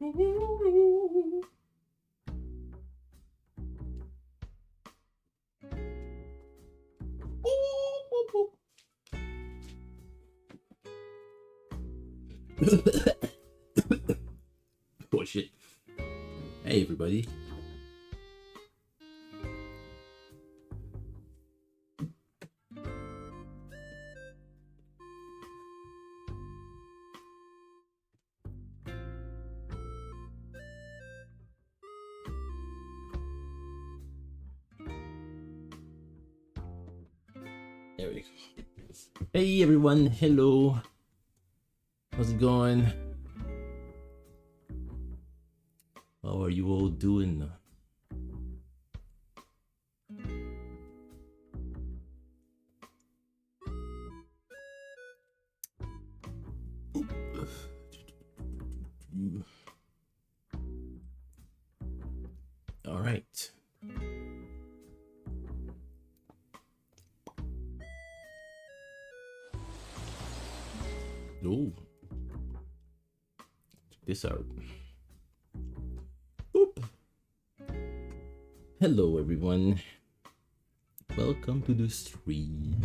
Oh shit. Hey everybody. There we go. Hey everyone, hello. How's it going? How are you all doing? All right. Oh, check this out. Oop. Hello everyone. Welcome to the stream.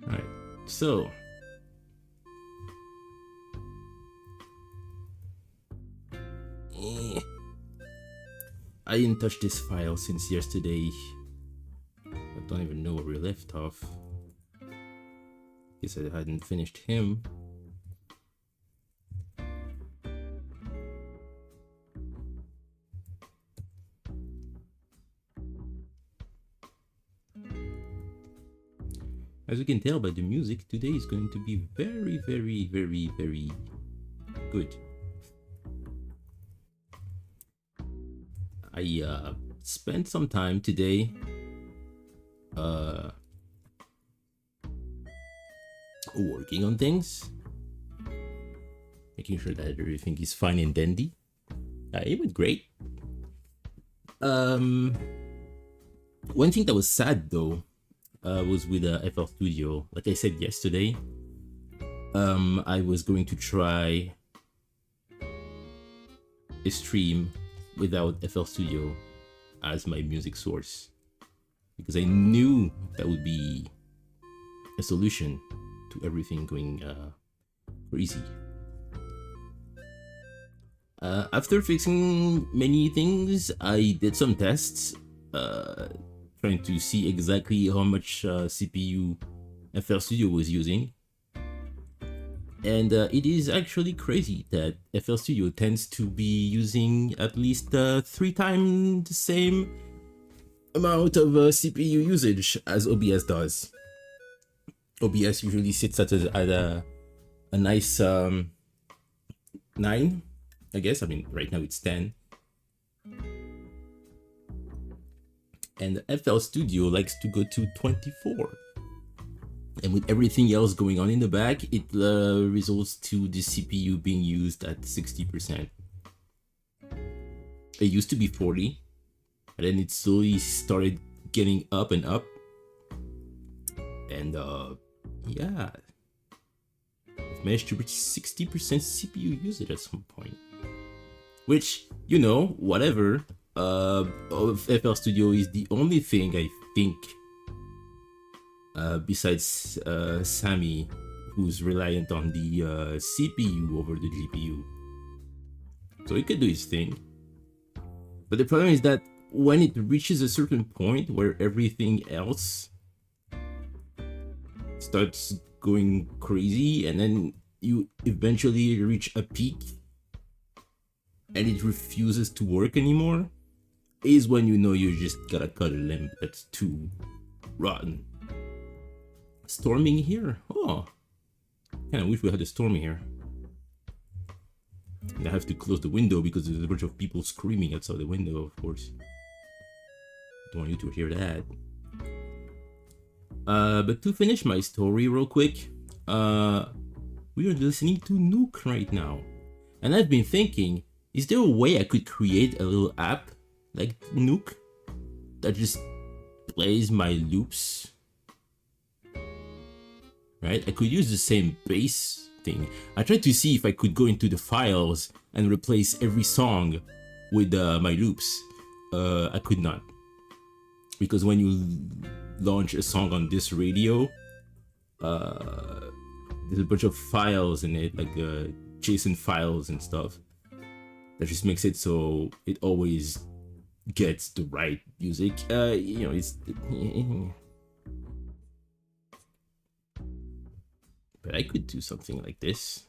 All right. So, I didn't touch this file since yesterday. I don't even know where we left off. Guess I hadn't finished him. As you can tell by the music, today is going to be very, very, very, very good. I spent some time today working on things, making sure that everything is fine and dandy. It went great. One thing that was sad though was with FL Studio. Like I said yesterday, I was going to try a stream without FL Studio as my music source, because I knew that would be a solution to everything going crazy. After fixing many things, I did some tests, trying to see exactly how much CPU FL Studio was using. And it is actually crazy that FL Studio tends to be using at least 3 times the same amount of CPU usage as OBS does. OBS usually sits at a nice 9, I guess. I mean, right now it's 10. And FL Studio likes to go to 24. And with everything else going on in the back, it results to the CPU being used at 60%. It used to be 40, and then it slowly started getting up and up. And yeah, I've managed to reach 60% CPU usage at some point. Which, you know, whatever. FL Studio is the only thing I think, besides Sammy, who's reliant on the CPU over the GPU. So he could do his thing. But the problem is that when it reaches a certain point where everything else starts going crazy, and then you eventually reach a peak and it refuses to work anymore, is when you know you just gotta cut a limb that's too rotten. Storming here? Oh, kind of wish we had a storm here. And I have to close the window because there's a bunch of people screaming outside the window, of course. Don't want you to hear that. But to finish my story real quick, we are listening to Nook right now. And I've been thinking, is there a way I could create a little app like Nook that just plays my loops, right? I could use the same bass thing. I tried to see if I could go into the files and replace every song with my loops. I could not, because when you launch a song on this radio, there's a bunch of files in it, like JSON files and stuff, that just makes it so it always gets the right music. You know, it's. But I could do something like this.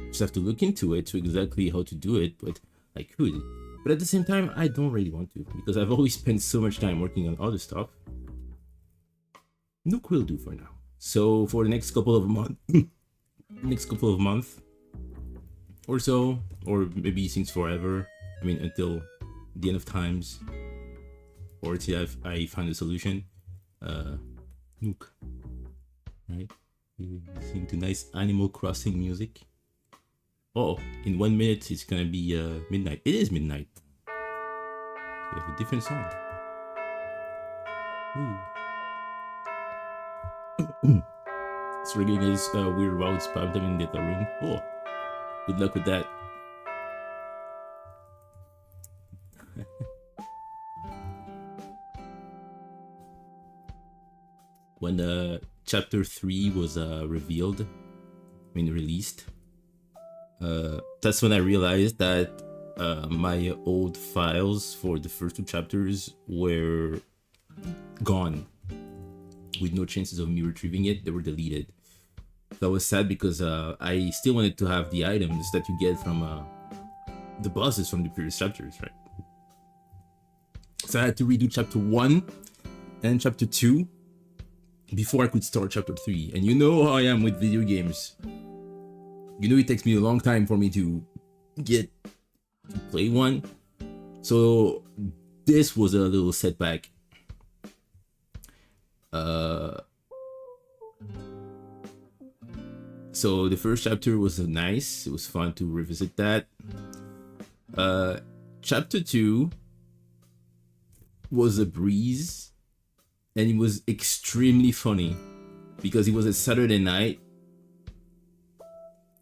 Just have to look into it to exactly how to do it, but I could. But at the same time, I don't really want to, because I've always spent so much time working on other stuff. Nook will do for now. So for the next couple of months or so, or maybe since forever, I mean until the end of times, or till I find a solution, Nook, right? Listening to nice Animal Crossing music. Oh, in 1 minute it's gonna be midnight. It is midnight. We have a different song. It's really nice. Weird routes spam them in the room. Oh, good luck with that. When chapter 3 was released, that's when I realized that my old files for the first 2 chapters were gone, with no chances of me retrieving it. They were deleted. So I was sad, because I still wanted to have the items that you get from the bosses from the previous chapters, right? So I had to redo chapter 1 and chapter 2 before I could start chapter 3. And you know how I am with video games. You know it takes me a long time for me to get to play one. So this was a little setback. So the first chapter was nice. It was fun to revisit that. Chapter 2 was a breeze, and it was extremely funny because it was a Saturday night,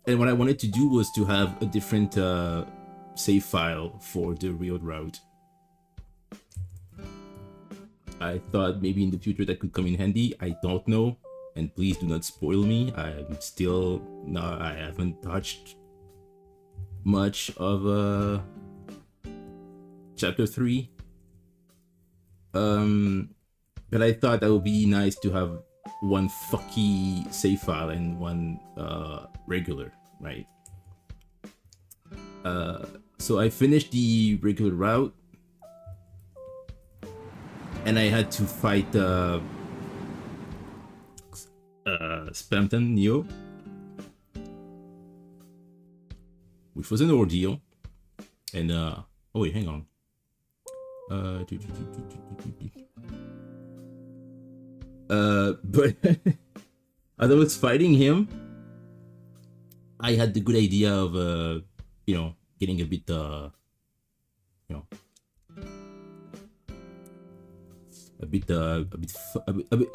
and what I wanted to do was to have a different save file for the real route. I thought maybe in the future that could come in handy. I don't know, and please do not spoil me. I haven't touched much of chapter 3. But I thought that would be nice to have one fucky save file and one regular, right? So I finished the regular route, and I had to fight Spamton Neo, which was an ordeal. And oh wait, hang on. But as I was fighting him, I had the good idea of getting a bit a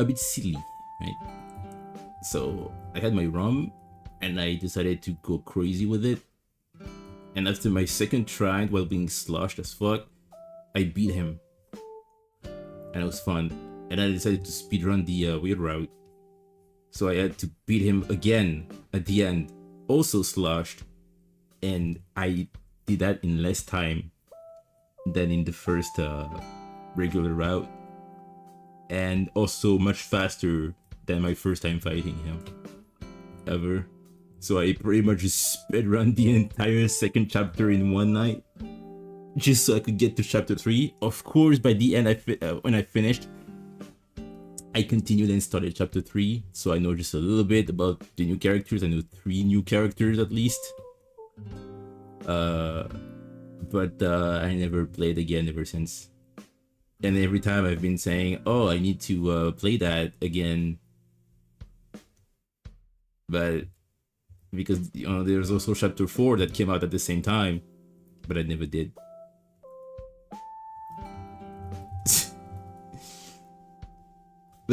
bit silly, right? So I had my rum, and I decided to go crazy with it. And after my second try, while being sloshed as fuck, I beat him, and it was fun. And I decided to speedrun the weird route, so I had to beat him again at the end, also sloshed, and I did that in less time than in the first regular route, and also much faster than my first time fighting him ever. So I pretty much just speedrun the entire second chapter in one night, just so I could get to chapter 3. Of course, by the end, when I finished, I continued and started chapter 3, so I know just a little bit about the new characters. I know 3 new characters at least. But I never played again ever since. And every time I've been saying, oh, I need to play that again. But because there's also chapter 4 that came out at the same time, but I never did.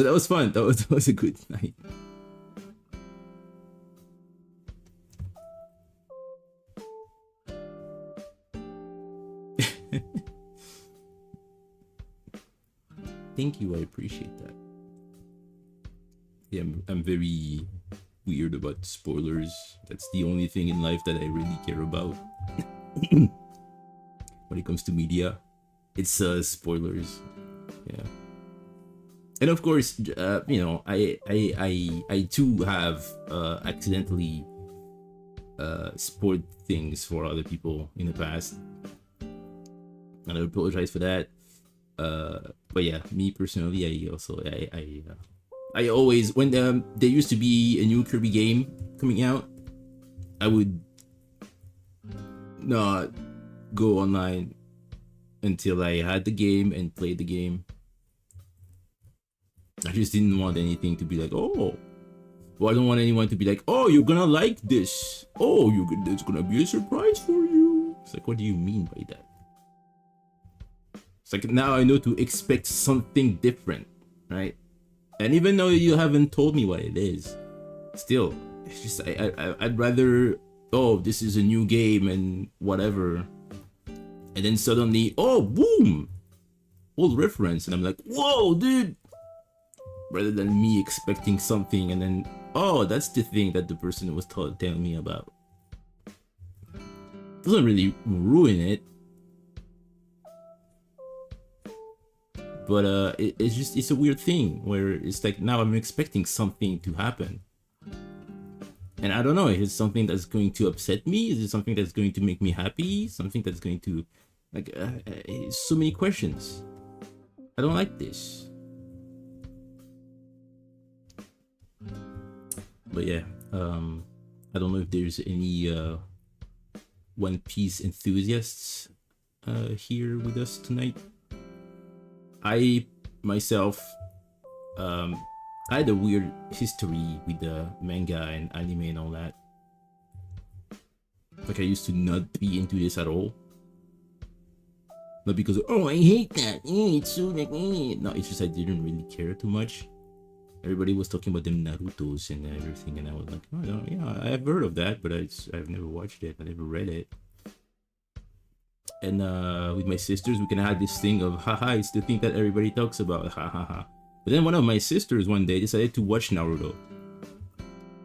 But that was fun. That was a good night. Thank you. I appreciate that. Yeah, I'm very weird about spoilers. That's the only thing in life that I really care about. When it comes to media, it's spoilers. Yeah. And of course, I too have accidentally spoiled things for other people in the past, and I apologize for that. But yeah, me personally, I always, when there used to be a new Kirby game coming out, I would not go online until I had the game and played the game. I just didn't want anything to be like, oh, well, I don't want anyone to be like, oh, you're gonna like this. Oh, it's gonna be a surprise for you. It's like, what do you mean by that? It's like, now I know to expect something different, right? And even though you haven't told me what it is, still, it's just, I'd rather, oh, this is a new game and whatever. And then suddenly, oh, boom, old reference. And I'm like, whoa, dude. Rather than me expecting something and then, oh, that's the thing that the person was telling me about. Doesn't really ruin it. But it's a weird thing where it's like, now I'm expecting something to happen. And I don't know, is it something that's going to upset me? Is it something that's going to make me happy? Something that's going to, like, so many questions. I don't like this. But yeah, I don't know if there's any One Piece enthusiasts here with us tonight. I myself, I had a weird history with the manga and anime and all that. Like, I used to not be into this at all. Not because, oh, I hate that, it's so like, no, it's just I didn't really care too much. Everybody was talking about them Narutos and everything, and I was like, oh, no, yeah, I've heard of that, but I've never watched it, I never read it. And with my sisters, we kind of had this thing of, haha, it's the thing that everybody talks about, ha ha ha. But then one of my sisters one day decided to watch Naruto.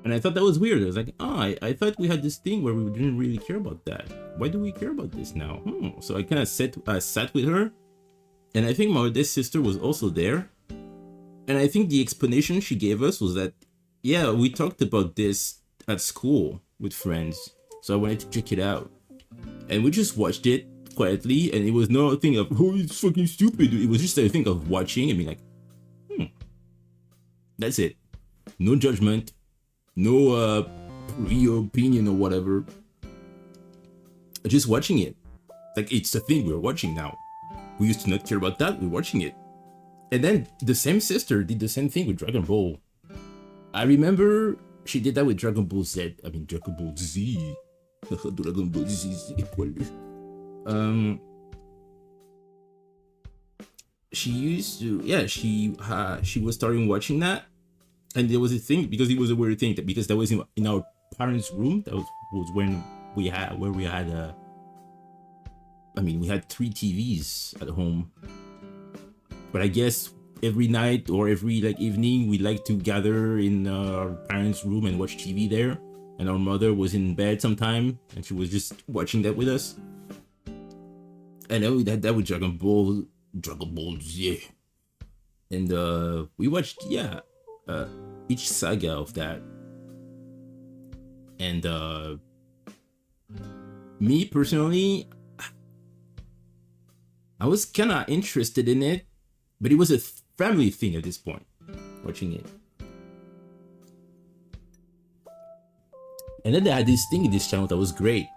And I thought that was weird. I was like, oh, I thought we had this thing where we didn't really care about that. Why do we care about this now? So I kind of sat with her, and I think my oldest sister was also there. And I think the explanation she gave us was that, yeah, we talked about this at school with friends, so I wanted to check it out. And we just watched it quietly, and it was no thing of, oh, it's fucking stupid. It was just a thing of watching and being like, that's it. No judgment, no real opinion or whatever. Just watching it. Like, it's a thing we're watching now. We used to not care about that, we're watching it. And then the same sister did the same thing with Dragon Ball. I remember she did that with Dragon Ball Z. I mean, Dragon Ball Z. Dragon Ball Z. She used to, yeah, she was starting watching that, and there was a thing, because it was a weird thing, that because that was in our parents' room. That was when we had we had 3 TVs at home. But I guess every night or every evening, we like to gather in our parents' room and watch TV there. And our mother was in bed sometime, and she was just watching that with us. And then we had that with Dragon Ball Z. And we watched, each saga of that. And me personally, I was kind of interested in it. But it was a family thing at this point, watching it. And then they had this thing in this channel that was great.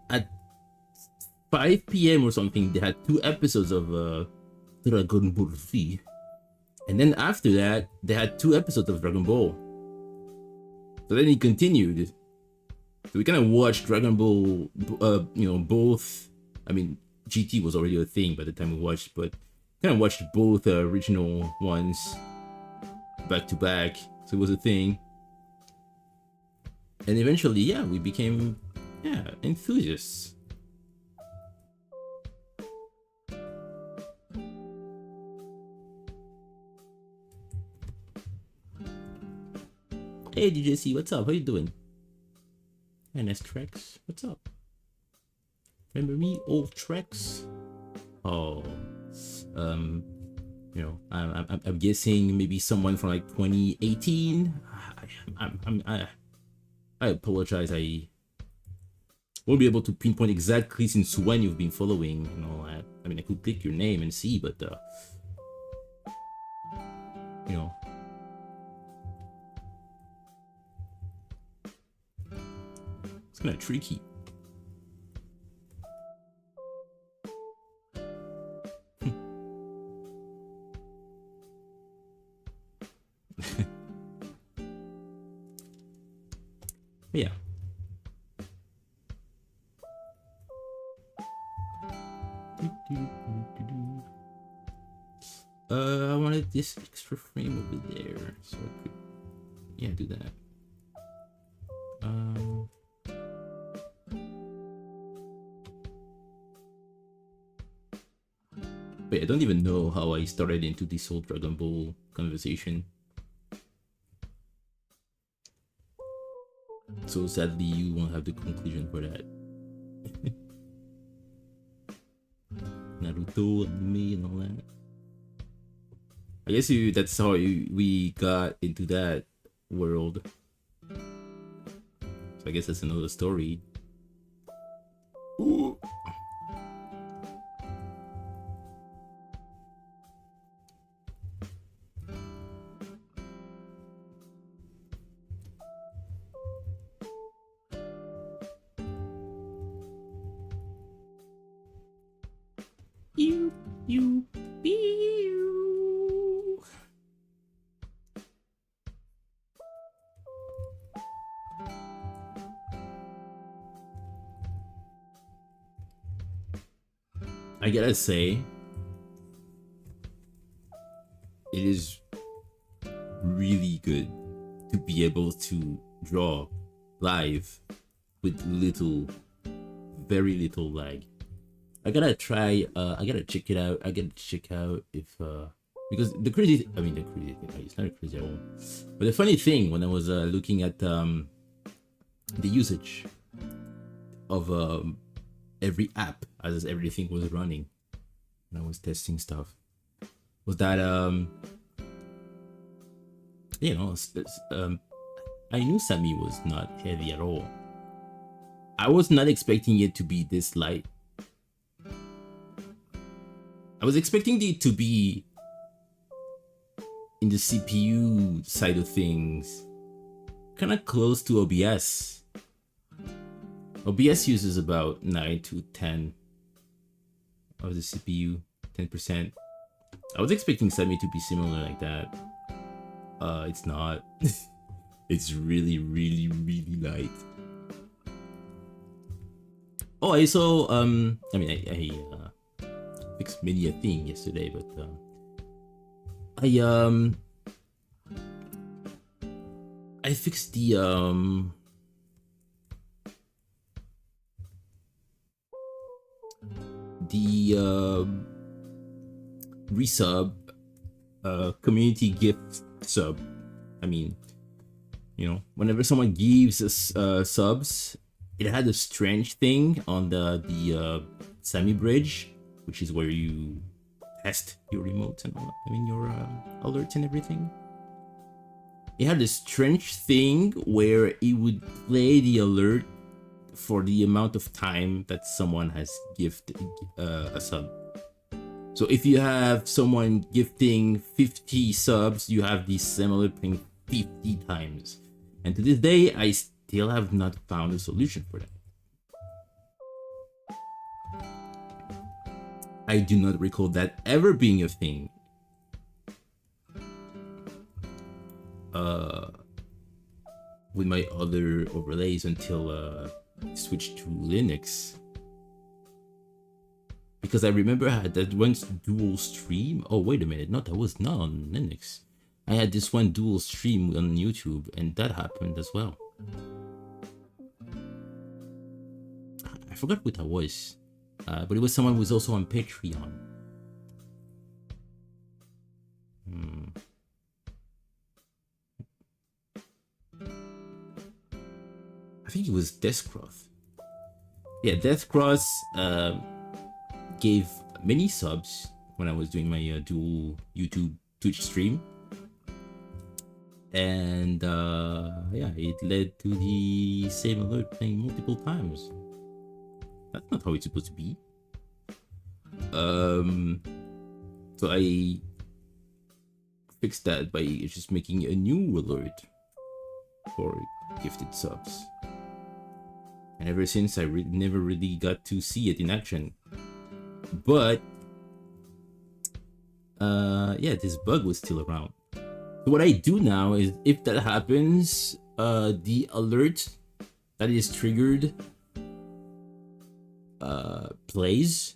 At 5 p.m. or something, they had 2 episodes of Dragon Ball Z. And then after that, they had 2 episodes of Dragon Ball. So then it continued. So we kind of watched Dragon Ball, both. I mean, GT was already a thing by the time we watched, but kind of watched both original ones back to back, so it was a thing. And eventually, yeah, we became enthusiasts. Hey DJC, what's up? How you doing? NS Trex, what's up? Remember me, old Trex? Oh, you know, I'm guessing maybe someone from like 2018. I apologize. I won't be able to pinpoint exactly since when you've been following and all that. I mean, I could click your name and see, but you know, it's kind of tricky. Yeah. I wanted this extra frame over there, so I could, yeah, do that. Wait, I don't even know how I started into this whole Dragon Ball conversation. So sadly, you won't have the conclusion for that. Naruto, anime, and all that. I guess that's how we got into that world. So I guess that's another story. Ooh. I gotta say, it is really good to be able to draw live with very little lag. I gotta try. I gotta check it out. I gotta check out if because the crazy. I mean, the crazy thing. It's not a crazy at all. But the funny thing when I was looking at the usage of every app as everything was running when I was testing stuff was that you know, I knew Sammy was not heavy at all. I was not expecting it to be this light. I was expecting it to be in the CPU side of things, kind of close to OBS. OBS uses about 9 to 10 of the CPU, 10%. I was expecting Sammy to be similar like that. It's not. It's really light. Oh, I saw, I mean, I fixed many a thing yesterday, but I fixed the resub community gift sub. I mean, you know, whenever someone gives us subs, it had a strange thing on the Sammy bridge, which is where you test your remotes and all that. I mean, your alerts and everything. It had this strange thing where it would play the alert for the amount of time that someone has gifted a sub. So if you have someone gifting 50 subs, you have the similar ping 50 times. And to this day, I still have not found a solution for that. I do not recall that ever being a thing. With my other overlays until I switched to Linux. because I remember I had that one dual stream. Oh, wait a minute. No, that was not on Linux. I had this one dual stream on YouTube, and that happened as well. I forgot what that was, but it was someone who was also on Patreon. I think it was Deathcross. Yeah, Deathcross gave many subs when I was doing my dual YouTube Twitch stream. And yeah, it led to the same alert playing multiple times. That's not how it's supposed to be. So I fixed that by just making a new alert for gifted subs. And ever since, I never really got to see it in action. But yeah, this bug was still around. So what I do now is, if that happens, the alert that is triggered plays,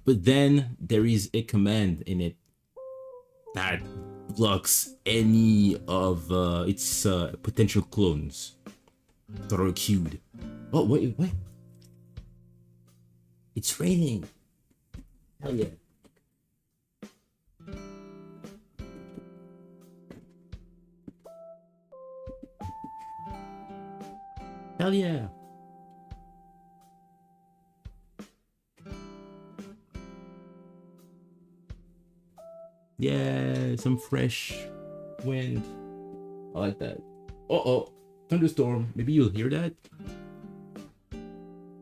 but then there is a command in it that blocks any of its potential clones that are queued. Oh, wait. It's raining. Hell yeah. Hell yeah. Yeah, some fresh wind. I like that. Uh-oh, thunderstorm. Maybe you'll hear that?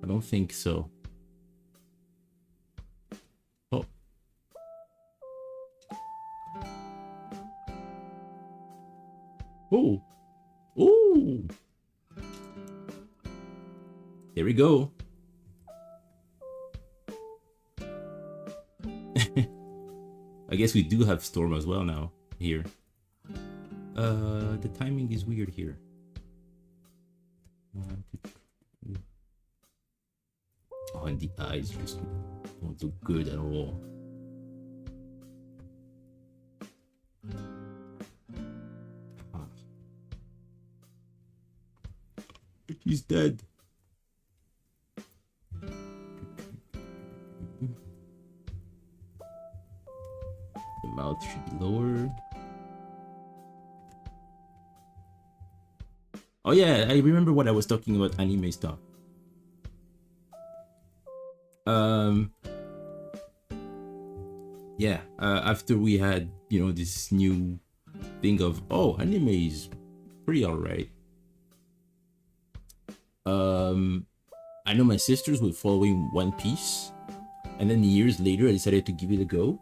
I don't think so. Oh. Oh. Ooh. There we go. I guess we do have storm as well now here. The timing is weird here. Oh, and the eyes just don't look good at all. He's dead. The mouth should be lower. Oh yeah, I remember what I was talking about anime stuff. Yeah, after we had, this new thing of, oh, anime is pretty alright. I know my sisters were following One Piece, and then years later I decided to give it a go.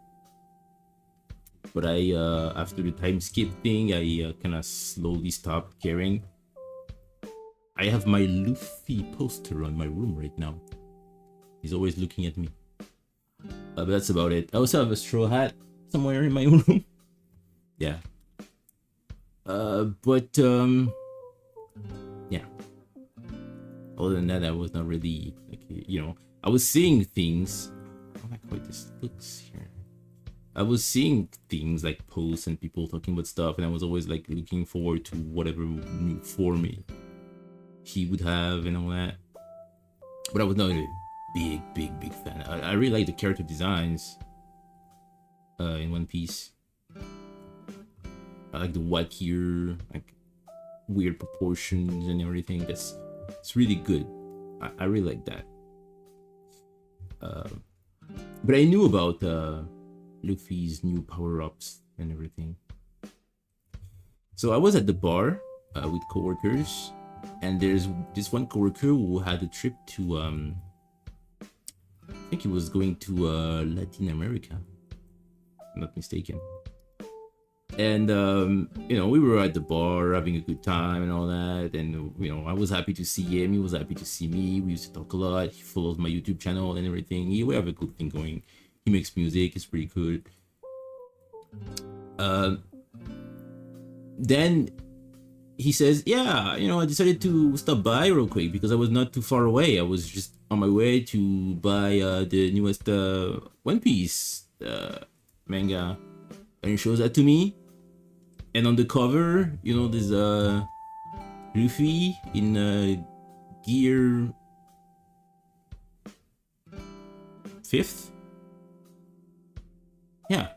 But I, after the time skip thing, I kind of slowly stopped caring. I have my Luffy poster on my room right now. He's always looking at me. But that's about it. I also have a straw hat somewhere in my room. Yeah. Yeah. Other than that, I was not really, I was seeing things. I don't like how this looks here. I was seeing things like posts and people talking about stuff, and I was always like looking forward to whatever new form he would have and all that. But I was not a big fan. I really like the character designs in One Piece. I like the wackier, like weird proportions and everything. It's really good. I really like that. But I knew about Luffy's new power-ups and everything. So I was at the bar with coworkers, and there's this one coworker who had a trip to I think he was going to Latin America, if I'm not mistaken. And we were at the bar having a good time and all that, and I was happy to see him, he was happy to see me. We used to talk a lot. He follows my YouTube channel and everything. We have a good thing going. He makes music, it's pretty good. Then he says, yeah, I decided to stop by real quick because I was not too far away. I was just on my way to buy the newest One Piece manga, and he shows that to me. And on the cover, you know, there's Luffy in gear 5th. Yeah.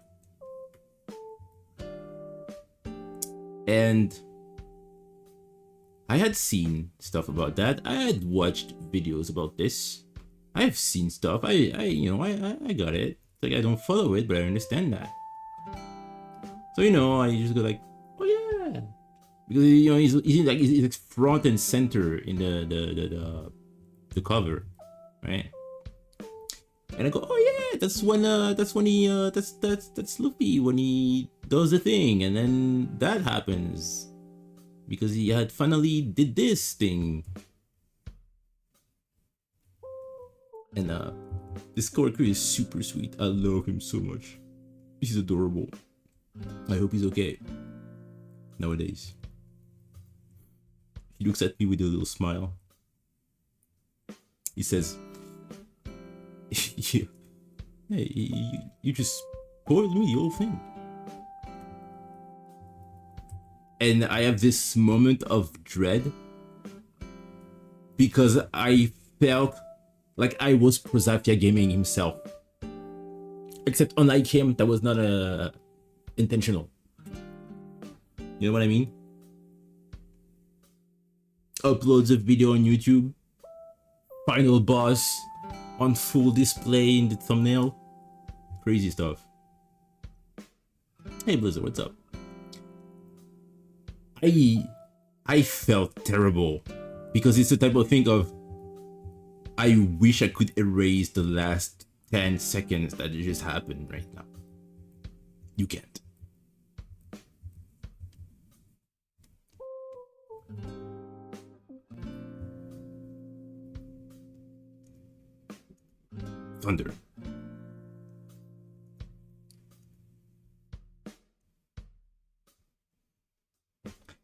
And I had seen stuff about that. I had watched videos about this. I've seen stuff. I got it. It's like I don't follow it, but I understand that. So, you know, I just go like, oh yeah, because, you know, he's like front and center in the cover, right? And I go, oh yeah, that's when that's Luffy when he does the thing, and then that happens because he had finally did this thing. And this character is super sweet. I love him so much. He's adorable. I hope he's okay nowadays. He looks at me with a little smile. He says, hey, you just spoiled me the whole thing. And I have this moment of dread because I felt like I was Prosafia Gaming himself. Except unlike him, that was not intentional. You know what I mean? Uploads of video on YouTube, final boss on full display in the thumbnail, crazy stuff. Hey Blizzard, what's up? I felt terrible because it's the type of thing of I wish I could erase the last 10 seconds that just happened right now. You can't. Thunder.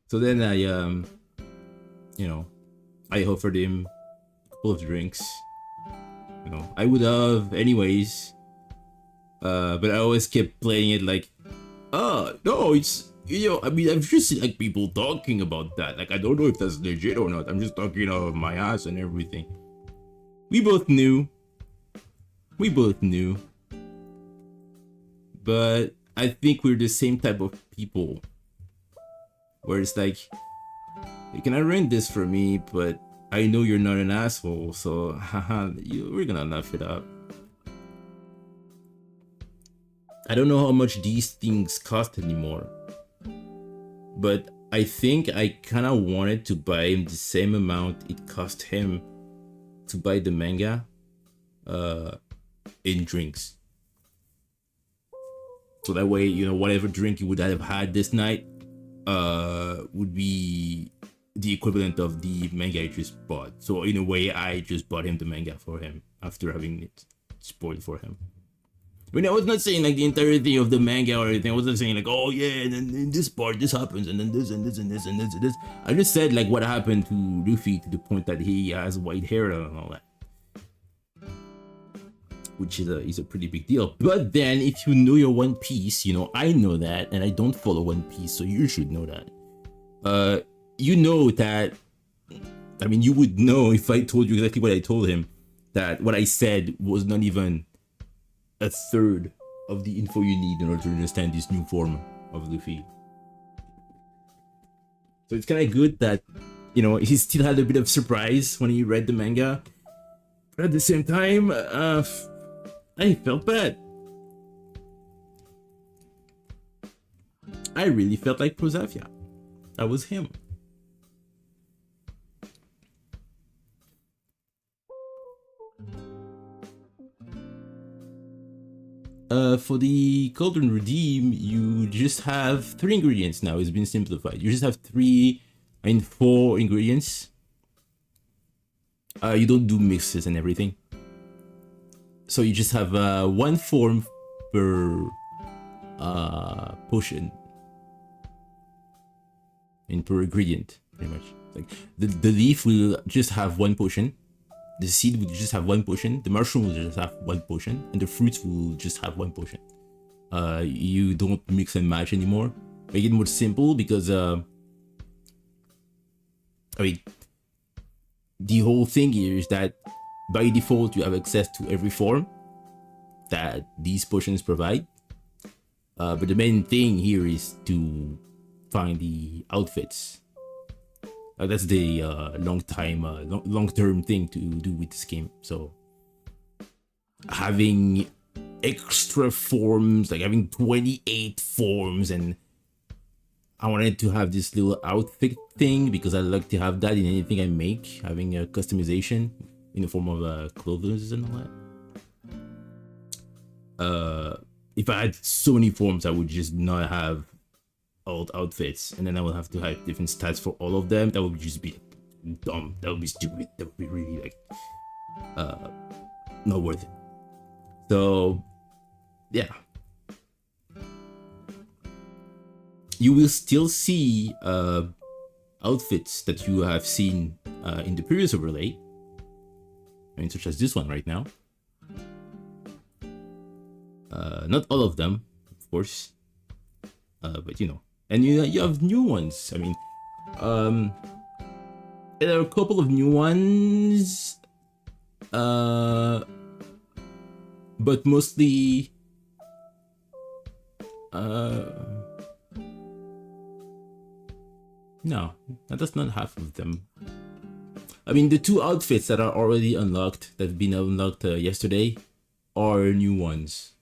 So then I I offered him a couple of drinks. You know, I would have anyways. But I always kept playing it like, no, it's, you know, I mean, I've just seen like people talking about that. Like, I don't know if that's legit or not. I'm just talking out of my ass and everything. We both knew. But I think we're the same type of people. Where it's like, you cannot rent this for me, but I know you're not an asshole, so haha, we're gonna laugh it up. I don't know how much these things cost anymore, but I think I kind of wanted to buy him the same amount it cost him to buy the manga in drinks. So that way, you know, whatever drink he would have had this night would be the equivalent of the manga I just bought. So in a way, I just bought him the manga for him after having it spoiled for him. I mean, I was not saying like the entirety of the manga or anything. I wasn't saying like, oh yeah, and then in this part this happens, and then this and this and this and this and this. I just said like what happened to Luffy to the point that he has white hair and all that, which is a pretty big deal. But then if you know your One Piece, you know I know that, and I don't follow One Piece, so you should know that. You know that. I mean, you would know if I told you exactly what I told him. That what I said was not even a third of the info you need in order to understand this new form of Luffy. So it's kind of good that, you know, he still had a bit of surprise when he read the manga, but at the same time, I felt bad. I really felt like Prosafia. That was him. For the Golden Redeem, you just have 3 ingredients now. It's been simplified. You just have 4 ingredients. You don't do mixes and everything. So you just have 1 form per potion and per ingredient, pretty much. Like the leaf will just have 1 potion the seed will just have one potion, the mushroom will just have one potion, and the fruits will just have one potion. You don't mix and match anymore. Make it more simple because I mean, the whole thing here is that by default you have access to every form that these potions provide. But the main thing here is to find the outfits. That's the long-term thing to do with this game. So having extra forms, like having 28 forms, and I wanted to have this little outfit thing because I like to have that in anything I make, having a customization in the form of clothes and all that. If I had so many forms, I would just not have old outfits, and then I would have to have different stats for all of them. That would just be dumb. That would be stupid. That would be really like not worth it. So yeah, you will still see outfits that you have seen in the previous overlay. I mean, such as this one right now. Not all of them, of course, but you know, and you have new ones. I mean, there are a couple of new ones, but mostly, no, that's not half of them. I mean, the two outfits that are already unlocked, that have been unlocked yesterday, are new ones.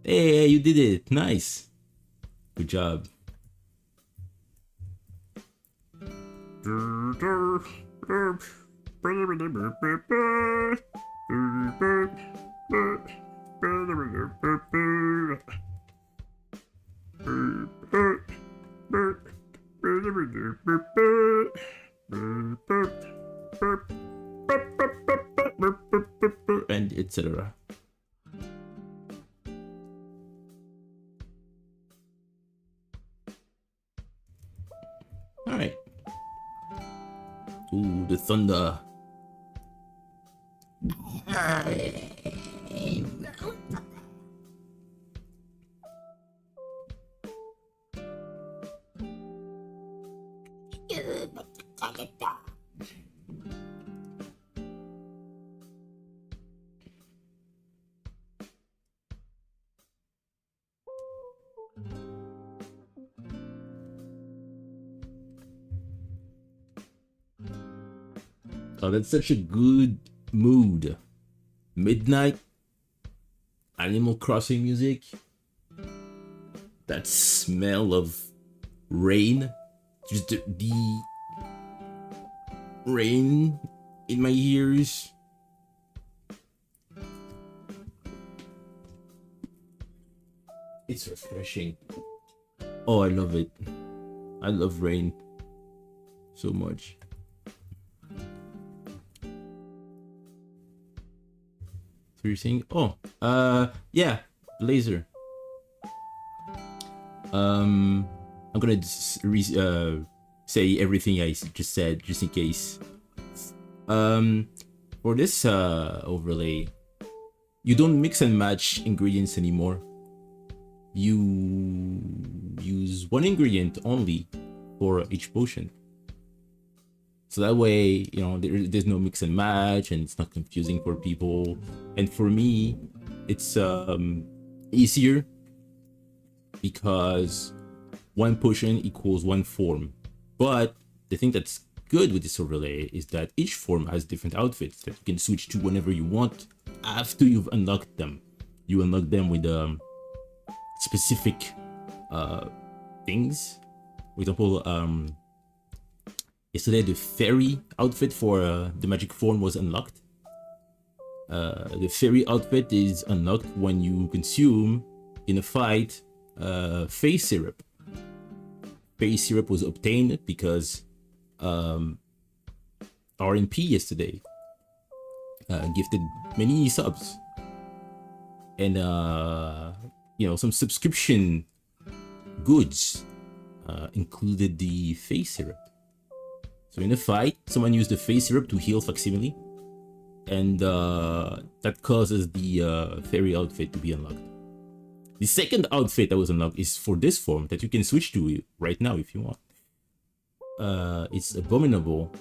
Hey, you did it! Nice! Good job. And etc. All right. Ooh, the thunder. Oh, that's such a good mood. Midnight, Animal Crossing music, that smell of rain, just the rain in my ears. It's refreshing. Oh, I love it. I love rain so much. So you're saying, oh, yeah, laser. I'm gonna say everything I just said, just in case. For this overlay, you don't mix and match ingredients anymore. You use one ingredient only for each potion. So that way, you know, there's no mix and match, and it's not confusing for people. And for me, it's easier because one potion equals one form. But the thing that's good with this overlay is that each form has different outfits that you can switch to whenever you want after you've unlocked them. You unlock them with specific things. For example, yesterday the fairy outfit for the magic form was unlocked. The fairy outfit is unlocked when you consume in a fight face syrup. Face syrup was obtained because RNP yesterday gifted many subs, and some subscription goods included the face syrup. So in a fight, someone used the face syrup to heal Facsimile, and that causes the fairy outfit to be unlocked. The second outfit that was unlocked is for this form that you can switch to right now if you want. It's abominable.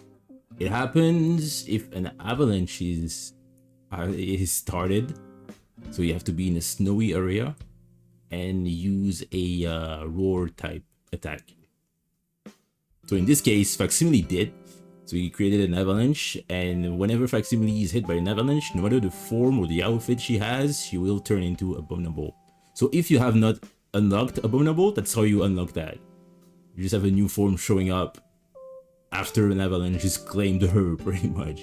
It happens if an avalanche is started, so you have to be in a snowy area and use a roar type attack. So in this case, Facsimile did. So he created an avalanche, and whenever Facsimile is hit by an avalanche, no matter the form or the outfit she has, she will turn into Abominable. So if you have not unlocked Abominable, that's how you unlock that. You just have a new form showing up after an avalanche has claimed her, pretty much.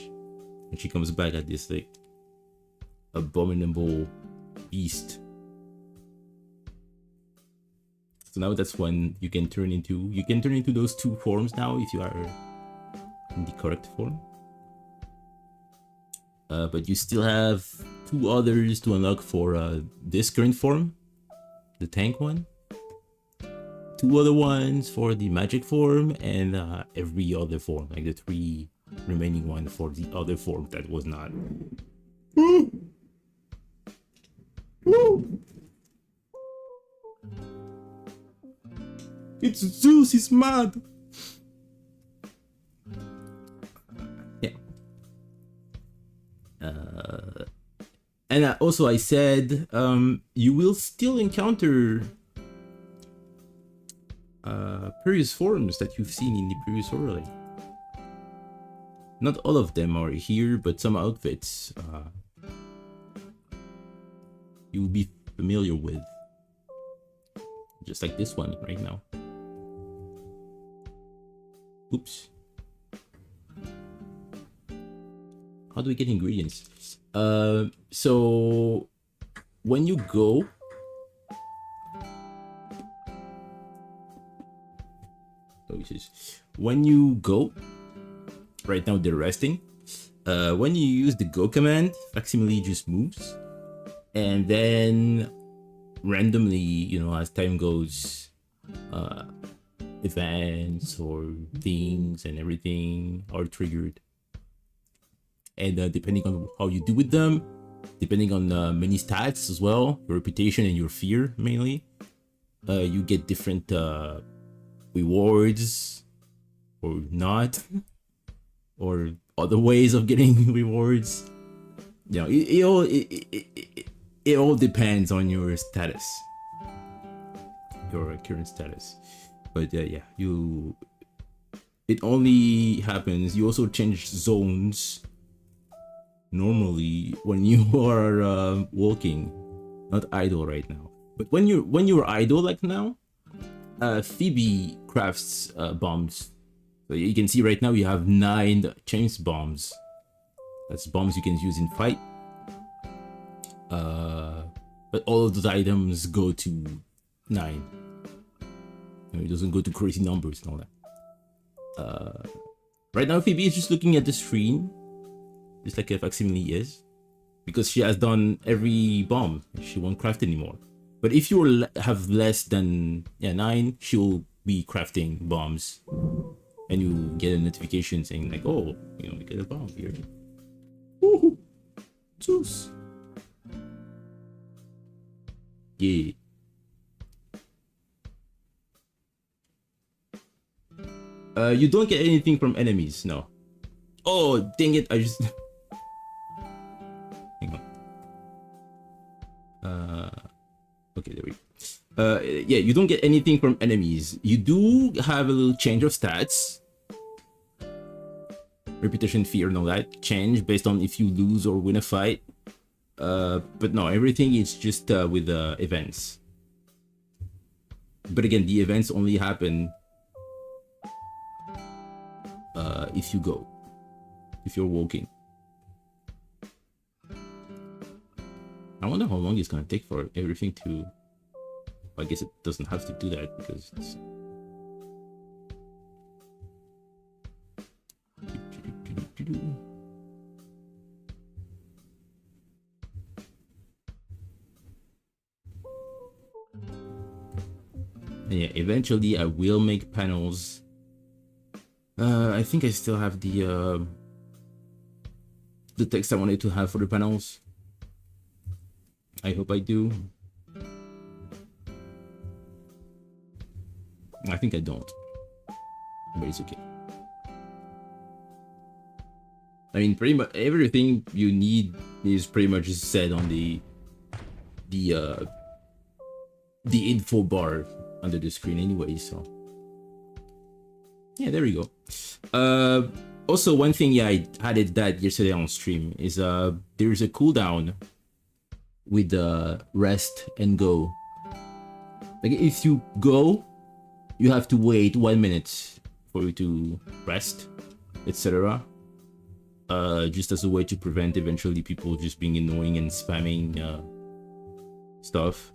And she comes back at this like abominable beast. So now that's when you can turn into those two forms now if you are in the correct form. But you still have two others to unlock for this current form, the tank one. Two other ones for the magic form, and every other form, like the 3 remaining one for the other form that was not. It's Zeus, he's mad. Yeah. And also I said you will still encounter previous forms that you've seen in the previous overlay. Not all of them are here, but some outfits you'll be familiar with. Just like this one right now. Oops. How do we get ingredients? So when you go, right now they're resting. When you use the go command, Facsimile just moves, and then randomly, as time goes, events or things and everything are triggered, and depending on how you do with them, depending on many stats as well, your reputation and your fear mainly, you get different rewards or not, or other ways of getting rewards. It all depends on your status, your current status. But yeah, it only happens. You also change zones normally when you are walking, not idle right now. But when you're idle like now, Phoebe crafts bombs. So you can see right now you have 9 chains bombs. That's bombs you can use in fight. But all of those items go to 9. It doesn't go to crazy numbers and all that. Right now Phoebe is just looking at the screen, just like a Facsimile is, because she has done every bomb. She won't craft anymore. But if you have less than 9, she'll be crafting bombs, and you get a notification saying like, oh, you get a bomb here. Woohoo! Zeus. Yeah. You don't get anything from enemies, no. Oh, dang it, I just... Hang on. Okay, there we go. Yeah, you don't get anything from enemies. You do have a little change of stats. Reputation, fear, and all that change based on if you lose or win a fight. But no, everything is just with events. But again, the events only happen if you go, if you're walking. I wonder how long it's gonna take for everything to... I guess it doesn't have to do that because it's... And yeah, eventually I will make panels. I think I still have the text I wanted to have for the panels. I hope I do. I think I don't, but it's okay. I mean, pretty much everything you need is pretty much said on the info bar under the screen anyway. So yeah, there we go. Also, one thing, yeah, I added that yesterday on stream is there's a cooldown with rest and go. Like if you go, you have to wait 1 minute for you to rest, etc. Just as a way to prevent eventually people just being annoying and spamming stuff.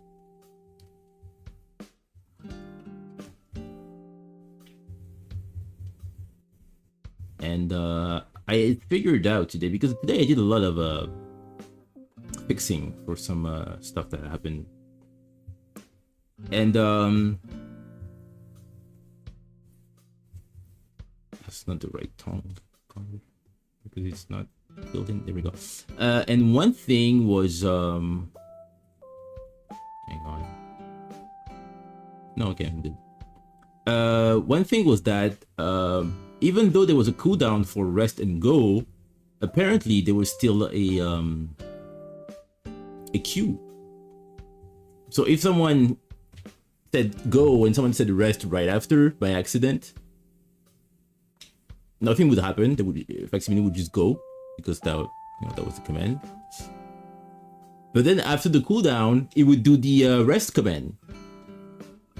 And I figured out today, because today I did a lot of fixing for some stuff that happened. And that's not the right tone because it's not built in. There we go. And one thing was hang on. No, okay, I'm good. One thing was that even though there was a cooldown for rest and go, apparently there was still a queue. So if someone said go and someone said rest right after by accident, nothing would happen. They would, Facsimile would just go because that was the command. But then after the cooldown, it would do the rest command.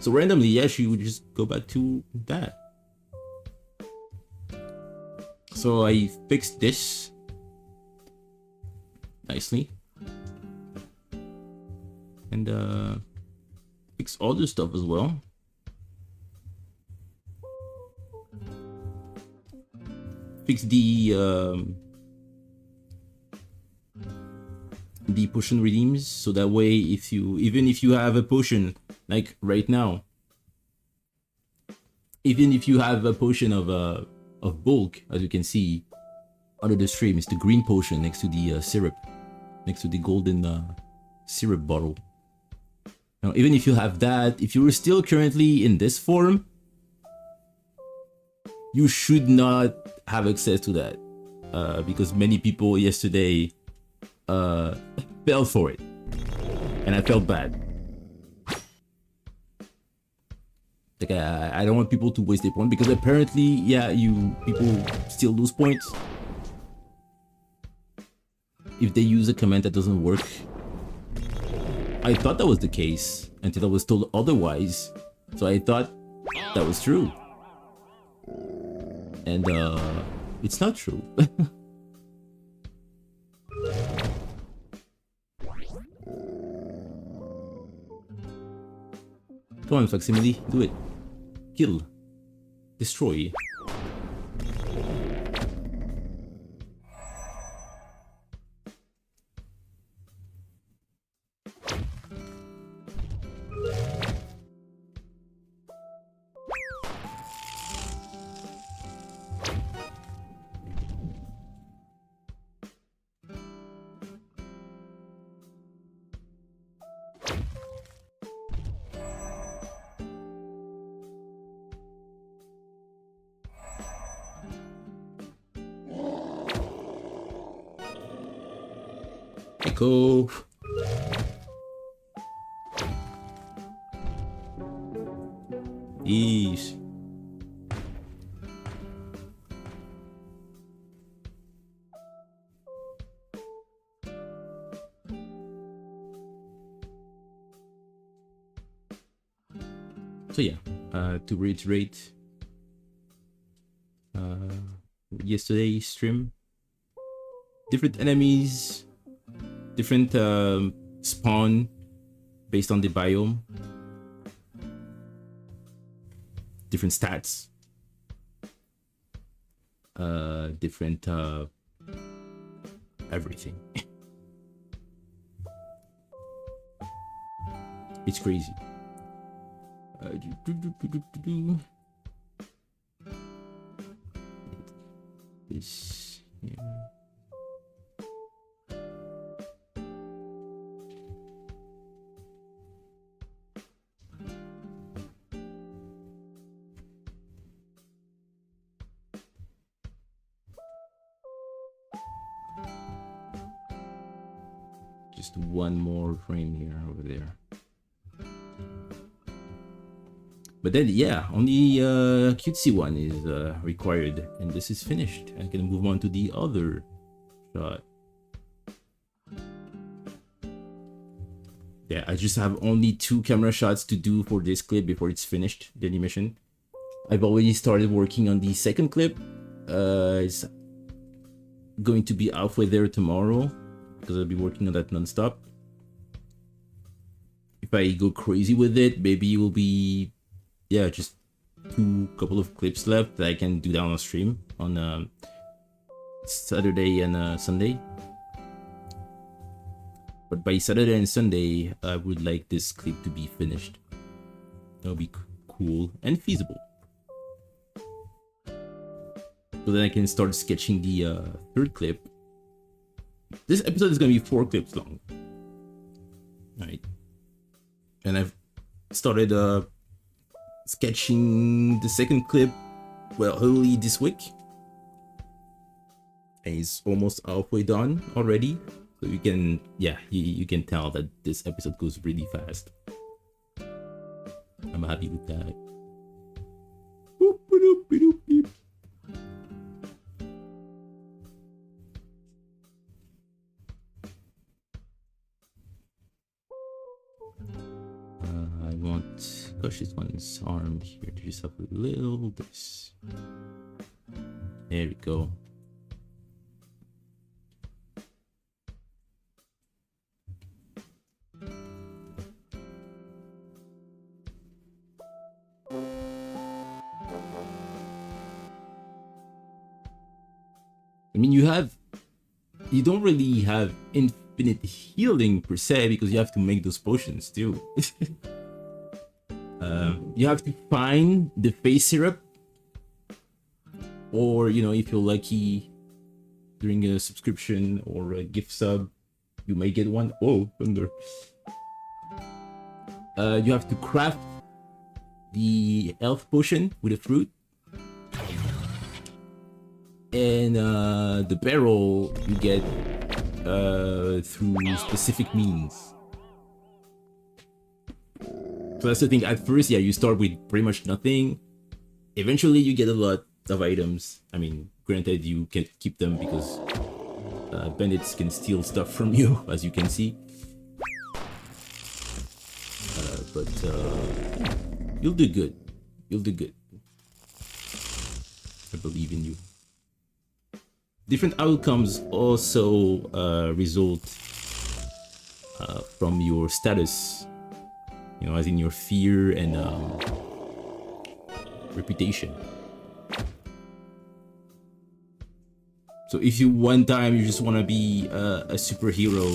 So randomly, yeah, she would just go back to that. So I fixed this nicely. And fix all this stuff as well. Fix the potion redeems, so that way even if you have a potion like right now, even if you have a potion of bulk, as you can see under the stream, it's the green potion next to the syrup, next to the golden syrup bottle. Now, even if you have that, if you are still currently in this form, you should not have access to that, because many people yesterday fell for it, and I felt bad. Like I don't want people to waste their point, because apparently, yeah, people still lose points if they use a command that doesn't work. I thought that was the case until I was told otherwise, so I thought that was true, and it's not true. Come on, Facsimile, do it. Kill. Destroy. Echo. Eesh. So yeah, to reiterate, yesterday's stream, different enemies, different spawn based on the biome, different stats, different everything. It's crazy. Do. This here. Just one more frame here over there. But then, yeah, only cutesy one is required, and this is finished. I can move on to the other shot. Yeah, I just have only 2 camera shots to do for this clip before it's finished, the animation. I've already started working on the second clip. It's going to be halfway there tomorrow, because I'll be working on that non-stop. If I go crazy with it, maybe it will be, yeah, just couple of clips left that I can do down on stream on Saturday and Sunday. But by Saturday and Sunday, I would like this clip to be finished. That would be cool and feasible. So then I can start sketching the third clip. This episode is going to be 4 clips long. Alright. And I've started sketching the second clip, well, early this week. And it's almost halfway done already. So you can, yeah, you can tell that this episode goes really fast. I'm happy with that. I want, gosh, this one's arm here to just have a little this. There we go. I mean, you don't really have infinite healing per se, because you have to make those potions too. You have to find the face syrup, or, you know, if you're lucky during a subscription or a gift sub, you may get one. Oh, thunder. You have to craft the health potion with a fruit. And the barrel you get through specific means. So that's the thing. At first, yeah, you start with pretty much nothing. Eventually, you get a lot of items. I mean, granted, you can't keep them because bandits can steal stuff from you, as you can see. But you'll do good. You'll do good. I believe in you. Different outcomes also result from your status, you know, as in your fear and reputation. So if you one time you just want to be a superhero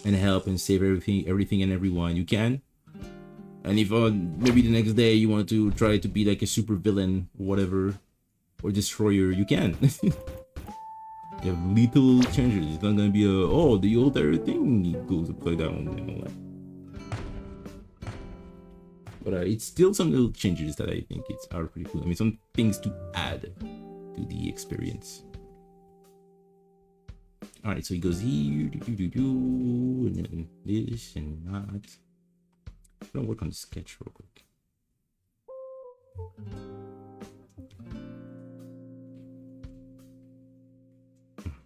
and help and save everything and everyone, you can. And if maybe the next day you want to try to be like a super villain or whatever, or destroyer, you can. You have little changes. It's not gonna be oh, the entire thing goes upside down and all that. But it's still some little changes that I think are pretty cool. I mean, some things to add to the experience. All right, so he goes here, and then this and that. I'm gonna work on the sketch real quick.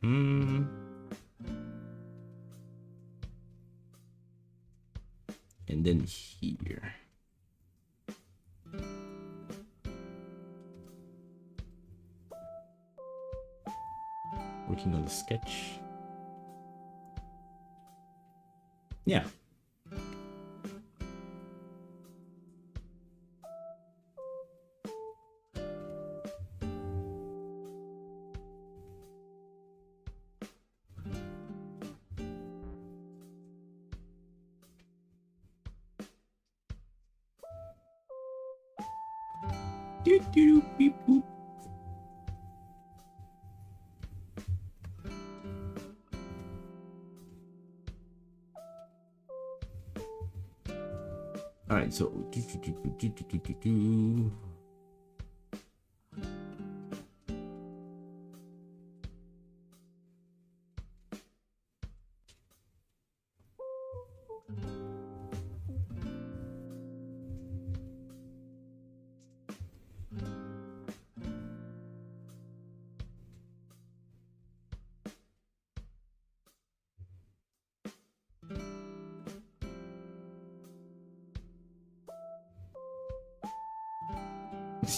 And then here. Working on the sketch. Yeah. Beep, boop. All right, so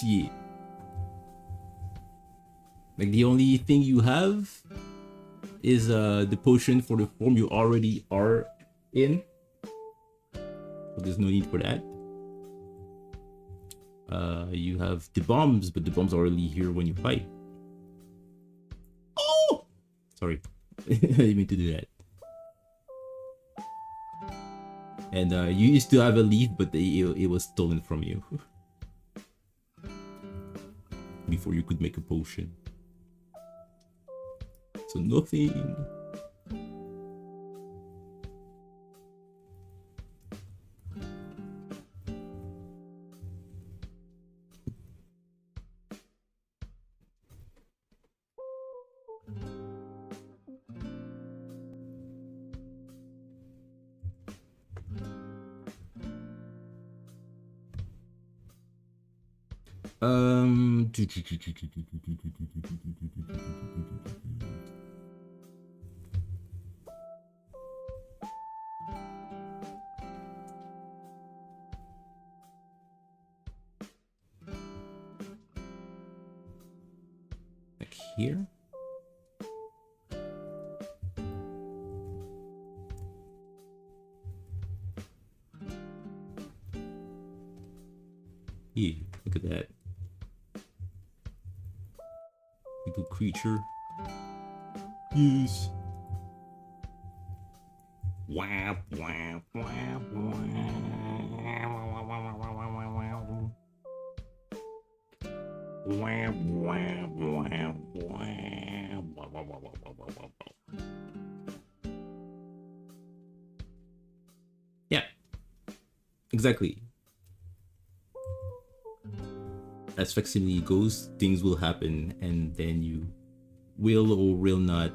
yeah, like the only thing you have is the potion for the form you already are in. So there's no need for that. You have the bombs, but the bombs are only here when you fight. Oh! Sorry. I didn't mean to do that. And you used to have a leaf, but it was stolen from you. Before you could make a potion. So nothing. Like here. Yeah, look at that. Little creature. Yes. Wap, wap, wap, yeah, exactly. As facsimile goes, things will happen, and then you will or will not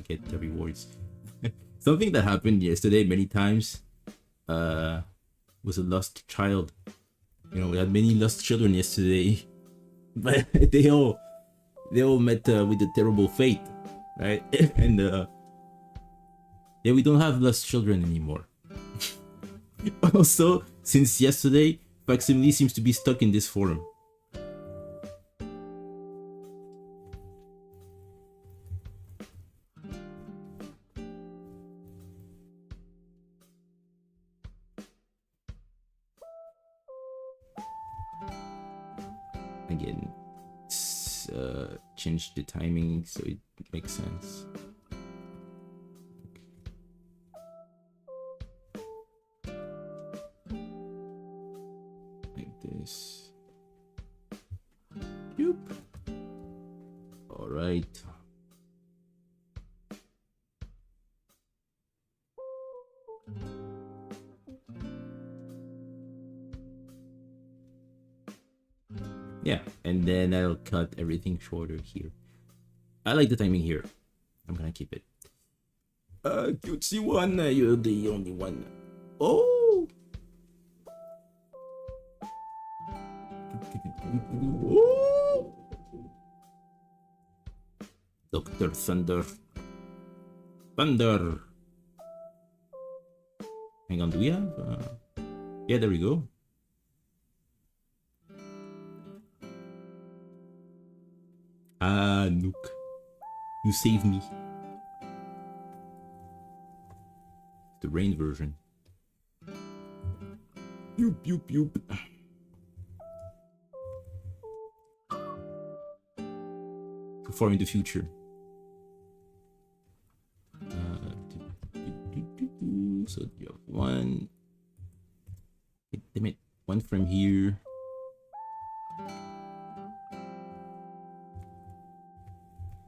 get the rewards. Something that happened yesterday many times was a lost child. You know, we had many lost children yesterday, but they all met with a terrible fate, right? And yeah, we don't have lost children anymore. Also, since yesterday, facsimile seems to be stuck in this form. Again, change the timing so it makes sense. Like this. Yoop. All right. Yeah, and then I'll cut everything shorter here. I like the timing here. I'm gonna keep it. Cutesy one, you're the only one. Oh! Ooh. Dr. Thunder. Thunder! Hang on, do we have? Yeah, there we go. Ah, Nook. You saved me. The rain version. Yoop, yoop, yoop. Too far in the future. So you have one. Damn it. One from here.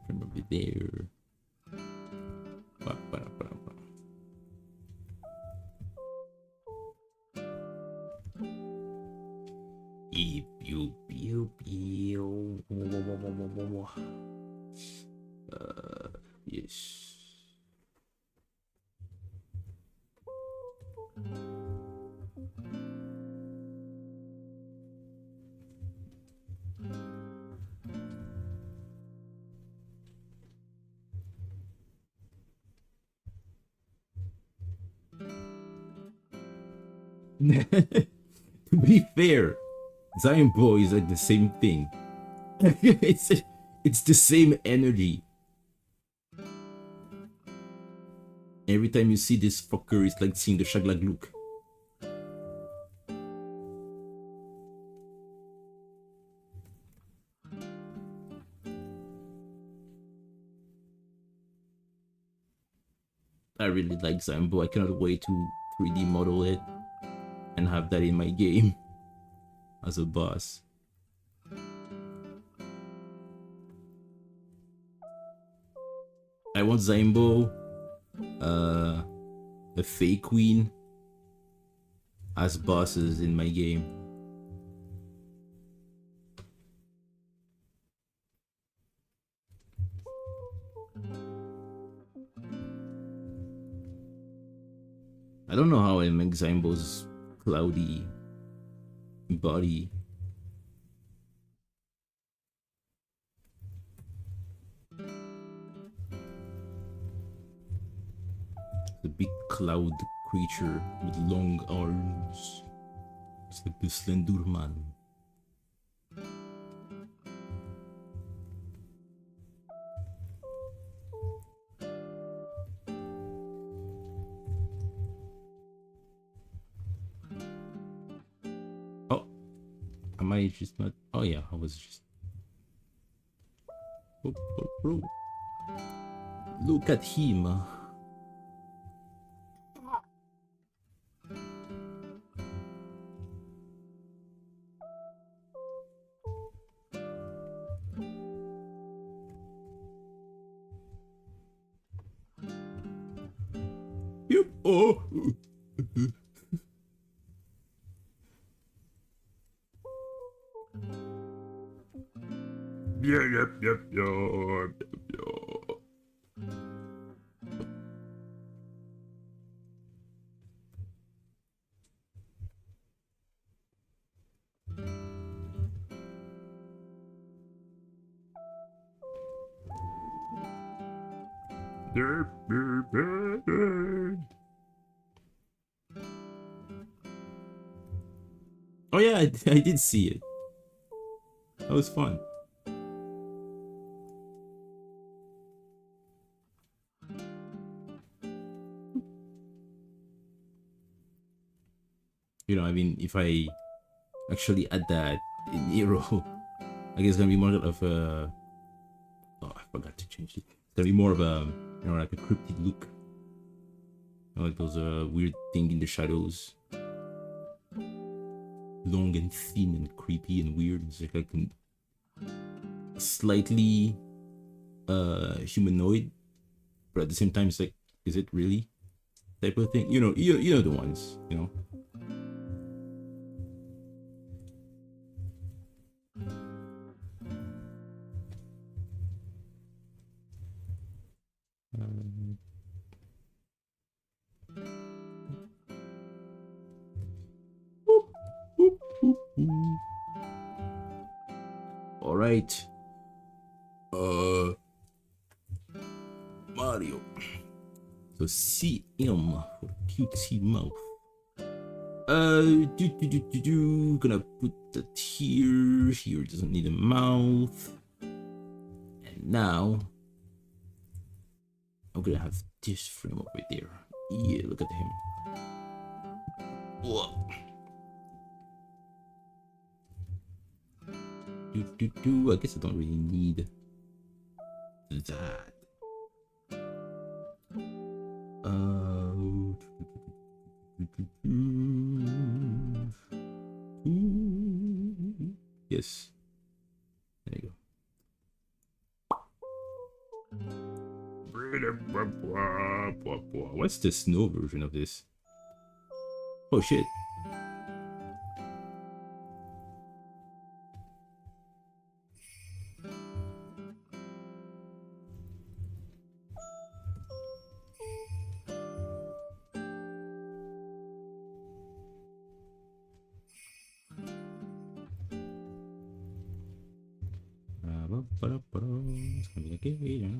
from over there. Yes. To be fair, Zion Boy is like the same thing. it's the same energy. Every time you see this fucker, it's like seeing the Shaglag look. I really like Zambo. I cannot wait to 3D model it and have that in my game as a boss. I want Zaimbo, a Fey Queen as bosses in my game. I don't know how I make Zaimbo's cloudy body. The big cloud creature with long arms. It's like the Slender Man. Oh, am I just not? Oh yeah, I was just. Oh. Look at him. Yep. Oh. Yep. Oh yeah, I did see it. That was fun. You know, I mean, if I actually add that in Hero, I guess it's gonna be more of a. Oh, I forgot to change it. It's gonna be more of a, you know, like a cryptid look. You know, like those weird thing in the shadows, long and thin and creepy and weird. It's like slightly humanoid, but at the same time, it's like, is it really? Type of thing. You know the ones. You know. All right. Mario. So CM for cutesy mouth. Gonna put that here. Here doesn't need a mouth. And now I'm gonna have this frame over there. Yeah, look at him. Whoa. I guess I don't really need that. Yes. There you go. What's the snow version of this? Oh shit. It's gonna be like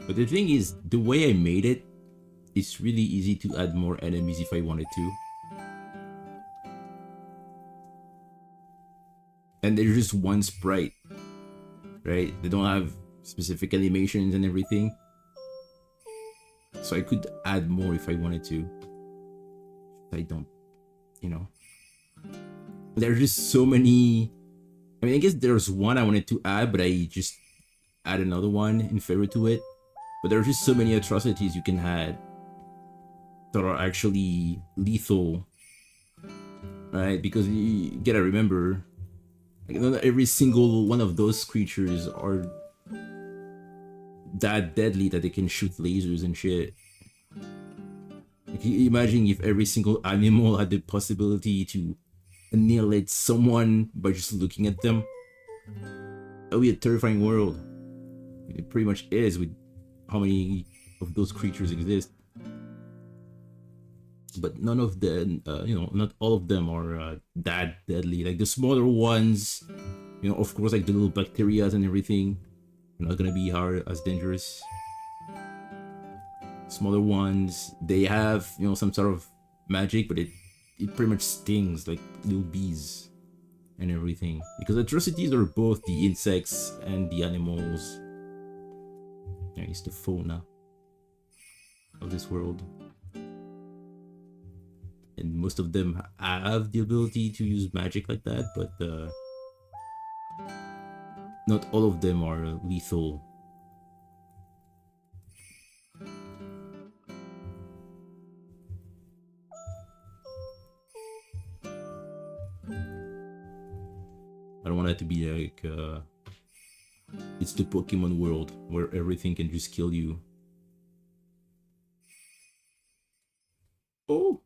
But the thing is, the way I made it, it's really easy to add more enemies if I wanted to. And there's just one sprite, right? They don't have specific animations and everything. So I could add more if I wanted to. I don't, you know. There's just so many. I mean, I guess there's one I wanted to add, but I just add another one in favor to it. But there's just so many atrocities you can add that are actually lethal, right? Because you gotta remember, like, not every single one of those creatures are that deadly that they can shoot lasers and shit. Like, imagine if every single animal had the possibility to annihilate someone by just looking at them. That would be a terrifying world. It pretty much is with how many of those creatures exist. But none of them, not all of them are that deadly. Like the smaller ones, of course, like the little bacteria and everything, are not gonna be as dangerous. Smaller ones, they have, some sort of magic, but it pretty much stings like little bees and everything. Because atrocities are both the insects and the animals. It's the fauna of this world. And most of them have the ability to use magic like that, but not all of them are lethal. I don't want it to be like it's the Pokemon world where everything can just kill you. Oh!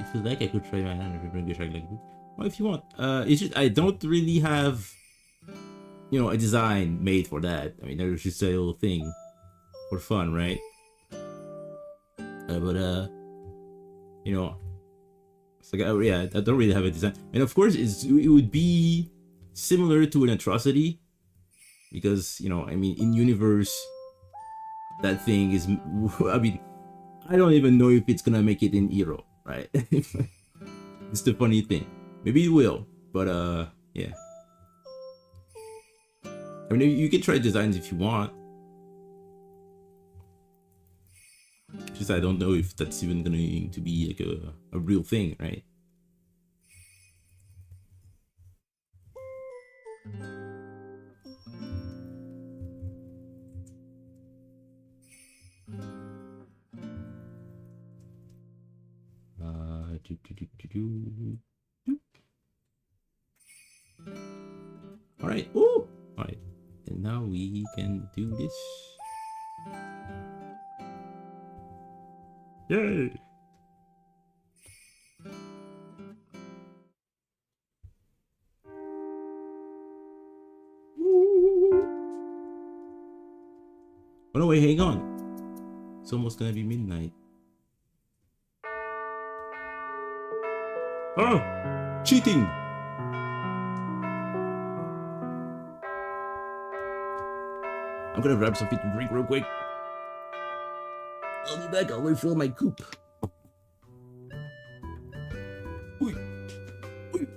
If you like, I could try my hand if you bring the shark like this. Well, if you want. It's just I don't really have, a design made for that. I mean, there's just a little thing for fun, right? But It's like, oh yeah, I don't really have a design. And of course, it would be similar to an atrocity, because, you know, I mean, in universe, that thing is, I mean, I don't even know if it's gonna make it in Hero, right? It's the funny thing. Maybe it will, but yeah. I mean, you can try designs if you want. Just I don't know if that's even going to be like a real thing, right? Do, do, do, do, do. All right. Oh, all right. And now we can do this. Yay! Oh no, wait, hang on. It's almost gonna be midnight. Oh! Cheating! I'm gonna grab something to drink real quick. I'll be back, I'll refill my coop. Oi. Oi.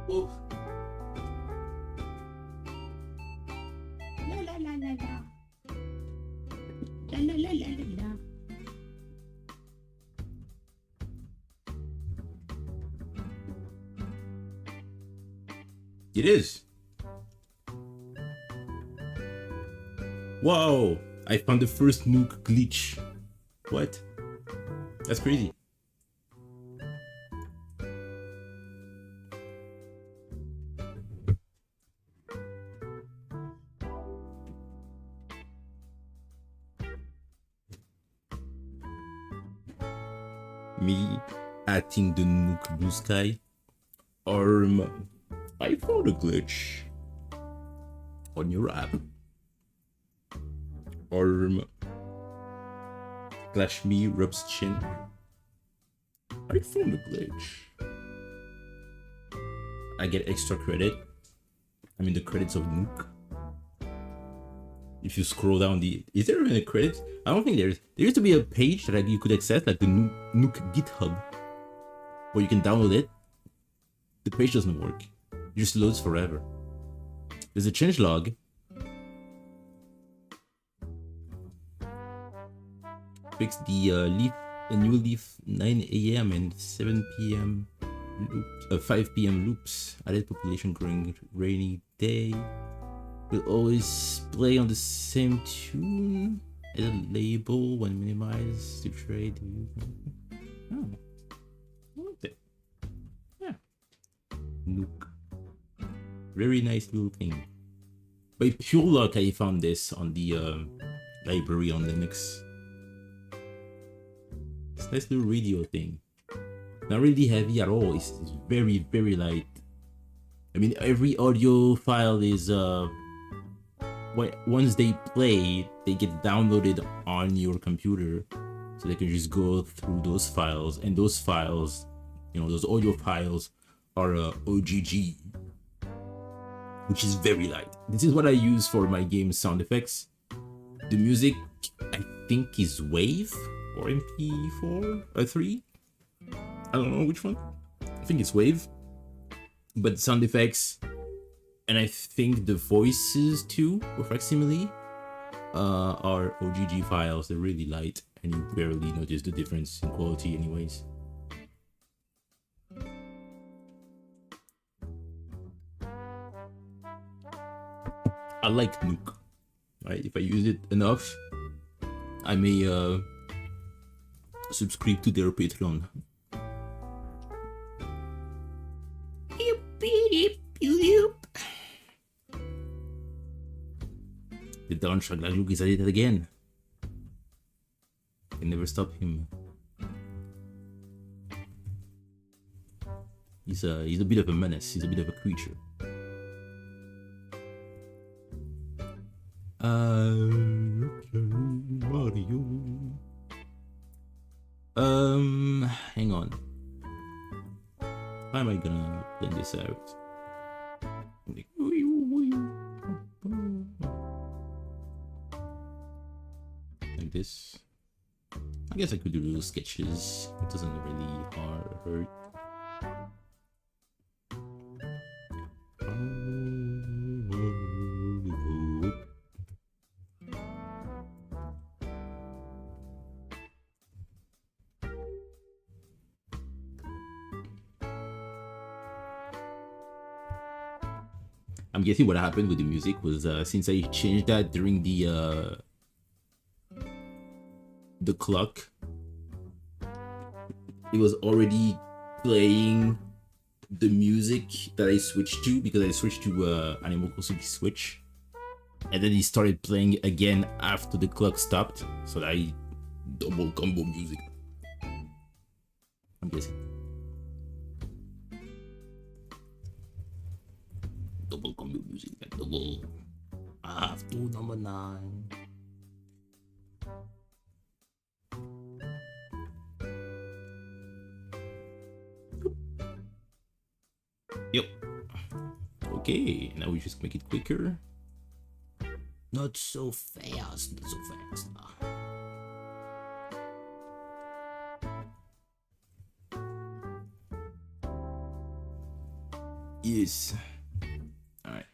Oh. La la la la la. La la la la la la. It is. Wow! I found the first Nook glitch. What? That's crazy. Me adding the Nook blue sky. I found a glitch on your app. Clash me rubs chin. I found a glitch. I get extra credit. I mean the credits of Nook. If you scroll down is there even a credit? I don't think there is. There used to be a page that you could access, like the Nook GitHub, where you can download it. The page doesn't work. It just loads forever. There's a changelog. Fix the new leaf 9 a.m. and 7 p.m. loops, 5 p.m. loops. Added population growing rainy day. Will always play on the same tune. Add a label when minimized to trade. Oh, I like that. Yeah. Nook. Very nice little thing. By pure luck, I found this on the library on Linux. It's a nice little radio thing. Not really heavy at all. It's very, very light. I mean, every audio file is once they play, they get downloaded on your computer, so they can just go through those files. And those files, you know, those audio files are OGG, which is very light. This is what I use for my game sound effects. The music, I think, is Wave. or MP4 or 3. I don't know which one. I think it's Wave. But sound effects, and I think the voices too, for facsimile, are OGG files. They're really light, and you barely notice the difference in quality anyways. I like Nook, right? If I use it enough, I may subscribe to their Patreon. The Don Shaglaluk is at it again. Can never stop him. He's a bit of a menace. He's a bit of a creature. Mario. Hang on. How am I gonna blend this out? Like this. I guess I could do little sketches. It doesn't really hurt. I'm guessing what happened with the music was since I changed that during the clock, it was already playing the music that I switched to because I switched to Animal Crossing Switch, and then it started playing again after the clock stopped, so that I double combo music. I'm guessing. Double combo music, like double. I have to number 9. Yep. Okay, now we just make it quicker. Not so fast, not so fast. Yes. Alright.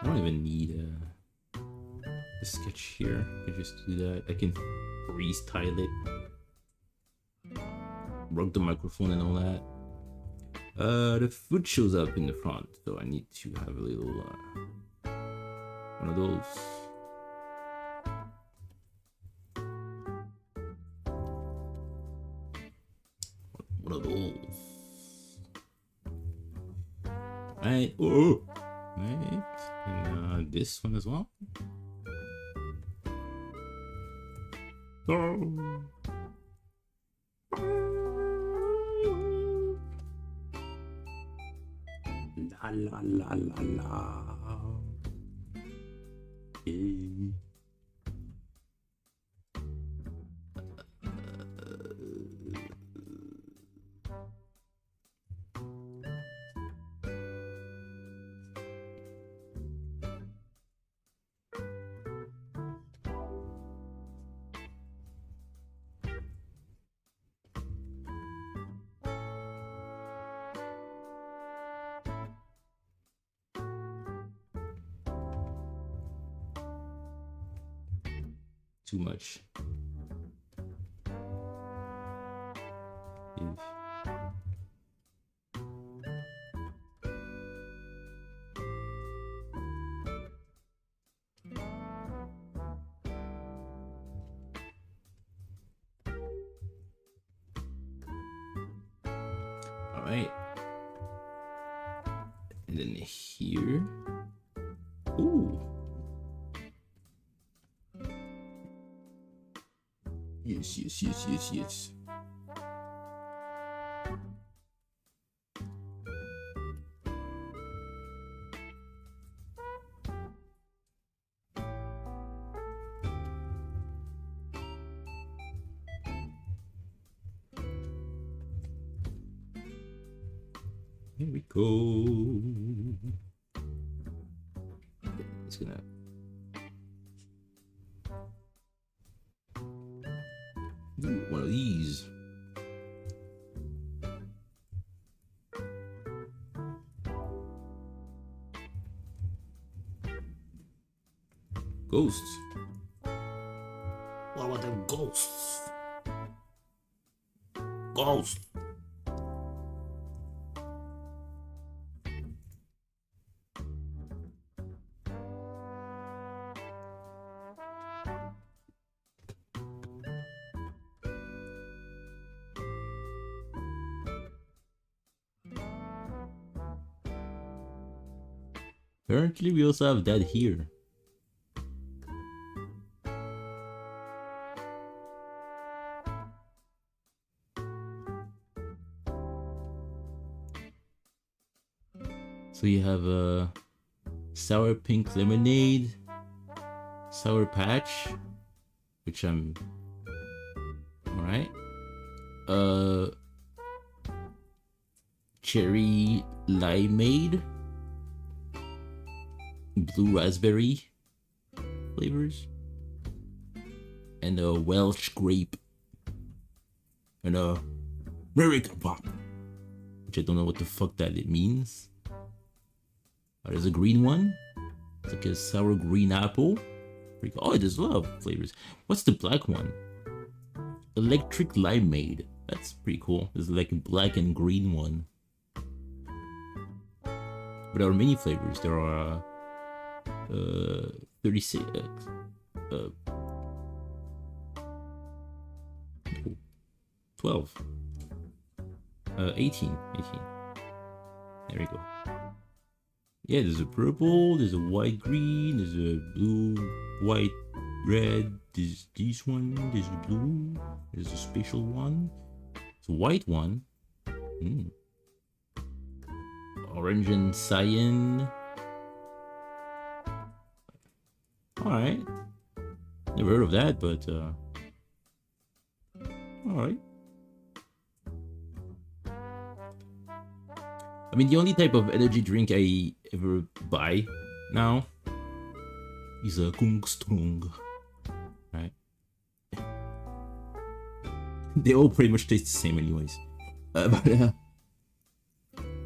I don't even need a sketch here. I can just do that. I can restyle it. Broke the microphone and all that. The foot shows up in the front, so I need to have a little one of those. One of those. Right. Oh. Right. And this one as well. Oh. La la la la la. Okay. Too much. All right. And then here. Ooh. Yes, yes, yes, yes, yes. Here we go. It's gonna Ooh, one of these. Ghosts. What about them ghosts? Ghosts. Apparently, we also have that here. So you have a sour pink lemonade, sour patch, which I'm alright. Cherry limeade, blue raspberry flavors, and a Welsh grape, and a American pop, which I don't know what the fuck that it means. There's a green one. It's like a sour green apple. Oh, there's a lot of flavors. What's the black one? Electric limeade. That's pretty cool. There's like a black and green one. But there are many flavors. There are 36. 12. 18. There we go. Yeah, there's a purple, there's a white green, there's a blue, white, red, there's this one, there's a blue, there's a special one, it's a white one, orange and cyan. Alright, never heard of that, but alright. I mean, the only type of energy drink I ever buy now is a Kung Strong, right? They all pretty much taste the same anyways. But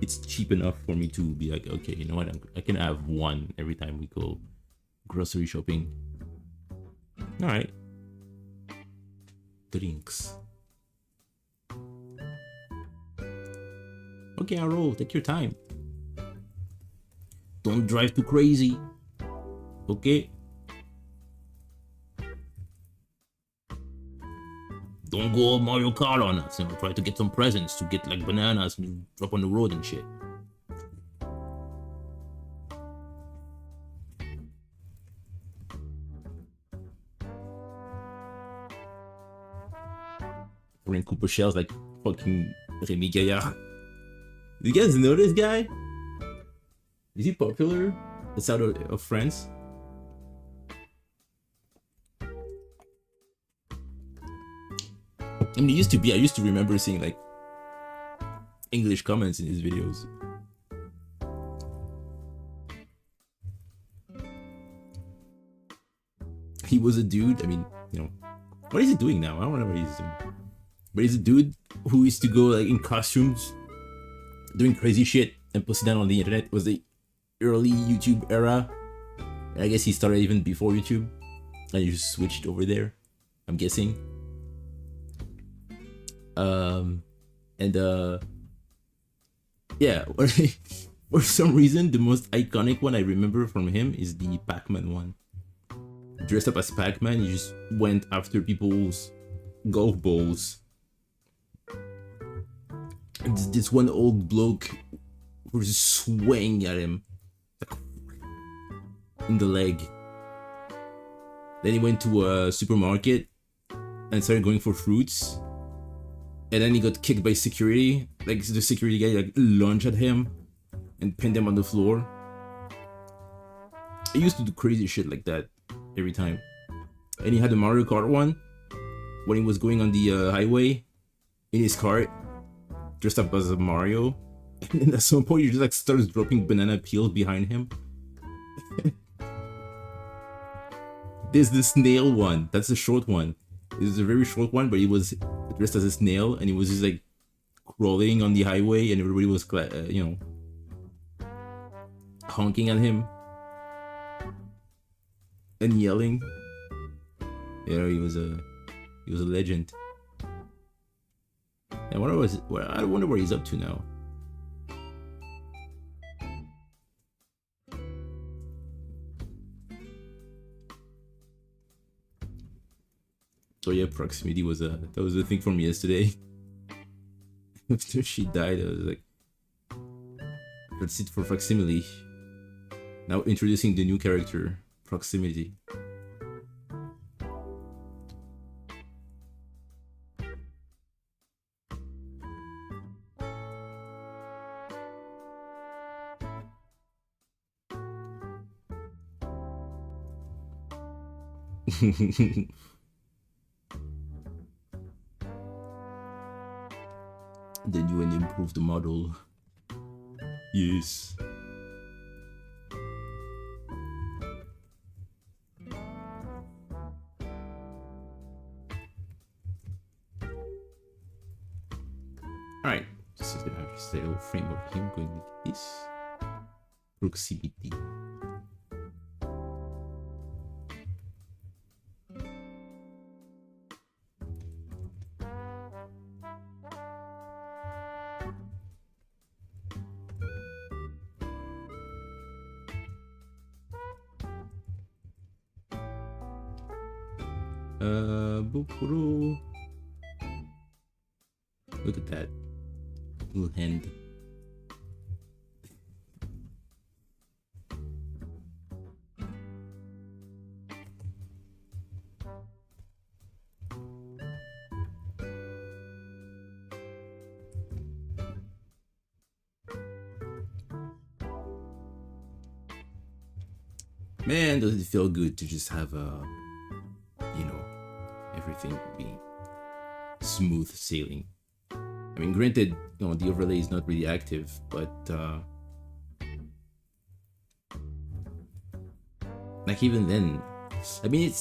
it's cheap enough for me to be like, okay, you know what, I can have one every time we go grocery shopping. Alright. Drinks. Okay, Arrow, take your time. Don't drive too crazy. Okay? Don't go Mario Kart on us and try to get some presents to get like bananas and drop on the road and shit. Bring Cooper shells like fucking Remy Gaillard. You guys know this guy? Is he popular? It's out of France. I mean, he used to be. I used to remember seeing like English comments in his videos. He was a dude. I mean, you know, what is he doing now? I don't know what he's doing. But he's a dude who used to go like in costumes, doing crazy shit and posting that on the internet. It was the early YouTube era. I guess he started even before YouTube and he just switched over there, I'm guessing. Yeah, for some reason the most iconic one I remember from him is the Pac-Man one. Dressed up as Pac-Man, he just went after people's golf balls. And this one old bloke was just swaying at him in the leg. Then he went to a supermarket and started going for fruits. And then he got kicked by security. Like the security guy like lunged at him and pinned him on the floor. I used to do crazy shit like that every time. And he had a Mario Kart one when he was going on the highway in his cart, dressed up as a Mario. And then at some point, he just like starts dropping banana peels behind him. There's the snail one. That's the short one. It was a very short one, but he was dressed as a snail, and he was just like crawling on the highway, and everybody was, honking at him and yelling. He was a legend. And I wonder where he's up to now. So yeah, proximity was a thing for me yesterday. After she died, I was like, that's it for facsimile. Now introducing the new character, proximity. The new and improved model. Yes. Alright, this is gonna have a little frame of him going like this. Proximity. Look at that little hand. Man, does it feel good to just have everything be smooth sailing. I mean, granted, the overlay is not really active, but like even then, I mean,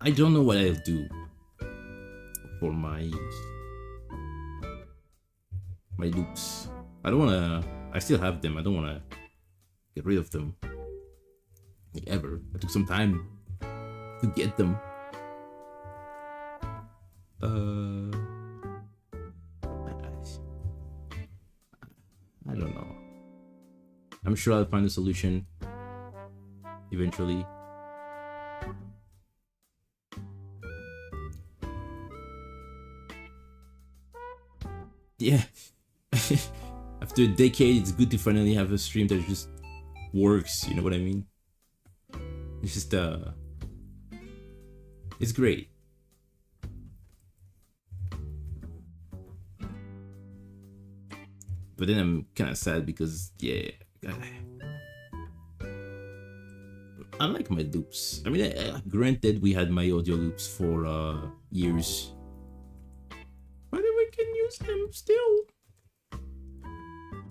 I don't know what I'll do for my loops. I still have them. I don't wanna get rid of them, like, ever. I took some time to get them. I don't know. I'm sure I'll find a solution eventually. Yeah. After a decade, it's good to finally have a stream that just works, you know what I mean? It's just it's great. But then I'm kind of sad because, yeah, I like my loops. I mean, granted, we had my audio loops for years, but we can use them still.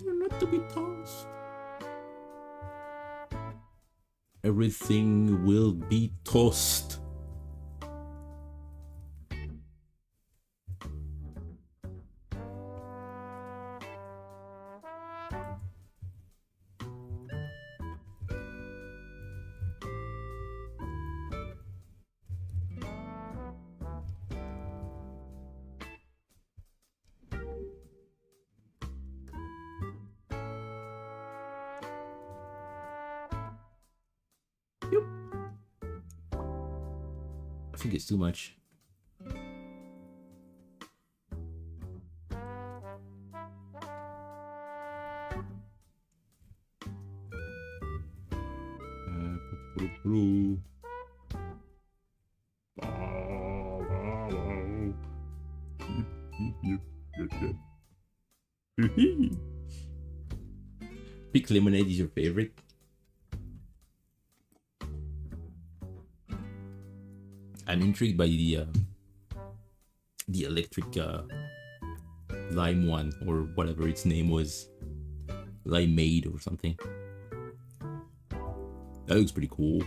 They're not to be tossed. Everything will be tossed. I think it's too much. Pink lemonade is your favorite? I'm intrigued by the electric lime one, or whatever its name was, limeade or something. That looks pretty cool.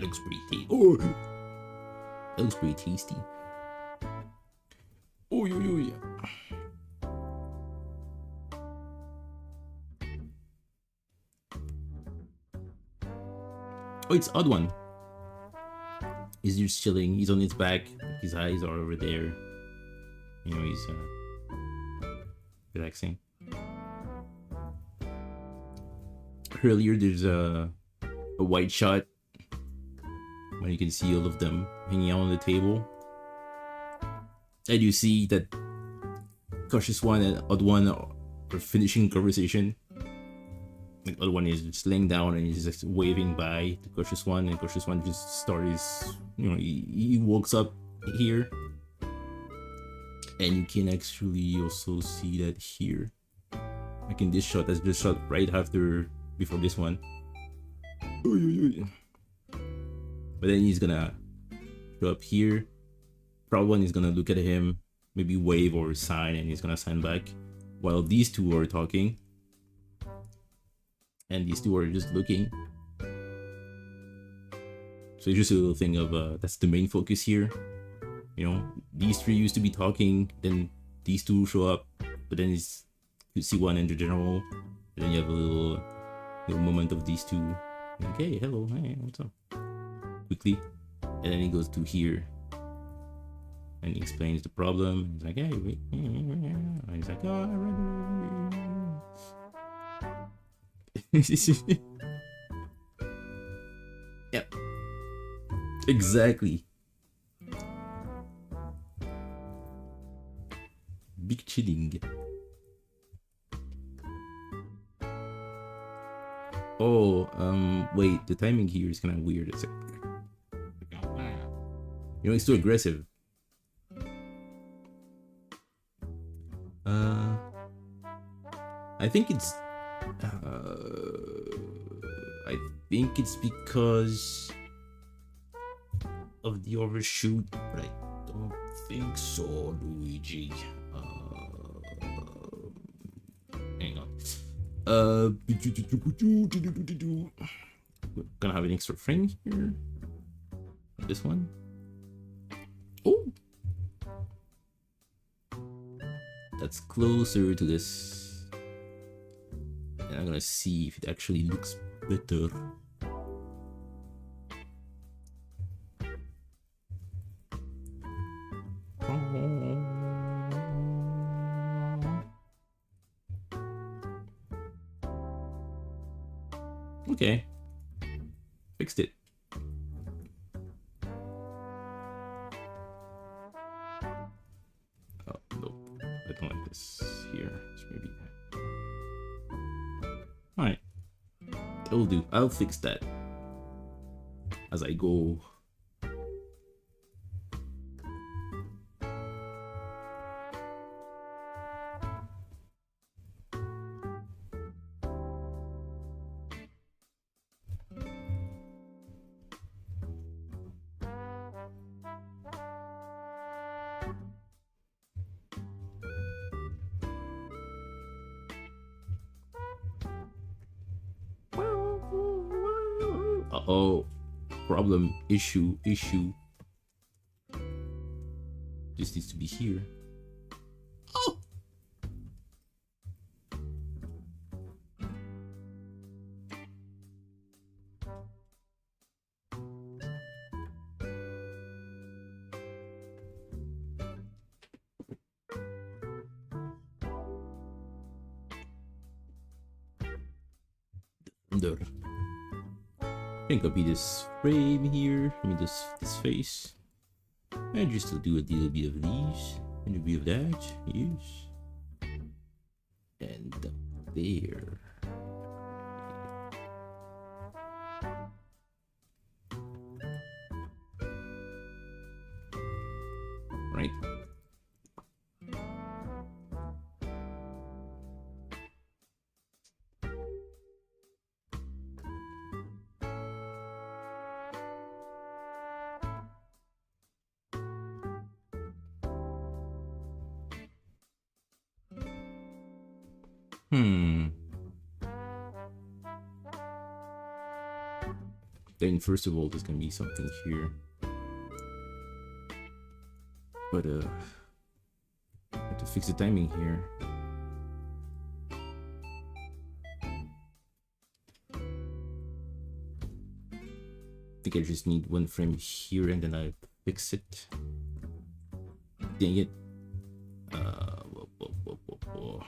That looks pretty tasty. Oh, that looks pretty tasty. Oh, yeah. Oh, it's Odd One. He's just chilling. He's on his back. His eyes are over there. You know, he's relaxing. Earlier, there's a white shot when you can see all of them hanging out on the table. And you see that Cautious One and Odd One are finishing conversation. The other one is just laying down and he's just waving by to Cautious One, and Cautious One just starts, he walks up here, and you can actually also see that here. Like in this shot, that's just shot right before this one. But then he's gonna go up here. Proud One is gonna look at him, maybe wave or sign, and he's gonna sign back, while these two are talking. And these two are just looking. So it's just a little thing of that's the main focus here. These three used to be talking, then these two show up, but then you see one in the general, and then you have a little moment of these two. Like, hey, hello, hey, what's up? Quickly, and then he goes to here, and he explains the problem. He's like, hey, wait, and he's like, oh, I read it. Yep. Exactly. Big chilling. Oh, wait, the timing here is kind of weird. It's like, it's too aggressive. I think it's because of the overshoot, but I don't think so, Luigi. Hang on. We're gonna have an extra frame here. This one. Oh, that's closer to this. And I'm gonna see if it actually looks better. Okay, fixed it. Oh, nope, I don't like this here. It's maybe that. Alright, that will do. I'll fix that as I go. Uh-oh. Problem. Issue. This needs to be here. Oh! There. I can copy this frame here. I mean this face. And just to do a little bit of these. And a bit of that. Yes. And there. Right. Then first of all, there's gonna be something here. But I have to fix the timing here. I think I just need one frame here and then I fix it. Dang it. Whoa, whoa, whoa, whoa, whoa.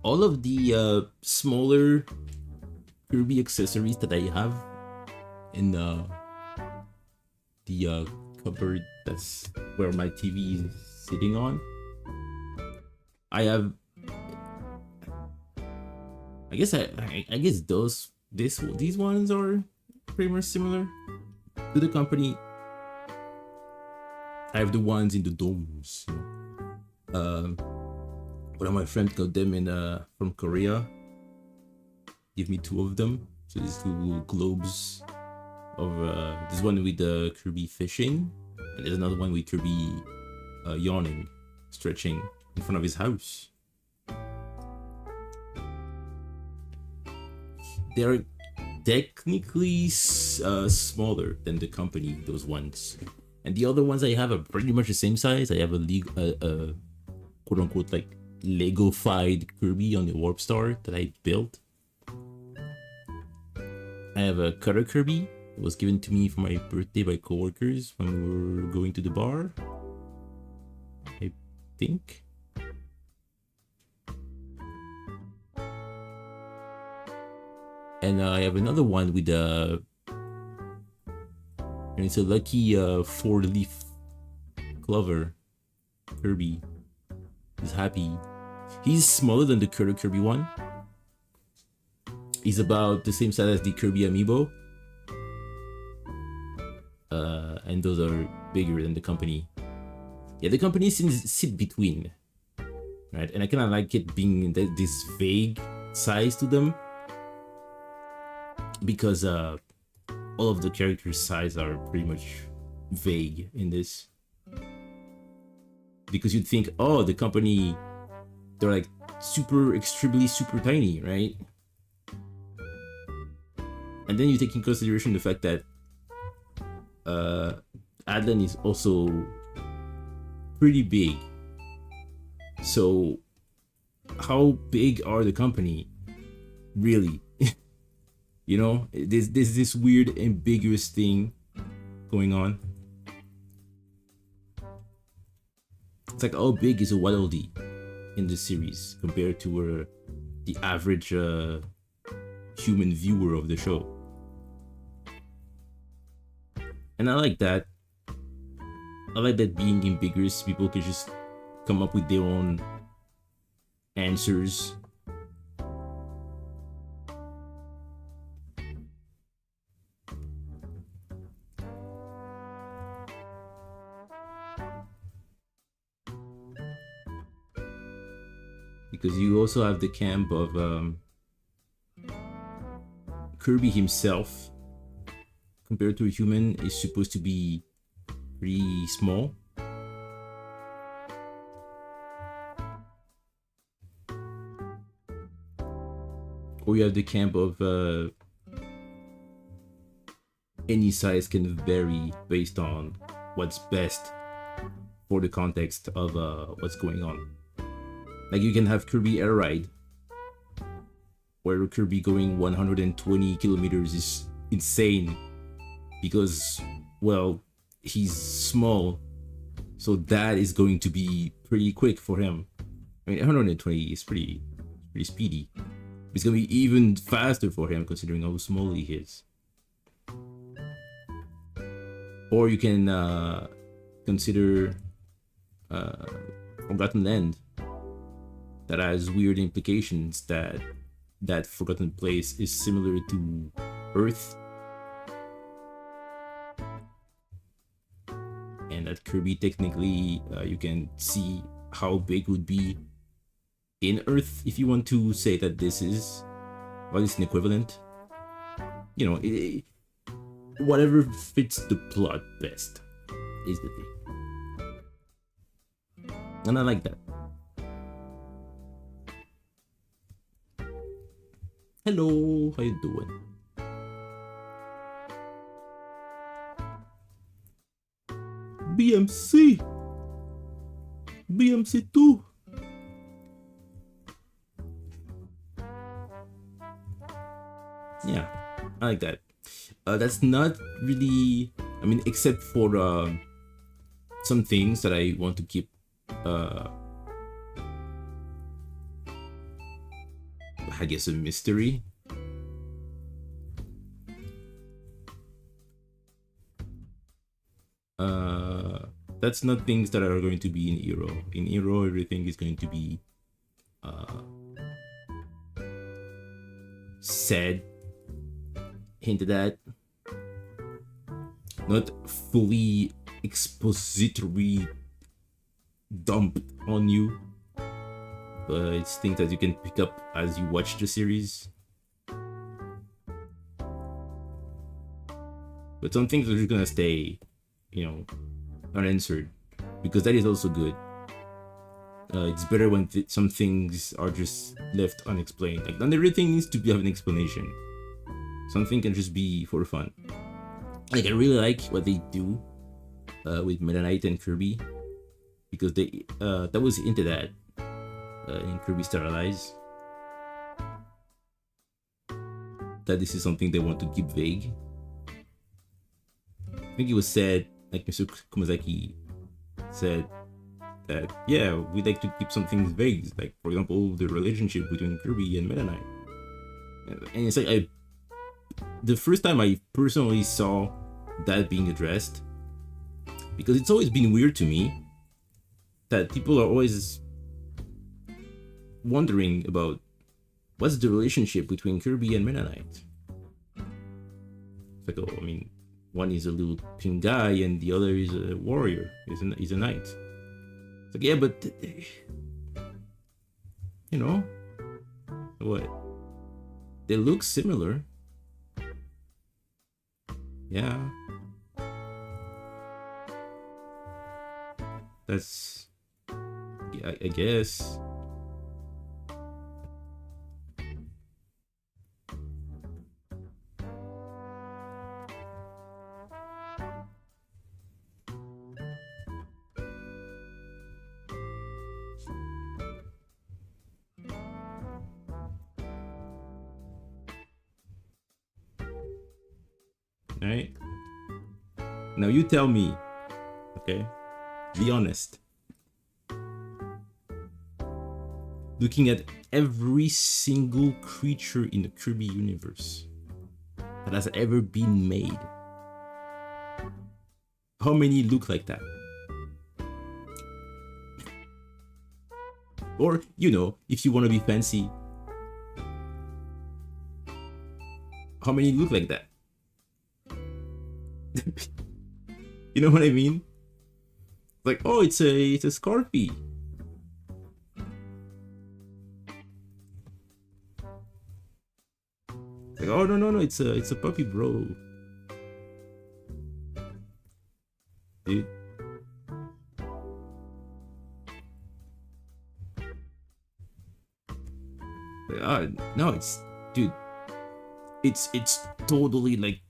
All of the smaller Kirby accessories that I have in the cupboard that's where my TV is sitting on, I have. I guess I guess these ones are pretty much similar to the company. I have the ones in the domes. One of my friends got them in from Korea. Give me 2 of them. So these 2 little globes of this one with the Kirby fishing, and there's another one with Kirby yawning, stretching in front of his house. They're technically smaller than the company, those ones, and the other ones I have are pretty much the same size. I have a quote unquote like Lego-fied Kirby on the Warp Star that I built. I have a Cutter Kirby. It was given to me for my birthday by coworkers when we were going to the bar, I think. And I have another one with and it's a lucky 4-leaf clover Kirby. He's happy. He's smaller than the Cutter Kirby one. He's about the same size as the Kirby amiibo. And those are bigger than the company. Yeah, the company seems to sit between, right? And I kind of like it being this vague size to them, because all of the characters' size are pretty much vague in this. Because you'd think, oh, the company, they're like extremely super tiny, right? And then you take in consideration the fact that Adlan is also pretty big. So how big are the company really? You know, there's this weird ambiguous thing going on. It's like, how big is a Waddle Dee in the series compared to the average human viewer of the show? And I like that. I like that being ambiguous, people can just come up with their own answers. Because you also have the camp of Kirby himself, compared to a human, is supposed to be pretty small. Or you have the camp of any size can vary based on what's best for the context of what's going on. Like you can have Kirby Air Ride, where Kirby going 120 kilometers is insane because, well, he's small, so that is going to be pretty quick for him. I mean, 120 is pretty speedy. It's gonna be even faster for him considering how small he is. Or you can consider Forgotten Land, that has weird implications that Forgotten Place is similar to Earth, and that Kirby technically you can see how big would be in Earth, if you want to say that this is, well, it's an equivalent, you know, whatever fits the plot best is the thing. And I like that. Hello, how you doing? BMC! BMC2! Yeah, I like that. That's not really, I mean, except for some things that I want to keep I guess a mystery. That's not things that are going to be in Eero. In Eero, everything is going to be said, hinted at, not fully expository dumped on you, but it's things that you can pick up as you watch the series. But some things are just gonna stay, you know, unanswered, because that is also good. It's better when some things are just left unexplained. Like, not everything needs to have an explanation. Something can just be for fun. Like, I really like what they do with Meta Knight and Kirby, because they that was into that in Kirby Star Allies. That this is something they want to keep vague. I think it was said, like Mr. Kumazaki said, that yeah, we like to keep some things vague, like for example the relationship between Kirby and Meta Knight. And it's like, the first time I personally saw that being addressed, because it's always been weird to me that people are always wondering about what's the relationship between Kirby and Meta Knight. It's like, oh, I mean, one is a little pink guy and the other is a warrior, is a knight. It's like, yeah, but you know what? They look similar. Yeah. That's, yeah, I guess. Right? Now you tell me, okay? Be honest. Looking at every single creature in the Kirby universe that has ever been made, how many look like that? Or, you know, if you want to be fancy, how many look like that? You know what I mean? Like, oh, it's a Scarfy. Like, oh no, it's a puppy, bro. Dude. Like, no, it's, dude. It's totally like,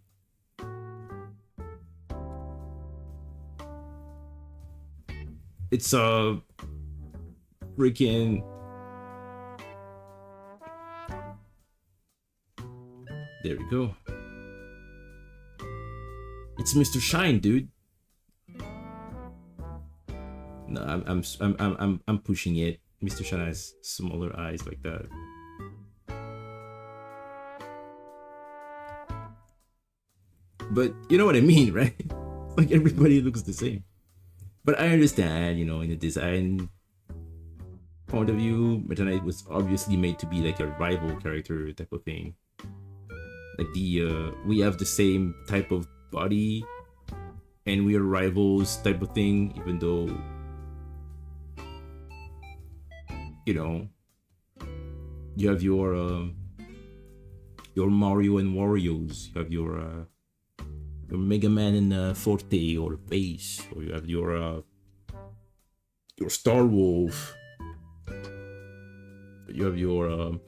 it's a freaking, there we go. It's Mr. Shine, dude. No, I'm pushing it. Mr. Shine has smaller eyes like that. But you know what I mean, right? Like, everybody looks the same. But I understand, you know, in the design point of view, Meta Knight was obviously made to be like a rival character type of thing. Like, we have the same type of body and we are rivals type of thing, even though, you know, You have your Mario and Wario's. You have your Mega Man and Forte or Bass, or you have your Star Wolf. You have your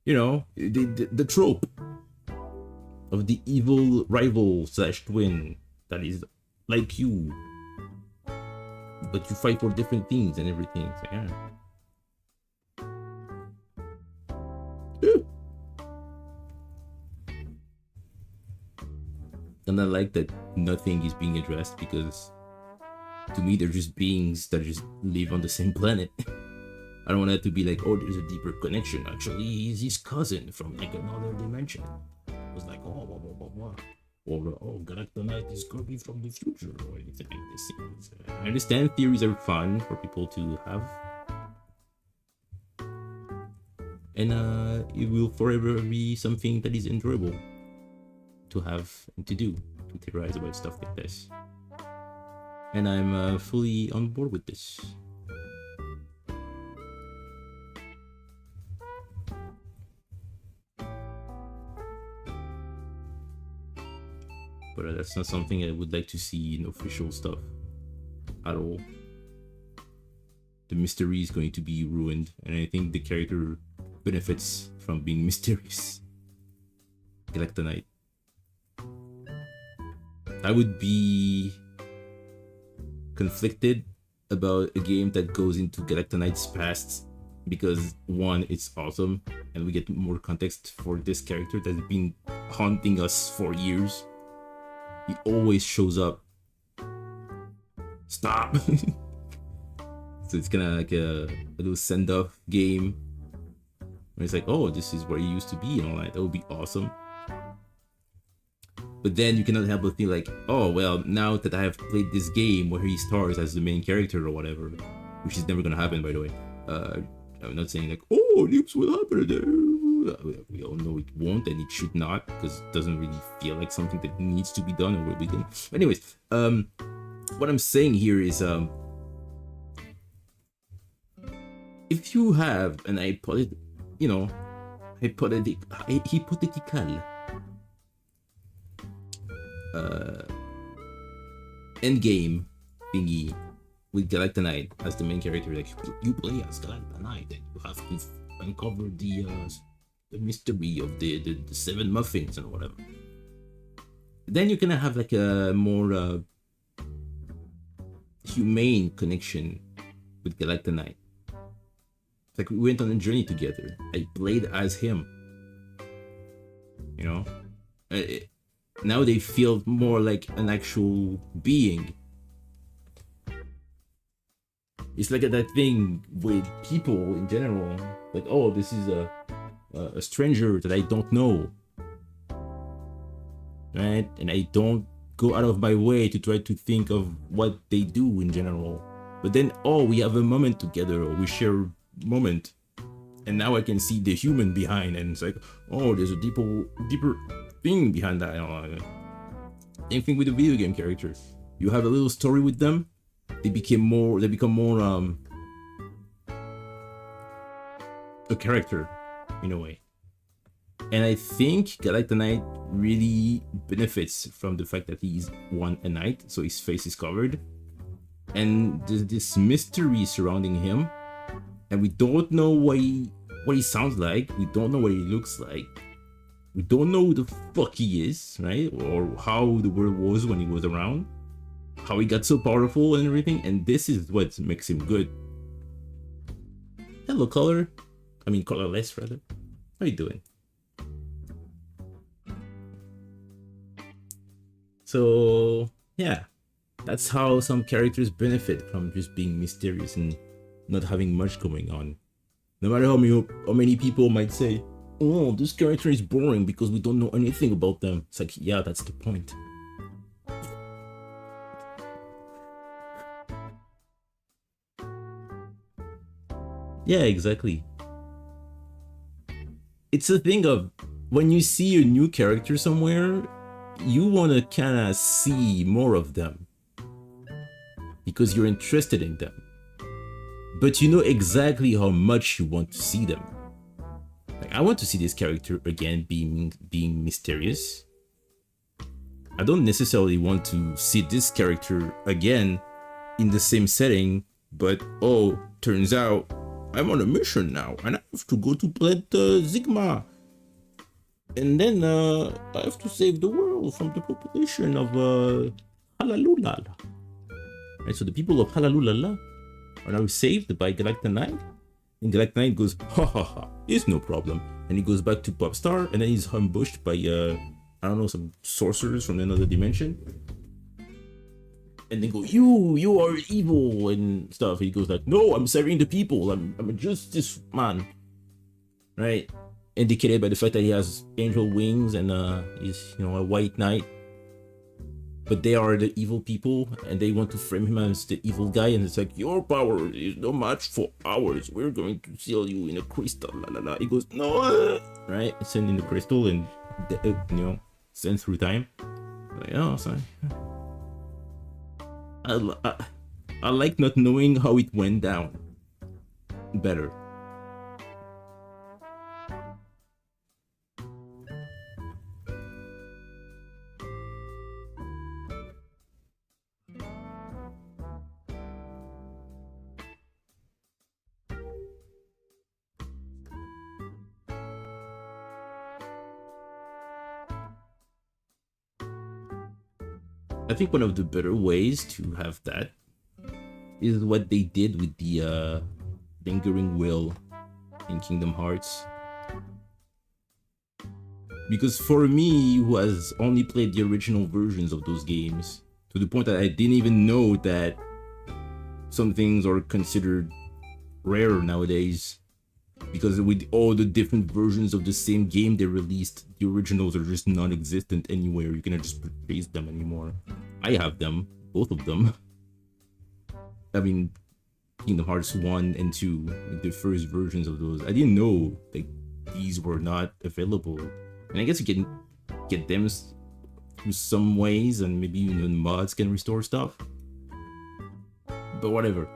the trope of the evil rival / twin that is like you, but you fight for different things and everything. So, yeah. And I like that nothing is being addressed, because to me they're just beings that just live on the same planet. I don't want that to be like, oh, there's a deeper connection. Actually, he's his cousin from like another dimension. It was like, oh, blah, blah, blah, blah. Or, oh, Galactonite is Kirby from the future, or anything like this. I understand theories are fun for people to have. And it will forever be something that is enjoyable to have and to do, to theorize about stuff like this. And I'm fully on board with this. But that's not something I would like to see in official stuff at all. The mystery is going to be ruined, and I think the character benefits from being mysterious. Galactonite. I would be conflicted about a game that goes into Galactonite's past, because one, it's awesome, and we get more context for this character that's been haunting us for years. He always shows up. Stop! So it's kind of like a little send-off game where it's like, oh, this is where he used to be and all that. That would be awesome. But then you cannot help but feel like, oh, well, now that I have played this game where he stars as the main character or whatever, which is never gonna happen, by the way. I'm not saying like, oh, this will happen there. We all know it won't, and it should not, because it doesn't really feel like something that needs to be done or will be done. Anyways, what I'm saying here is, if you have an hypothetical endgame thingy with Galactonite as the main character, like you play as Galactonite and you have to uncover the mystery of the 7 muffins and whatever, then you can have like a more humane connection with Galactonite. It's like we went on a journey together. I played as him, now they feel more like an actual being. It's like that thing with people in general, like, oh, this is a stranger that I don't know, right? And I don't go out of my way to try to think of what they do in general. But then, oh, we have a moment together, or we share a moment, and now I can see the human behind, and it's like, oh, there's a deeper thing behind that. Same thing with the video game characters. You have a little story with them. They become more a character in a way. And I think Galactonite really benefits from the fact that he's a knight, so his face is covered, and there's this mystery surrounding him, and we don't know what he sounds like, we don't know what he looks like, we don't know who the fuck he is, right? Or how the world was when he was around, how he got so powerful and everything, and this is what makes him good. Hello, Colorless, rather. How you doing? So, yeah. That's how some characters benefit from just being mysterious and not having much going on. No matter how many people might say, oh, this character is boring because we don't know anything about them. It's like, yeah, that's the point. Yeah, exactly. It's a thing of, when you see a new character somewhere, you want to kind of see more of them because you're interested in them, but you know exactly how much you want to see them. I want to see this character again being mysterious. I don't necessarily want to see this character again in the same setting, but oh, turns out I'm on a mission now and I have to go to planet Sigma. And then I have to save the world from the population of Halalulala. Right, so the people of Halalulala are now saved by Galacta Knight. And Galacta Knight goes, ha ha ha, it's no problem. And he goes back to Popstar, and then he's ambushed by, I don't know, some sorcerers from another dimension. And they go, you are evil and stuff. He goes like, no, I'm serving the people. I'm a justice man. Right? Indicated by the fact that he has angel wings and he's, a white knight. But they are the evil people, and they want to frame him as the evil guy, and it's like, your power is no match for ours. We're going to seal you in a crystal. La, la, la. He goes, no, right? Send in the crystal and send through time. Like, oh, sorry. I like not knowing how it went down. Better. I think one of the better ways to have that is what they did with the lingering will in Kingdom Hearts. Because for me, who has only played the original versions of those games, to the point that I didn't even know that some things are considered rare nowadays, because with all the different versions of the same game they released, the originals are just non-existent anywhere. You cannot just purchase them anymore. I have them, both of them. I mean, Kingdom Hearts 1 and 2, the first versions of those. I didn't know that these were not available. And I guess you can get them through some ways, and maybe even mods can restore stuff. But whatever.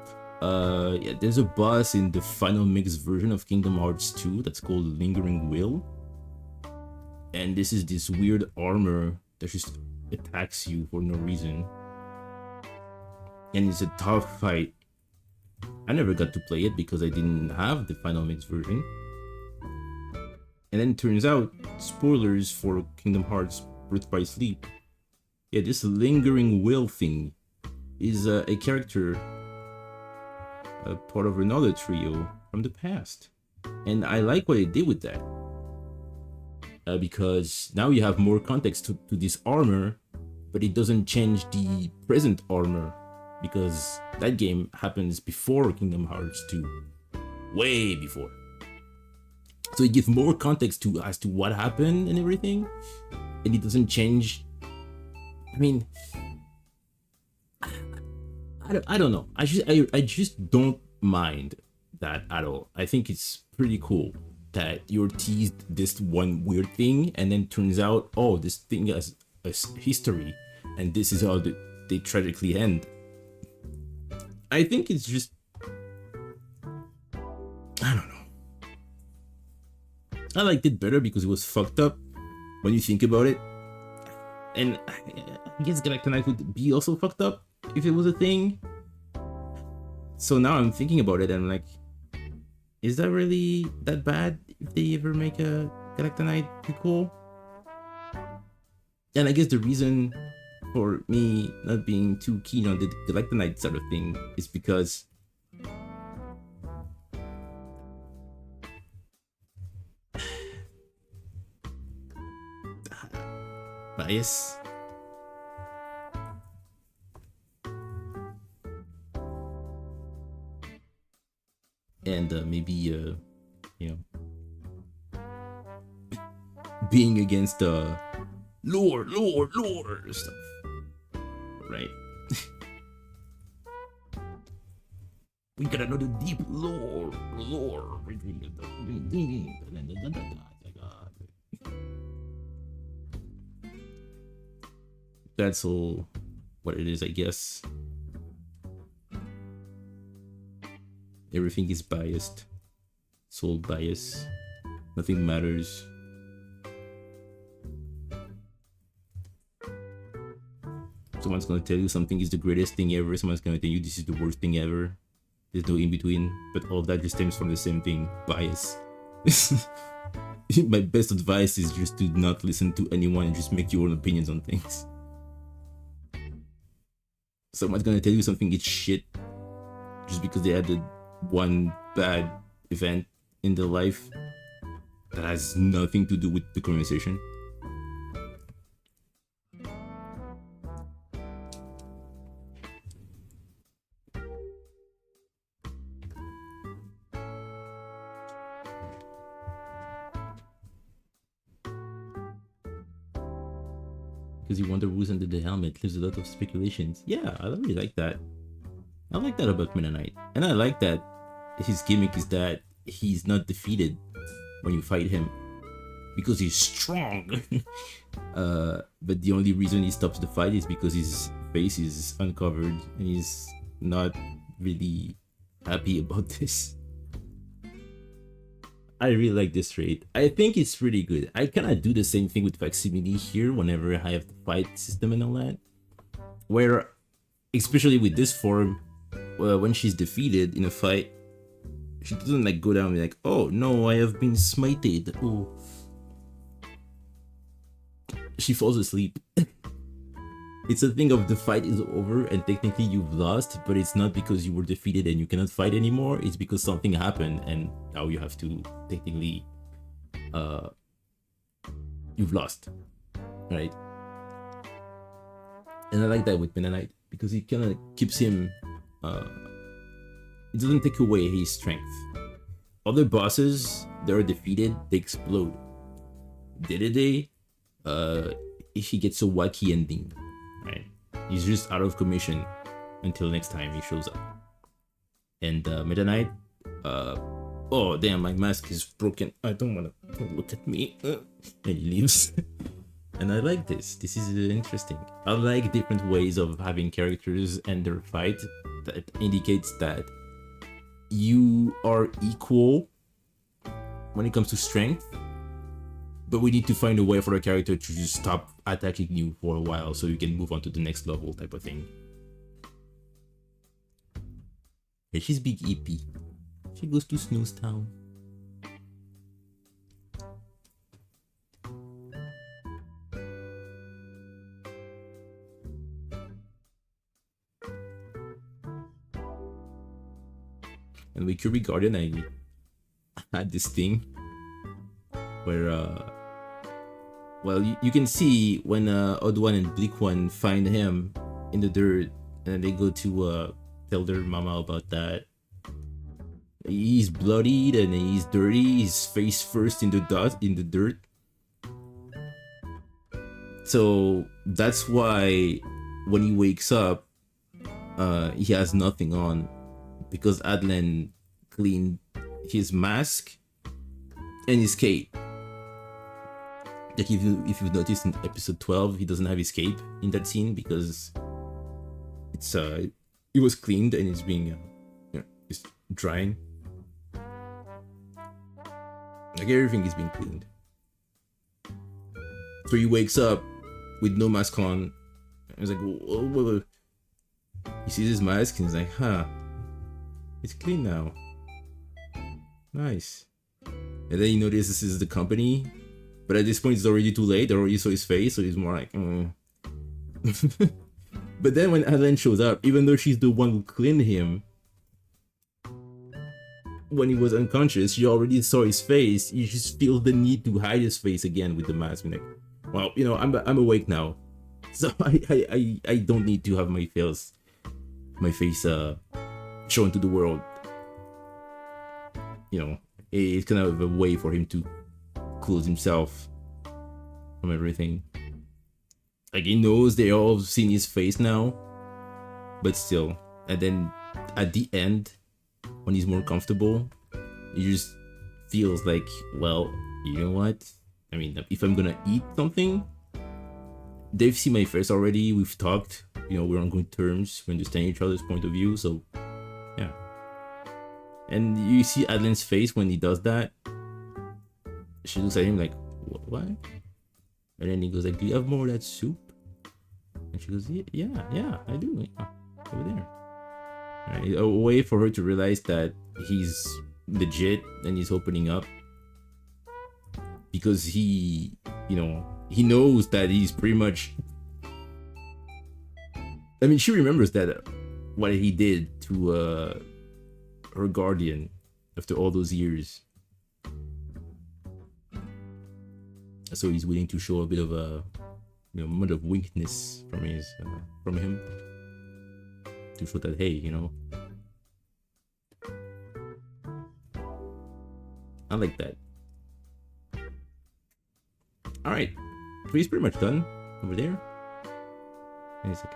Yeah, there's a boss in the final mix version of Kingdom Hearts 2 that's called Lingering Will. And this is this weird armor that just attacks you for no reason. And it's a tough fight. I never got to play it because I didn't have the final mix version. And then it turns out, spoilers for Kingdom Hearts Birth by Sleep. Yeah, this Lingering Will thing is a character, a part of another trio from the past. And I like what they did with that. Because now you have more context to this armor, but it doesn't change the present armor. Because that game happens before Kingdom Hearts 2. Way before. So it gives more context as to what happened and everything. And it doesn't change. I mean, I don't know. I just don't mind that at all. I think it's pretty cool that you're teased this one weird thing, and then turns out, oh, this thing has a history, and this is how they tragically end. I think it's just, I don't know. I liked it better because it was fucked up when you think about it. And I guess Galacta Knight would be also fucked up if it was a thing. So now I'm thinking about it and I'm like, is that really that bad if they ever make a Galacta Knight prequel? And I guess the reason for me not being too keen on the Galacta Knight sort of thing is because bias. And maybe you know, being against lore stuff, right? We gotta know the deep lore. That's all what it is, I guess. Everything is biased. Soul bias. Nothing matters. Someone's gonna tell you something is the greatest thing ever. Someone's gonna tell you this is the worst thing ever. There's no in between. But all that just stems from the same thing: bias. My best advice is just to not listen to anyone and just make your own opinions on things. Someone's gonna tell you something is shit just because they had one bad event in their life that has nothing to do with the conversation. Because you wonder who's under the helmet, there's a lot of speculations. Yeah, I really like that. I like that about Meta Knight. And I like that his gimmick is that he's not defeated when you fight him. Because he's strong. But the only reason he stops the fight is because his face is uncovered. And he's not really happy about this. I really like this trait. I think it's pretty good. I kind of do the same thing with Facsimile here whenever I have the fight system and all that. Where, especially with this form, when she's defeated in a fight, she doesn't like go down and be like, oh no, I have been smited. Oh. She falls asleep. It's a thing of the fight is over and technically you've lost, but it's not because you were defeated and you cannot fight anymore. It's because something happened and now you have to technically you've lost, right? And I like that with Meta Knight because it kind of keeps him it doesn't take away his strength. Other bosses that are defeated, they explode. Dedede, he gets a wacky ending. Right, he's just out of commission until next time he shows up. And Meta Knight, oh damn, my mask is broken. I don't wanna look at me. And he leaves. And I like this. This is interesting. I like different ways of having characters and their fight that indicates that you are equal when it comes to strength. But we need to find a way for the character to just stop attacking you for a while so you can move on to the next level type of thing. Yeah, she's big EP. She goes to Snooze Town. And with Kirby Guardian, I had this thing where well, you can see when Odd One and Bleak One find him in the dirt, and they go to tell their mama about that. He's bloodied and he's dirty. His face first in the dirt. So that's why when he wakes up, he has nothing on, because Adlan cleaned his mask and his cape. Like if you've noticed in episode 12, he doesn't have his cape in that scene because it's it was cleaned and it's being it's drying. Like everything is being cleaned. So he wakes up with no mask on. And he's like, whoa. He sees his mask and he's like, huh, it's clean now. Nice. And then he notices this is the company. But at this point, it's already too late. They already saw his face, so he's more like, But then when Adeline shows up, even though she's the one who cleaned him, when he was unconscious, she already saw his face. You just feel the need to hide his face again with the mask. Like, well, you know, I'm awake now, so I don't need to have my face shown to the world. You know, it's kind of a way for him to close himself from everything. Like, he knows they all seen his face now, but still. And then at the end, when he's more comfortable, he just feels like, well, you know what? I mean, if I'm gonna eat something, they've seen my face already. We've talked. You know, we're on good terms. We understand each other's point of view. So, yeah. And you see Adeline's face when he does that. she looks at him like, what? And then he goes like, do you have more of that soup? And she goes, yeah, I do. Yeah, over there. Right, a way for her to realize that he's legit and he's opening up, because he knows that he's pretty much. I mean, she remembers that what he did to her guardian after all those years. So he's willing to show a bit of a moment of weakness from him to show that, hey, I like that. All right, so he's pretty much done over there. And he's like,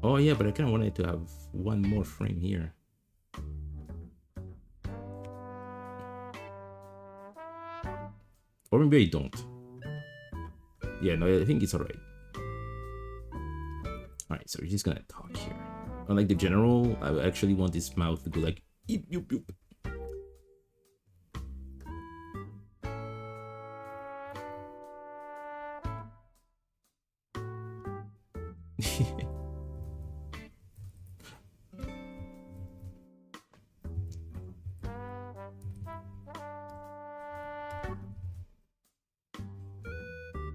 oh yeah, but I kind of wanted to have one more frame here. Or maybe I don't. Yeah, no, I think it's alright. Alright, so we're just gonna talk here. Unlike the general, I actually want this mouth to go like, eep, yoop, yoop.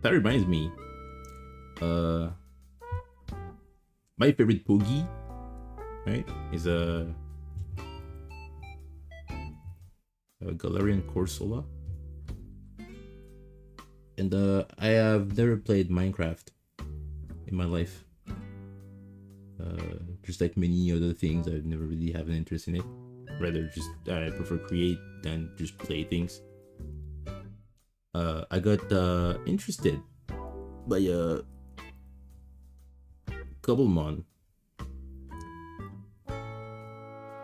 That reminds me, my favorite Pogi, right, is a Galarian Corsola, and I have never played Minecraft in my life. Just like many other things, I've never really have an interest in it. Rather, just I prefer create than just play things. I got interested by Cobblemon,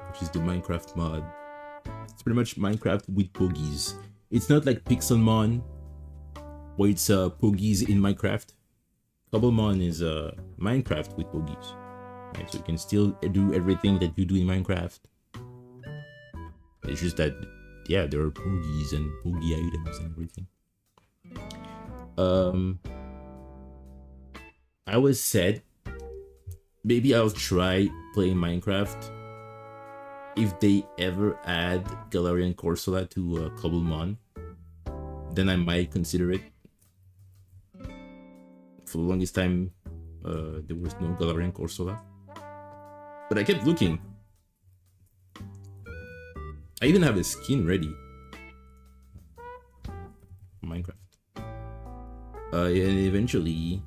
which is the Minecraft mod. It's pretty much Minecraft with Pogies. It's not like Pixelmon, where it's Pogies in Minecraft. Cobblemon is Minecraft with Pogies. Right, so you can still do everything that you do in Minecraft. It's just that, yeah, there are Pogies and Pogi items and everything. I was said maybe I'll try playing Minecraft if they ever add Galarian Corsola to Cobblemon. Then I might consider it. For the longest time, there was no Galarian Corsola, but I kept looking. I even have a skin ready. Minecraft. And eventually,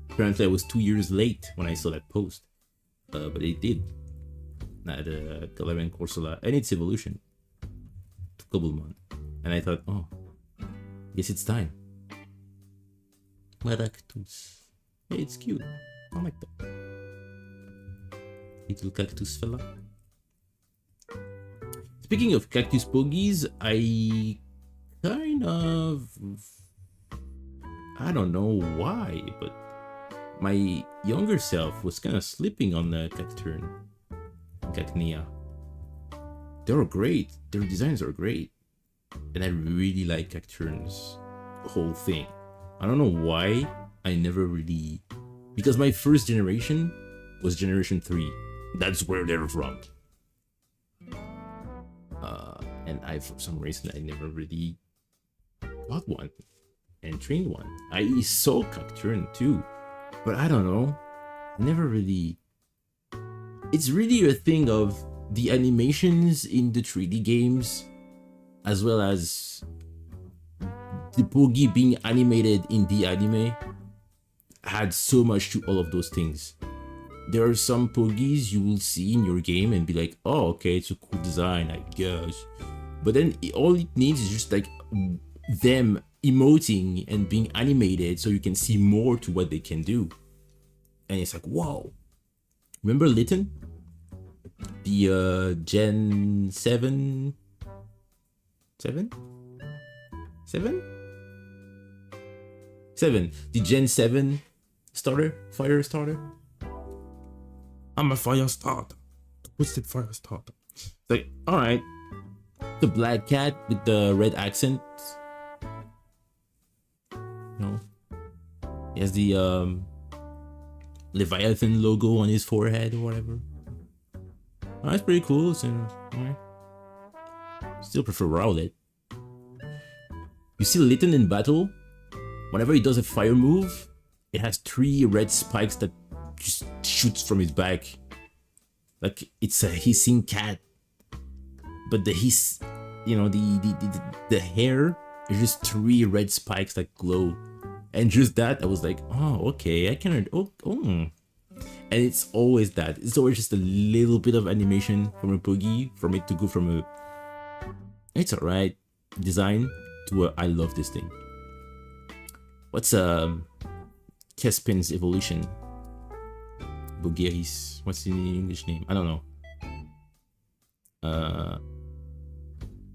apparently I was 2 years late when I saw that post. But it did. Add Galarian Corsola and its evolution to Cobblemon. And I thought, oh, yes, it's time. Cactus. Hey, it's cute. I like that. Little cactus fella. Speaking of cactus pogies, I kind of... I don't know why, but my younger self was kind of slipping on the Cacturne. Cacnea. They're great. Their designs are great. And I really like Cacturne's whole thing. I don't know why I never really... Because my first generation was Generation 3. That's where they're from. And for some reason, I never really got one and trained one. I saw Cacturne too, but I don't know. I never really... It's really a thing of the animations in the 3D games, as well as the Pogi being animated in the anime, had so much to all of those things. There are some Pogies you will see in your game and be like, oh, okay, it's a cool design, I guess. But then all it needs is just like them emoting and being animated so you can see more to what they can do. And it's like, wow. Remember Litten? The Gen 7? 7? 7? 7. The Gen 7 starter? Fire starter? I'm a fire starter. Twisted fire starter. It's like, alright. The black cat with the red accent. No. He has the Leviathan logo on his forehead or whatever. Oh, that's pretty cool. So, right. Still prefer Rowlet. You see Litten in battle? Whenever he does a fire move, it has 3 red spikes that just shoots from his back. Like it's a hissing cat. But the hiss, you know, the hair is just 3 red spikes that glow. And just that, I was like, oh, okay, I can, oh. And it's always that. It's always just a little bit of animation from a Boogie, from it to go from a, it's alright, design to a, I love this thing. What's Kespin's evolution? Bulgaris. What's the English name? I don't know.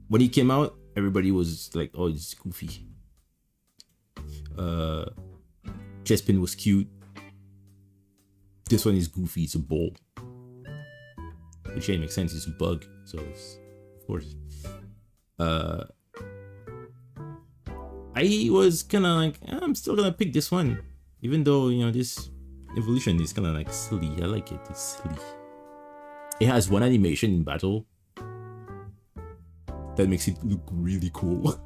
When he came out, everybody was like, oh, it's goofy. Chespin was cute. This one is goofy, it's a ball. Which ain't makes sense, it's a bug. So it's, of course. I was kinda like, I'm still gonna pick this one. Even though, you know, this evolution is kinda like silly. I like it, it's silly. It has one animation in battle that makes it look really cool.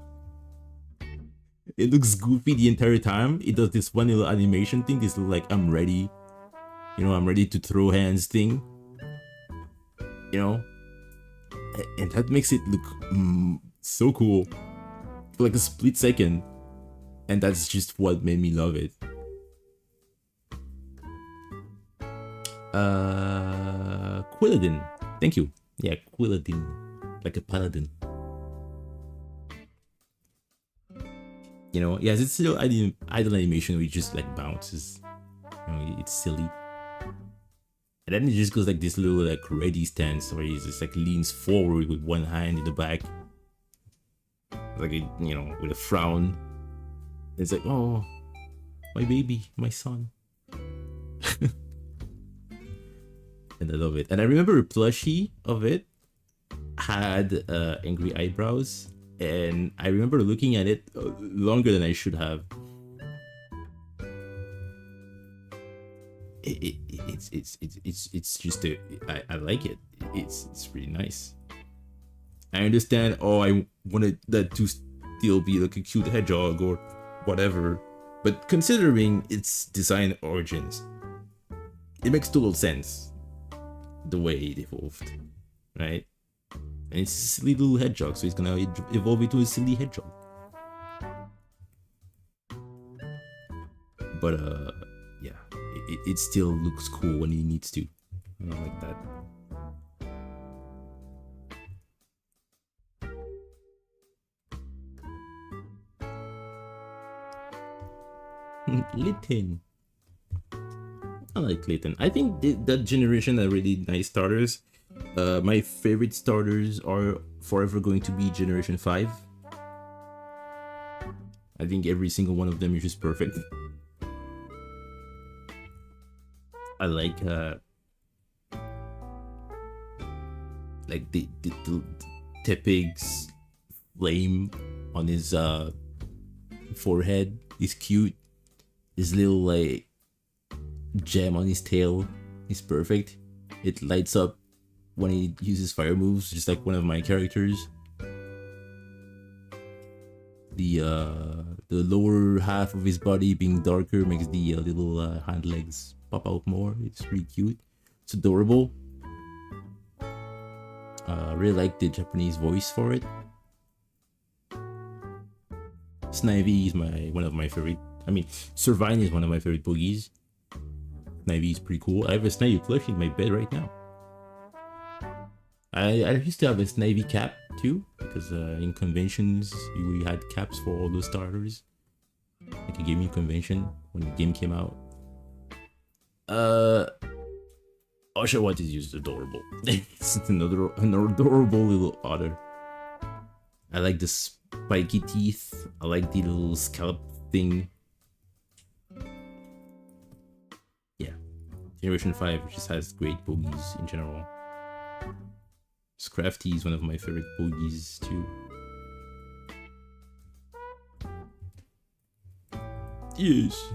It looks goofy the entire time. It does this one little animation thing, this little like, I'm ready. You know, I'm ready to throw hands thing. You know? And that makes it look so cool. For like a split second. And that's just what made me love it. Quilladin. Thank you. Yeah, Quilladin. Like a paladin. You know, yes, it's still idle animation where it just like bounces. You know, it's silly. And then it just goes like this little like ready stance where he just like leans forward with one hand in the back. Like a, you know, with a frown. It's like, oh, my baby, my son. And I love it. And I remember a plushie of it had angry eyebrows. And I remember looking at it longer than I should have. It's just a, I like it. It's really nice. I understand. Oh, I wanted that to still be like a cute hedgehog or whatever, but considering its design origins, it makes total sense the way it evolved, right? And it's a silly little hedgehog, so it's gonna evolve into a silly hedgehog. But yeah, it still looks cool when it needs to. I don't like that. Litten. I like Litten. I think that generation are really nice starters. My favorite starters are forever going to be Generation 5. I think every single one of them is just perfect. I like the Tepig's flame on his forehead is cute. His little like gem on his tail is perfect. It lights up when he uses fire moves, just like one of my characters. The lower half of his body being darker makes the little hind legs pop out more. It's really cute. It's adorable. Really like the Japanese voice for it. Snivy is one of my favorite. I mean, Servine is one of my favorite boogies. Snivy is pretty cool. I have a Snivy plushie in my bed right now. I used to have a Snivy cap too, because in conventions we had caps for all those starters. Like a gaming convention when the game came out. Oshawott is just adorable. It's another adorable little otter. I like the spiky teeth. I like the little scalp thing. Yeah, Generation 5 just has great boogies in general. Scrafty is one of my favorite bogies too. Yes.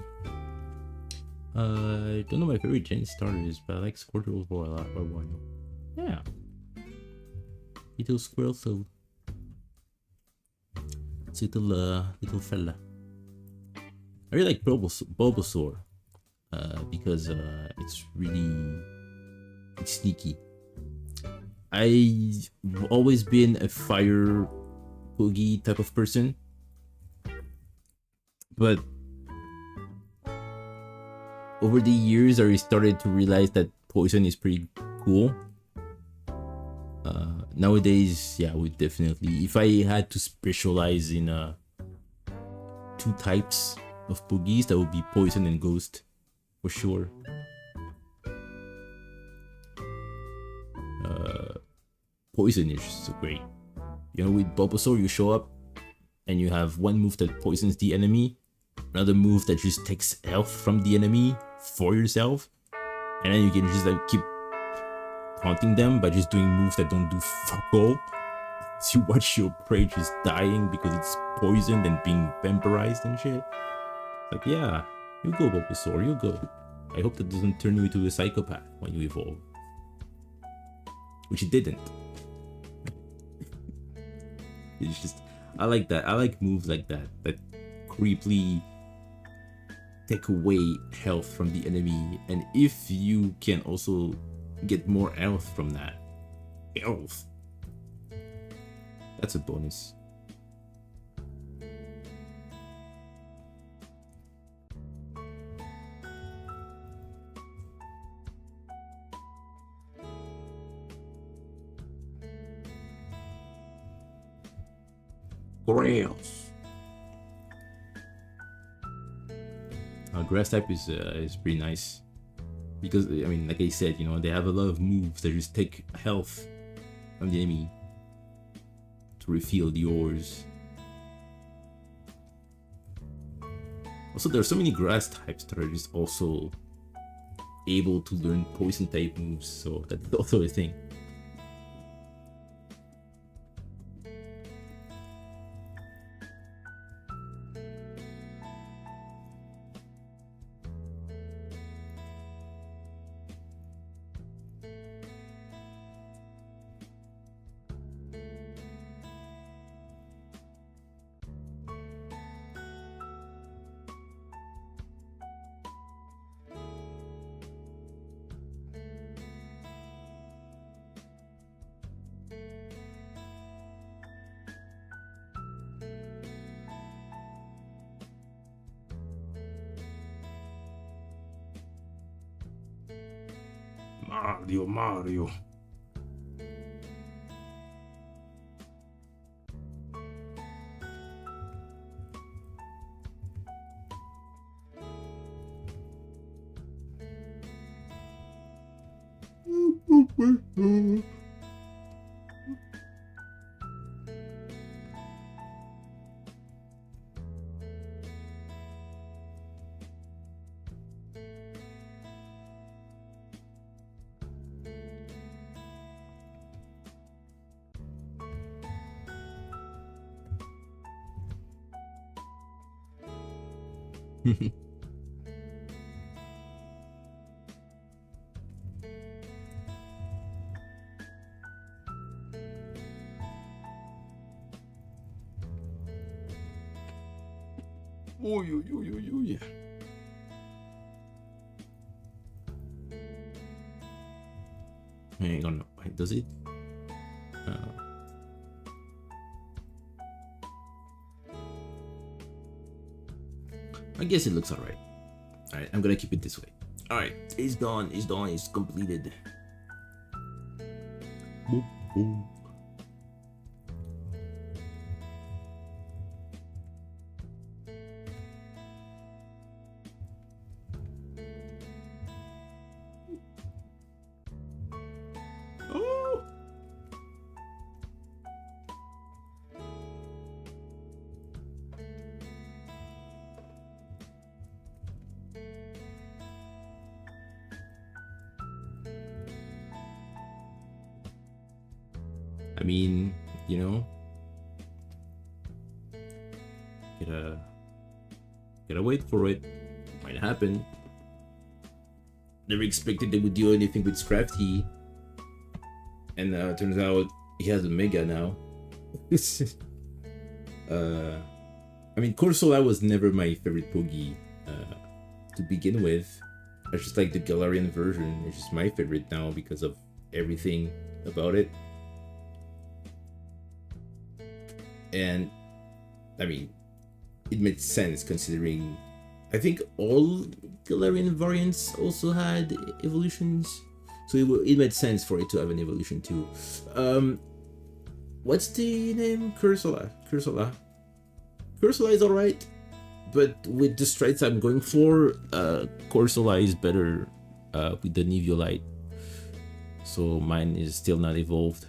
I don't know my favorite gen starters, but I like Squirtle for a lot. Or one. Yeah. Little Squirtle. It's little fella. I really like Bulbasaur. Because it's sneaky. I've always been a fire boogie type of person, but over the years I started to realize that poison is pretty cool. Nowadays, yeah, I would definitely, if I had to specialize in 2 types of boogies, that would be poison and ghost for sure. Poison is just so great. You know, with Bulbasaur, you show up and you have one move that poisons the enemy, another move that just takes health from the enemy for yourself, and then you can just like keep taunting them by just doing moves that don't do fuck all. So you watch your prey just dying because it's poisoned and being vampirized and shit. Like, yeah, you go, Bulbasaur, you go. I hope that doesn't turn you into a psychopath when you evolve. Which it didn't. It's just, I like that. I like moves like that creepily take away health from the enemy, and if you can also get more health from that, that's a bonus. Grass. Grass type is pretty nice because, I mean, like I said, you know, they have a lot of moves that just take health from the enemy to refill the ores. Also, there are so many grass types that are just also able to learn poison type moves, so that's also a thing. Mario. Oh, yeah. Hang on, wait, does it? I guess it looks alright. Alright, I'm gonna keep it this way. Alright, it's done, it's completed. Boop, boop. Oh! I mean, you know, gotta wait for it. Might happen. Never expected they would do anything with Scrafty, and turns out he has a Mega now. I mean, Corsola was never my favorite Pogi to begin with. I just like the Galarian version. It's just my favorite now because of everything about it. And I mean, it made sense considering I think all Galarian variants also had evolutions, so it made sense for it to have an evolution too. What's the name? Cursola is alright, but with the strats I'm going for, Corsola is better with the Neviolite, so mine is still not evolved.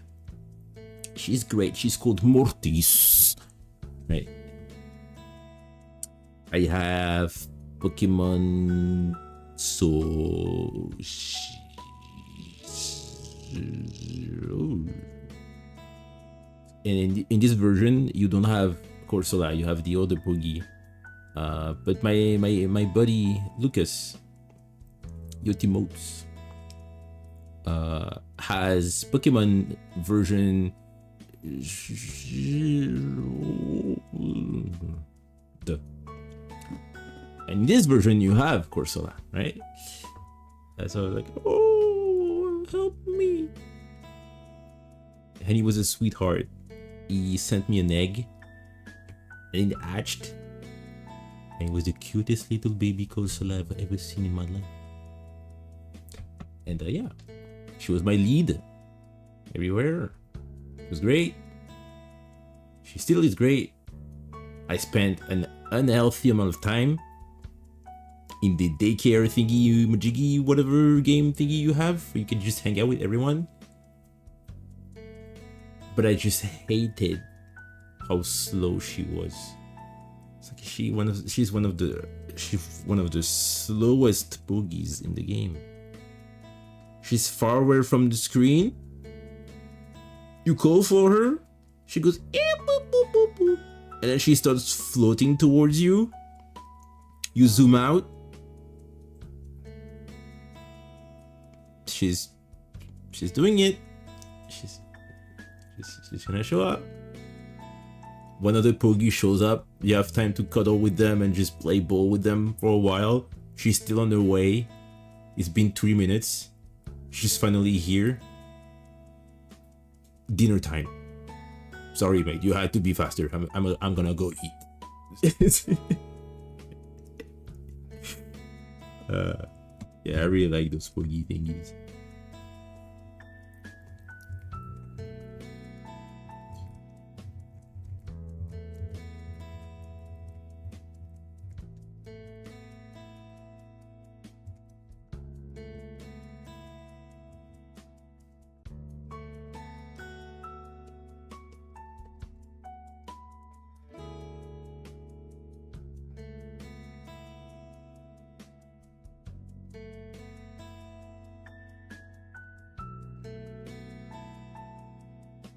She's great. She's called Mortis, right? I have Pokemon and in this version you don't have Corsola, you have the other Pogi. But my buddy Lucas Yotimotes has Pokemon version and in this version you have Corsola, right? So I was like, oh, help me. And he was a sweetheart. He sent me an egg and it hatched, and it was the cutest little baby Corsola I've ever seen in my life. And yeah, she was my lead everywhere. It was great. She still is great. I spent an unhealthy amount of time in the daycare thingy, majiggy, whatever game thingy you have, where you can just hang out with everyone. But I just hated how slow she was. It's like she's one of the slowest Pogies in the game. She's far away from the screen. You call for her, she goes boop, boop, boop, boop. And then she starts floating towards you. You zoom out. She's doing it. She's gonna show up. One other Pogi shows up. You have time to cuddle with them and just play ball with them for a while. She's still on her way. It's been 3 minutes. She's finally here. Dinner time. Sorry, mate. You had to be faster. I'm gonna go eat. Yeah, I really like those Pogi thingies.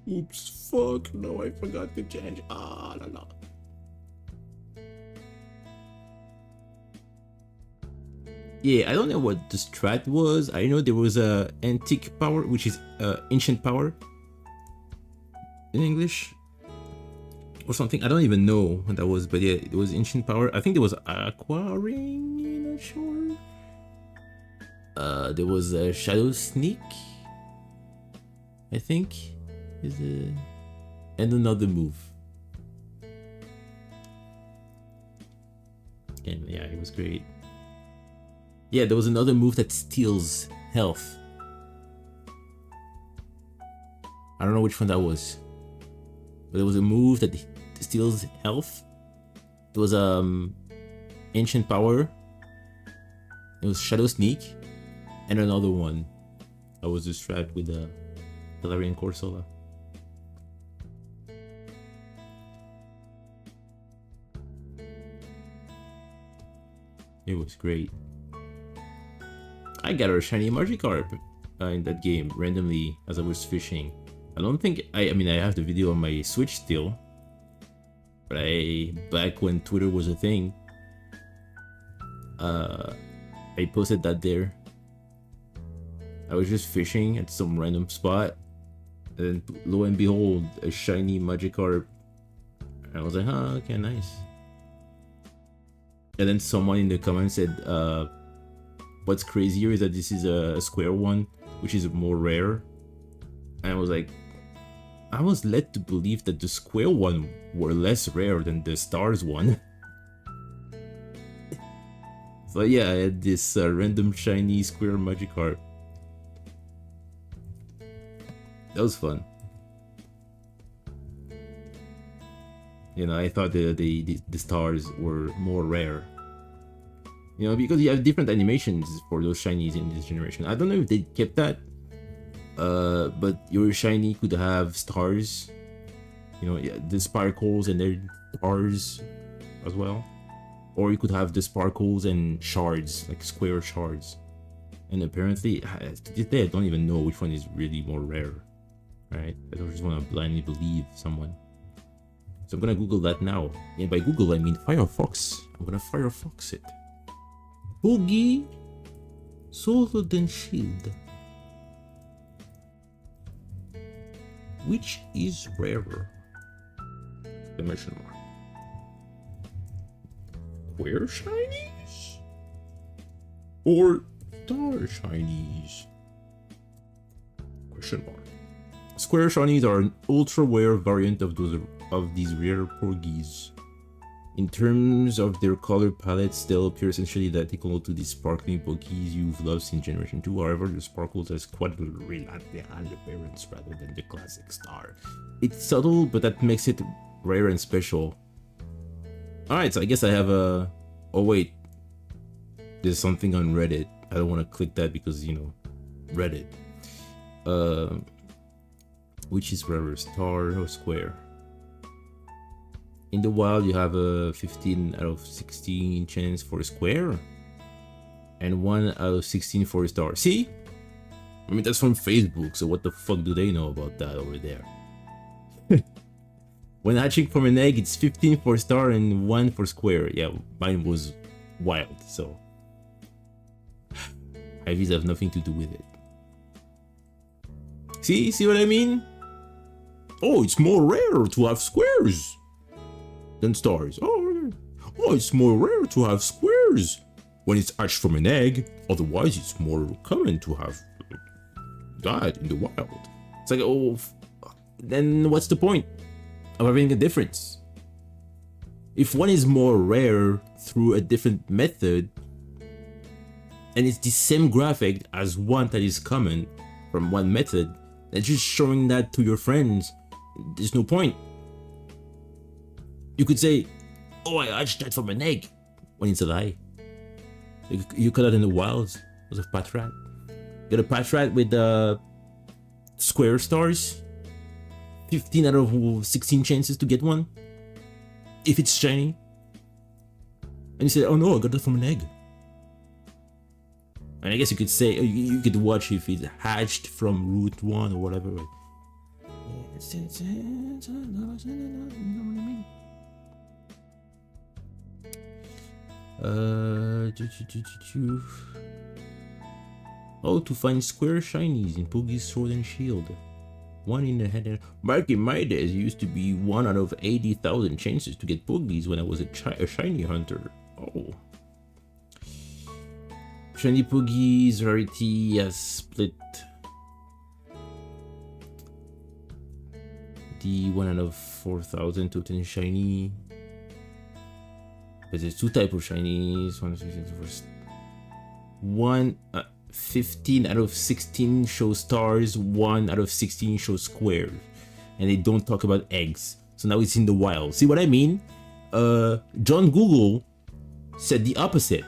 Oops, fuck, no, I forgot to change. Ah, la la. Yeah, I don't know what the strat was. I know there was a antique power, which is ancient power in English or something. I don't even know what that was, but yeah, it was ancient power. I think there was aqua ring, not sure. There was a shadow sneak, I think. And another move. And yeah, it was great. Yeah, there was another move that steals health. I don't know which one that was, but there was a move that steals health. There was ancient power. It was shadow sneak, and another one. I was distracted with the Galarian Corsola. It was great. I got a shiny Magikarp in that game randomly as I was fishing. I don't think I mean I have the video on my Switch still, but back when Twitter was a thing, I posted that there. I was just fishing at some random spot, and then lo and behold, a shiny Magikarp. And I was like, huh, okay, nice. And then someone in the comments said, what's crazier is that this is a square one, which is more rare. And I was like, I was led to believe that the square one were less rare than the stars one. So yeah, I had this random shiny square Magikarp. That was fun. You know, I thought the stars were more rare. You know, because you have different animations for those shinies in this generation. I don't know if they kept that. But your shiny could have stars. You know, yeah, the sparkles and their stars as well. Or you could have the sparkles and shards, like square shards. And apparently, to this day, I don't even know which one is really more rare. Right? I don't just want to blindly believe someone. So I'm gonna Google that now. And by Google, I mean Firefox. I'm gonna Firefox it. Boogie Sword and Shield. Which is rarer? Exclamation mark. Square shinies? Or star shinies? Question mark. Square shinies are an ultra rare variant of these rare porgies. In terms of their color palettes, they'll appear essentially identical to the sparkling porgies you've loved since Generation 2. However, the sparkles has quadrilateral appearance rather than the classic star. It's subtle, but that makes it rare and special. Alright, so I guess I have a... Oh wait. There's something on Reddit. I don't want to click that because, you know, Reddit. Which is rarer, star or square? In the wild, you have a 15 out of 16 chance for a square, and 1 out of 16 for a star. See? I mean, that's from Facebook, so what the fuck do they know about that over there? When hatching from an egg, it's 15 for a star and 1 for square. Yeah, mine was wild, so... IVs have nothing to do with it. See what I mean? Oh, it's more rare to have squares than stars. Oh, it's more rare to have squares when it's hatched from an egg. Otherwise, it's more common to have that in the wild. It's like, oh, then what's the point of having a difference? If one is more rare through a different method, and it's the same graphic as one that is common from one method, and just showing that to your friends, there's no point. You could say, oh, I hatched that from an egg, when it's a lie. You caught that in the wilds. It was a Patrat. Get a Patrat with square stars. 15 out of 16 chances to get one. If it's shiny. And you say, oh no, I got that from an egg. And I guess you could say, you could watch if it's hatched from Route 1 or whatever. You know what I mean? Oh, to find square shinies in Poogie's Sword and Shield. One in the head. Back in my days, it used to be 1 out of 80,000 chances to get Poogies when I was a shiny hunter. Oh. Shiny Poogie's rarity has split. The 1 out of 4,000 to 10 shiny. There's 2 types of shinies. 15 out of 16 show stars, 1 out of 16 show squares. And they don't talk about eggs. So now it's in the wild. See what I mean? John Google said the opposite.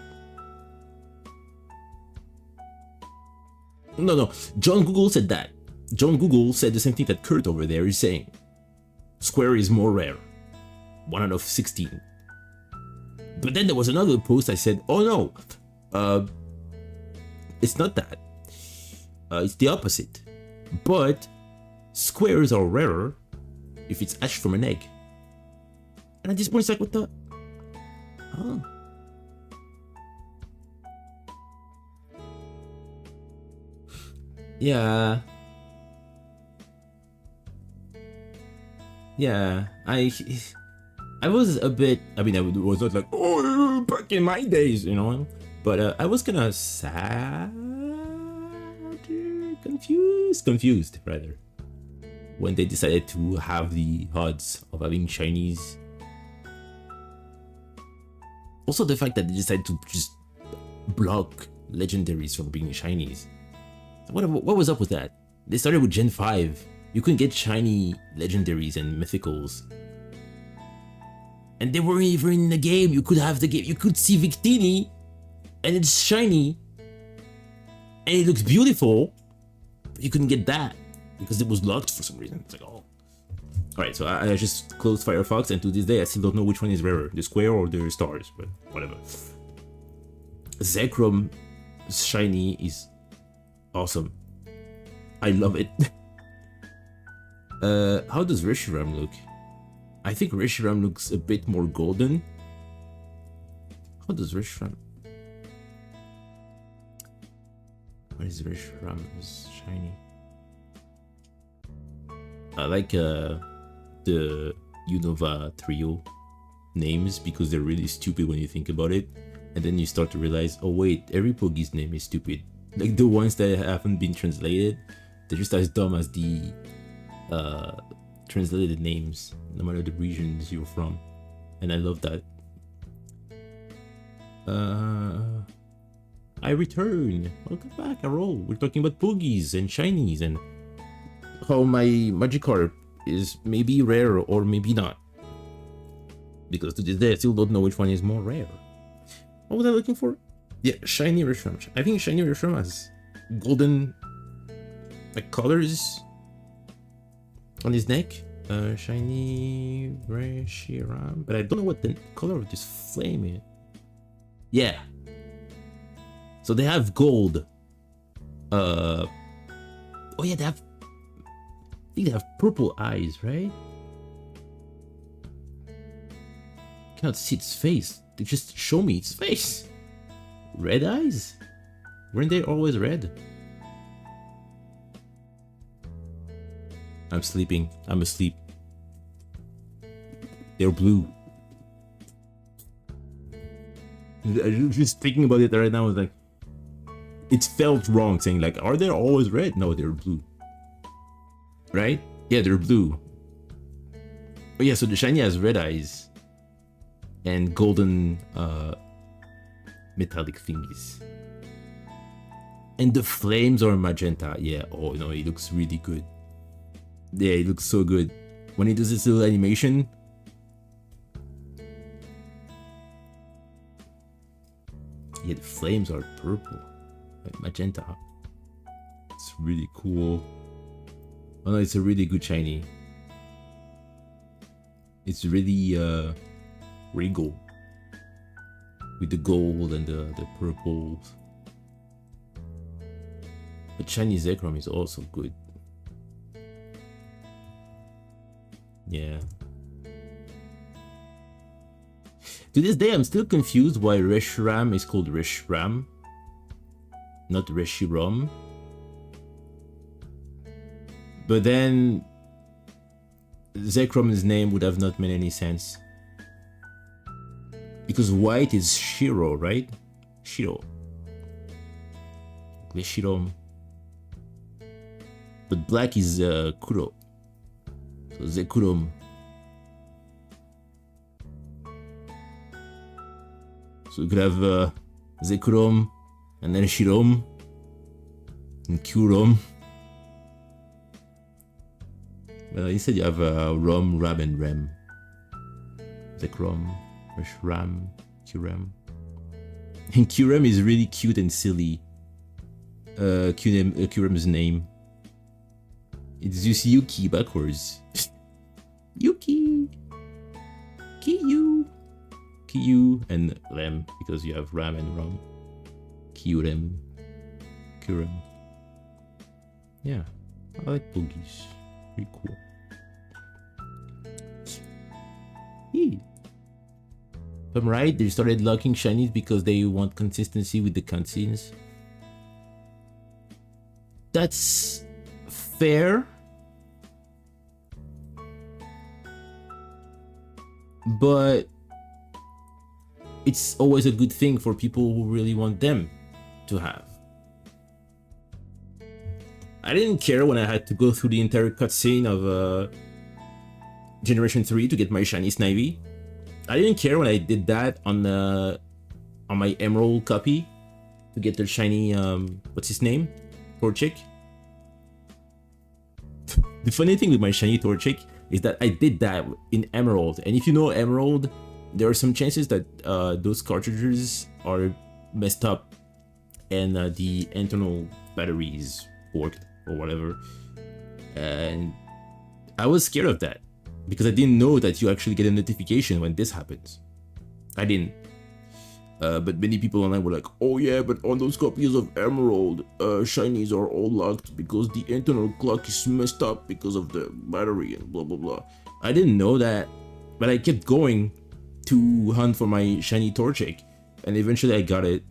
No. John Google said that. John Google said the same thing that Kurt over there is saying. Square is more rare. 1 out of 16. But then there was another post I said, oh no. It's not that. It's the opposite. But Squares are rarer if it's hatched from an egg. And at this point, it's like, what the? Oh. Yeah. Yeah. I was a bit. I mean, I was not like, oh, back in my days, you know. But I was kind of sad, confused rather, when they decided to have the odds of having Chinese. Also, the fact that they decided to just block legendaries from being Chinese. What was up with that? They started with Gen 5. You couldn't get shiny legendaries and mythicals. And they weren't even in the game. You could have the game. You could see Victini, and it's shiny, and it looks beautiful, but you couldn't get that because it was locked for some reason. It's like, oh. Alright, so I just closed Firefox, and to this day I still don't know which one is rarer, the square or the stars, but whatever. Zekrom shiny is awesome. I love it. How does Reshiram look? I think Reshiram looks a bit more golden. How does Reshiram? What is Reshiram's shiny? I like the Unova trio names because they're really stupid when you think about it. And then you start to realize, oh wait, every Pogi's name is stupid. Like the ones that haven't been translated, they're just as dumb as the translated names, no matter the regions you're from. And I love that. I return. Welcome back, Arol. We're talking about Poogies and Shinies and how my Magikarp is maybe rare or maybe not. Because to this day I still don't know which one is more rare. What was I looking for? Yeah, Shiny Reshiram. I think Shiny Reshiram has golden like colors on his neck. Shiny Reshiram. But I don't know what the color of this flame is. Yeah. So they have gold. Oh yeah, I think they have purple eyes, right? Cannot see its face. They just show me its face. Red eyes? Weren't they always red? I'm sleeping. I'm asleep. They're blue. Just thinking about it right now, I was like, it felt wrong saying like, are they always red? No, they're blue. Right? Yeah, they're blue. Oh yeah, so the shiny has red eyes and golden metallic thingies. And the flames are magenta. Yeah, oh no, it looks really good. Yeah, it looks so good. When he does this little animation. Yeah, the flames are purple. Like magenta. It's really cool. Oh no, it's a really good shiny. It's really regal. With the gold and the purple. But shiny Zekrom is also good. Yeah. To this day, I'm still confused why Reshiram is called Reshiram, not Reshiram. But then, Zekrom's name would have not made any sense. Because white is Shiro, right? Shiro. Reshiram. But black is Kuro. So Zekurom. So you could have Zekurom, and then Shirom, and Kurom. Well, instead you have Rom, Ram, and Rem. Zekrom, Ram, Kurem. And Kurem is really cute and silly. Kurem's name. It's just Yuki backwards. Yuki! Kiyu! Kiyu and Rem, because you have Ram and Ram. Kurem. Yeah, I like Poogies. Pretty cool. If I'm right, they started locking shinies because they want consistency with the cutscenes. That's fair. But it's always a good thing for people who really want them to have. I didn't care when I had to go through the entire cutscene of Generation 3 to get my shiny Snivy. I didn't care when I did that on my Emerald copy to get the shiny what's his name? Torchic. The funny thing with my shiny Torchic is that I did that in Emerald, and if you know Emerald, there are some chances that those cartridges are messed up and the internal batteries forked or whatever, and I was scared of that because I didn't know that you actually get a notification when this happens. I didn't. But many people online were like, oh yeah, but on those copies of Emerald, shinies are all locked because the internal clock is messed up because of the battery and blah blah blah. I didn't know that, but I kept going to hunt for my shiny Torchic, and eventually I got it.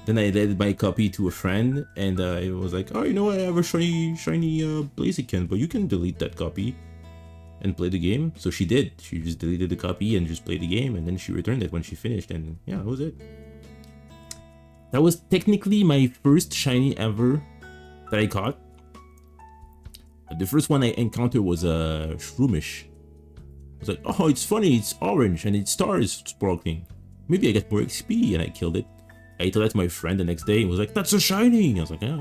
Then I lent my copy to a friend, and it was like, oh, you know, I have a shiny Blaziken, but you can delete that copy and play the game. So she did. She just deleted the copy and just played the game, and then she returned it when she finished, and yeah, that was it. That was technically my first shiny ever that I caught. The first one I encountered was a Shroomish. I was like, oh, it's funny, it's orange and its star is sparkling. Maybe I get more XP, and I killed it. I told that to my friend the next day and was like, that's a shiny! I was like, yeah,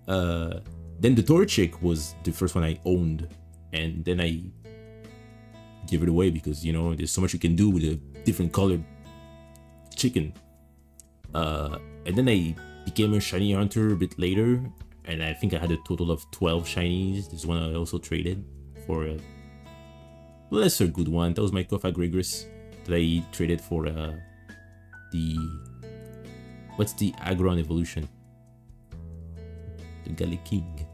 alright. Then the Torchic was the first one I owned, and then I give it away because, you know, there's so much you can do with a different colored chicken. And then I became a shiny hunter a bit later, and I think I had a total of 12 shinies. This one I also traded for a lesser good one. That was my Cofagrigus that I traded for what's the Aggron evolution? The Galliking.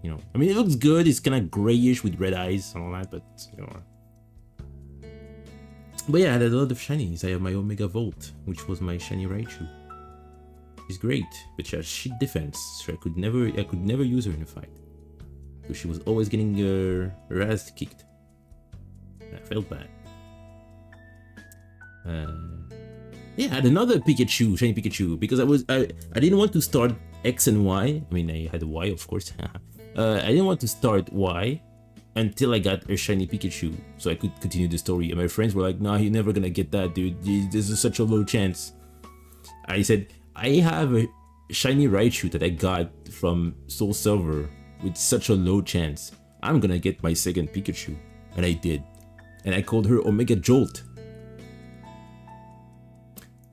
You know, I mean, it looks good. It's kind of grayish with red eyes and all that, but you know. But yeah, I had a lot of shinies. I have my Omega Volt, which was my shiny Raichu. She's great, but she has shit defense, so I could never use her in a fight. So she was always getting her ass kicked. I felt bad. Yeah, I had another Pikachu, shiny Pikachu, because I didn't want to start X and Y. I mean, I had Y, of course. I didn't want to start Y until I got a shiny Pikachu, so I could continue the story. And my friends were like, "Nah, you're never gonna get that, dude. This is such a low chance." I said, "I have a shiny Raichu that I got from Soul Silver with such a low chance. I'm gonna get my second Pikachu," and I did. And I called her Omega Jolt.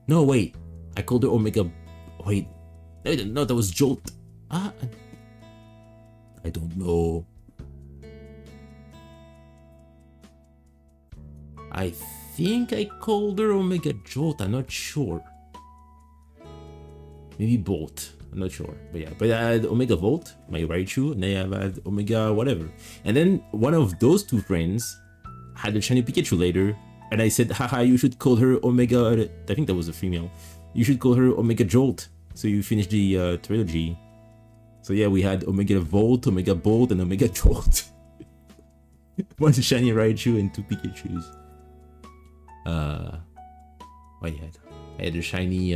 No, wait. I called her Omega... Wait. No, that was Jolt. I don't know. I think I called her Omega Jolt. I'm not sure. Maybe Bolt. I'm not sure. But yeah. But I had Omega Volt, my Raichu, and I had Omega whatever. And then one of those two friends had a shiny Pikachu later. And I said, haha, you should call her Omega... I think that was a female. You should call her Omega Jolt. So you finish the trilogy. So yeah, we had Omega Volt, Omega Bolt, and Omega Jolt. One shiny Raichu and 2 Pikachus. What I had a shiny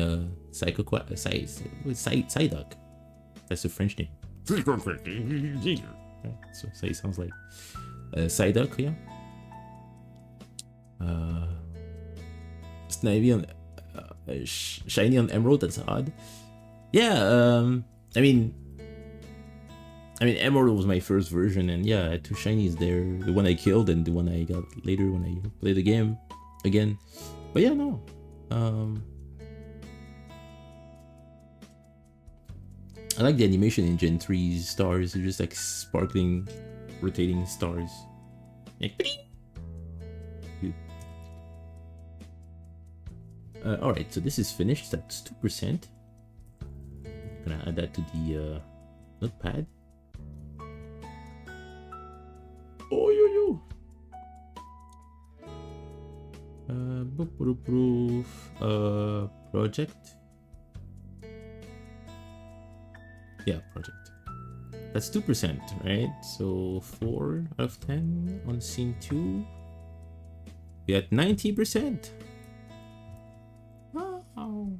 Psyduck. That's the French name. So it sounds like Psyduck, yeah. Snivy on shiny on Emerald. That's odd. Yeah. I mean, Emerald was my first version, and yeah, I had 2 shinies there. The one I killed and the one I got later when I played the game again. But yeah, no. I like the animation in Gen 3's stars. They're just like sparkling, rotating stars. Like, good. Alright, so this is finished. That's 2%. Gonna add that to the notepad. Oh, yo, yo. Proof. Project. Yeah, project. That's 2%, right? So 4 out of 10 on scene 2. We at 90%. Wow.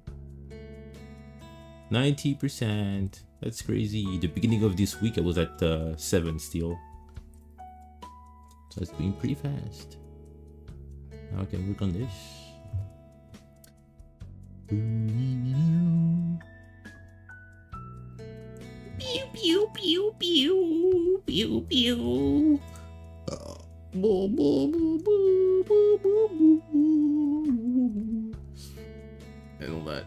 90%. That's crazy. The beginning of this week I was at 7 still. So it's doing pretty fast. Now I can work on this. Pew pew pew pew pew pew. And all that.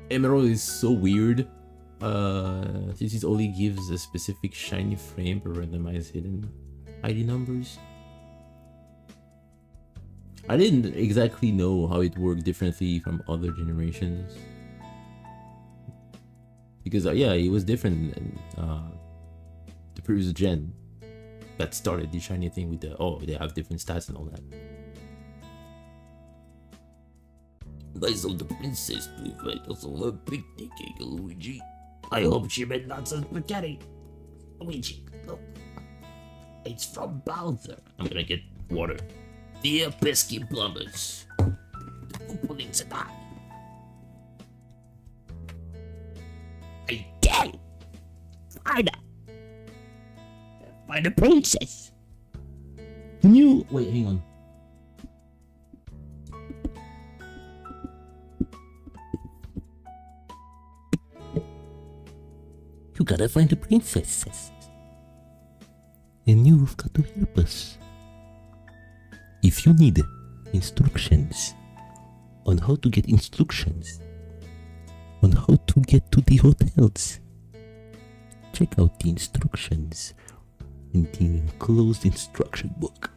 Emerald is so weird. Since it only gives a specific shiny frame per randomized hidden ID numbers. I didn't exactly know how it worked differently from other generations. Because yeah, it was different in the previous gen that started the shiny thing with the they have different stats and all that. I saw the princess to invite us on a picnic, Luigi. I hope she made lots of spaghetti. Luigi, look. It's from Bowser. I'm gonna get water. Dear pesky plumbers, the openings are die. I can't find her. Find the princess. Can you wait? Hang on. You gotta find the princess, and you've got to help us. If you need instructions on how to get instructions on how to get to the hotels, check out the instructions in the enclosed instruction book.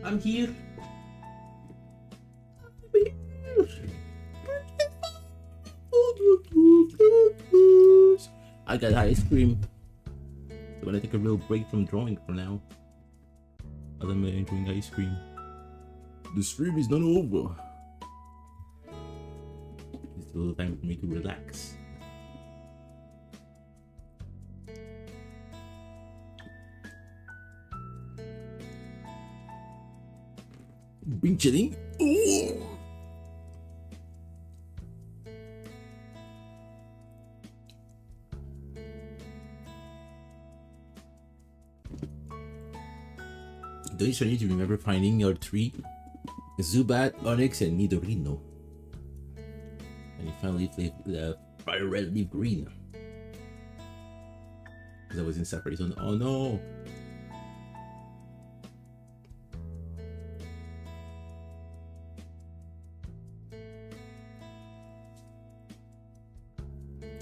I'm here. I got ice cream. So I'm gonna take a real break from drawing for now. As I'm enjoying ice cream. The stream is not over. It's a little time for me to relax. Bring chilling. Ooh. Don't you need to remember finding your three? Zubat, Onyx, and Nidorino. And you finally played Fire Red Leaf Green. Because I was in separate zone. Oh no!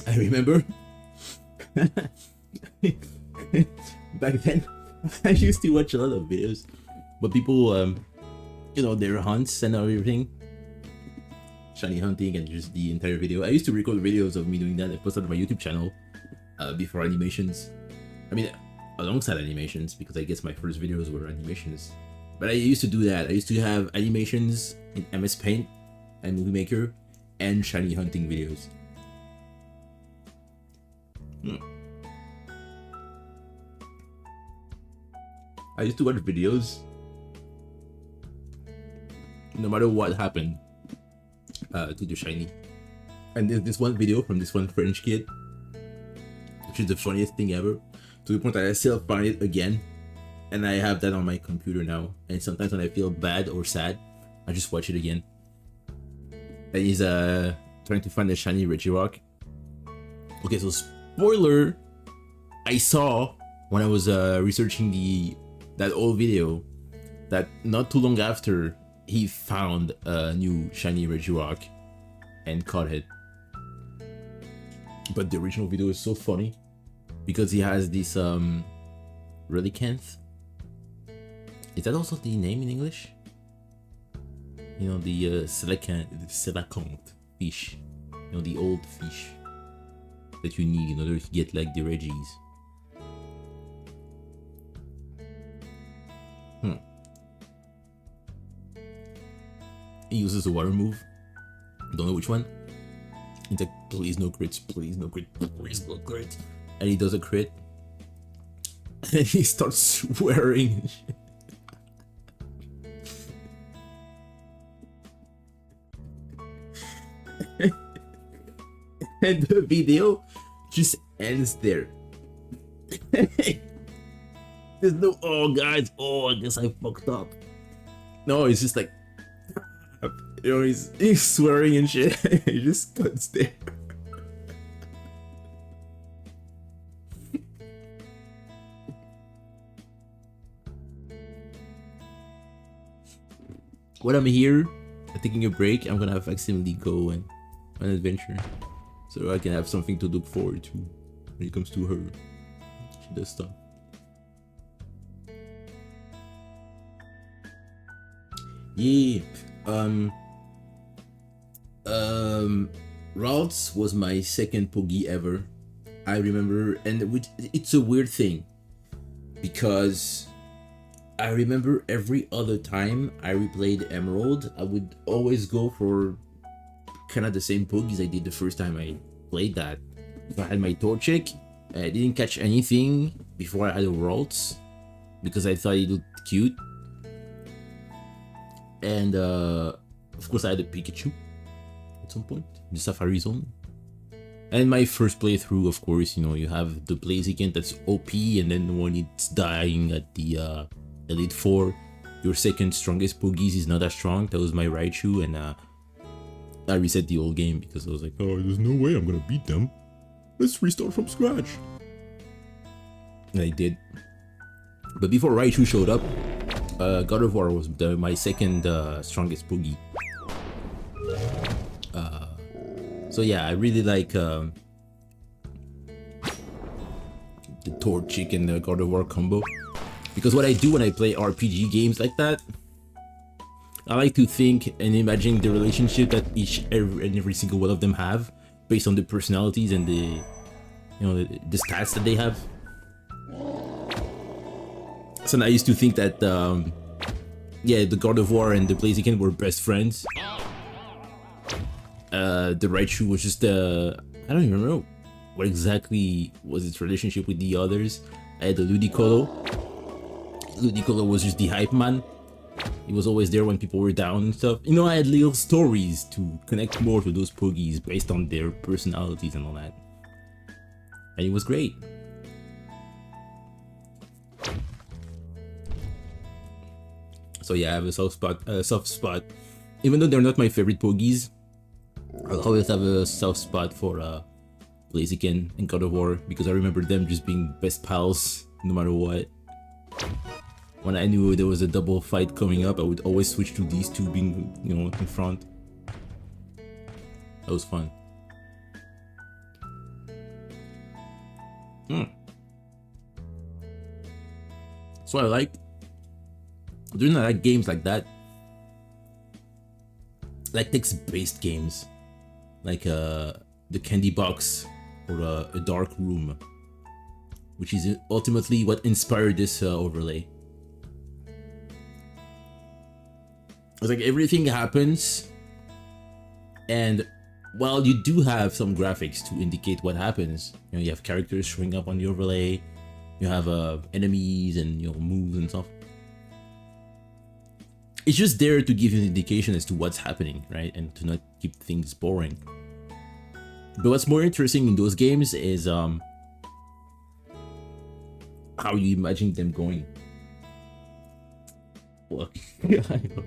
I remember back then I used to watch a lot of videos, but people, you know, their hunts and everything, shiny hunting, and just the entire video. I used to record videos of me doing that. I posted on my YouTube channel before animations. I mean, alongside animations, because I guess my first videos were animations. But I used to do that. I used to have animations in MS Paint and Movie Maker and shiny hunting videos. I used to watch videos no matter what happened to the shiny. And there's this one video from this one French kid, which is the funniest thing ever, to the point that I still find it again, and I have that on my computer now. And sometimes when I feel bad or sad, I just watch it again. And he's trying to find the shiny Regirock. Okay, so spoiler, I saw when I was researching that old video that not too long after he found a new shiny Regirock and caught it. But the original video is so funny because he has this Relicanth. Is that also the name in English? You know, the Coelacanth fish. You know, the old fish that you need in order to get like the Regis. He uses a water move. Don't know which one. He's like, please no crits, please no crit, please no crit. And he does a crit. And he starts swearing and shit. And the video just ends there. There's no, oh guys, oh I guess I fucked up. No, it's just like, you know, he's swearing and shit. He just cuts there. When I'm here, taking a break, I'm gonna have accidentally go on an adventure, so I can have something to look forward to when it comes to her. She does stuff. Yeah. Ralts was my second Pogi ever. I remember, and it's a weird thing because I remember every other time I replayed Emerald, I would always go for kind of the same Pogies I did the first time I played that. If I had my Torchic, I didn't catch anything before I had a Ralts because I thought it looked cute. And of course I had a Pikachu at some point, the Safari Zone. And my first playthrough, of course, you know, you have the Blaziken that's OP, and then when it's dying at the Elite Four, your second strongest Pogies is not as strong. That was my Raichu, and I reset the old game because I was like, oh, there's no way I'm gonna beat them. Let's restart from scratch. And I did. But before Raichu showed up, God of War was my second strongest Pogi. So yeah, I really like the Torchic and the God of War combo. Because what I do when I play RPG games like that, I like to think and imagine the relationship that every single one of them have based on the personalities and the the stats that they have. So I used to think that yeah, the God of War and the Blaziken were best friends. The Raichu was just I don't even know what exactly was its relationship with the others. I had the Ludicolo. Ludicolo was just the hype man. He was always there when people were down and stuff. You know, I had little stories to connect more to those Pogies based on their personalities and all that. And it was great. So yeah, I have a soft spot. Even though they're not my favorite Pogies, I'll always have a soft spot for Blaziken and God of War because I remember them just being best pals no matter what. When I knew there was a double fight coming up, I would always switch to these two being, in front. That was fun. So I like games like that, like text-based games, like the Candy Box or a Dark Room, which is ultimately what inspired this overlay. It's like everything happens, and while you do have some graphics to indicate what happens, you have characters showing up on the overlay, you have enemies and moves and stuff. It's just there to give you an indication as to what's happening, right? And to not keep things boring. But what's more interesting in those games is how you imagine them going. Well, I don't know.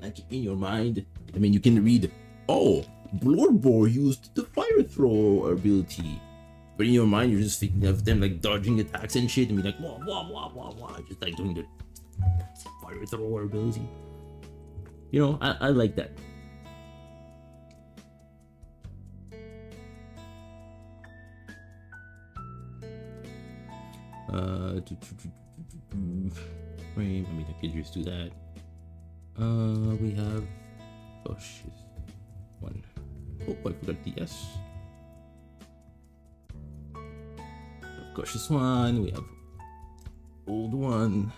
Like in your mind, I mean, you can read, oh, Bloodbore used the fire throw ability. But in your mind, you're just thinking of them like dodging attacks and shit and be like, wah, wah, wah, wah, wah, just like doing the fire throw ability. I like that. Wait, I mean, I could just do that. We have, oh shit, one. Oh, I forgot the S. Cautious one. We have old one.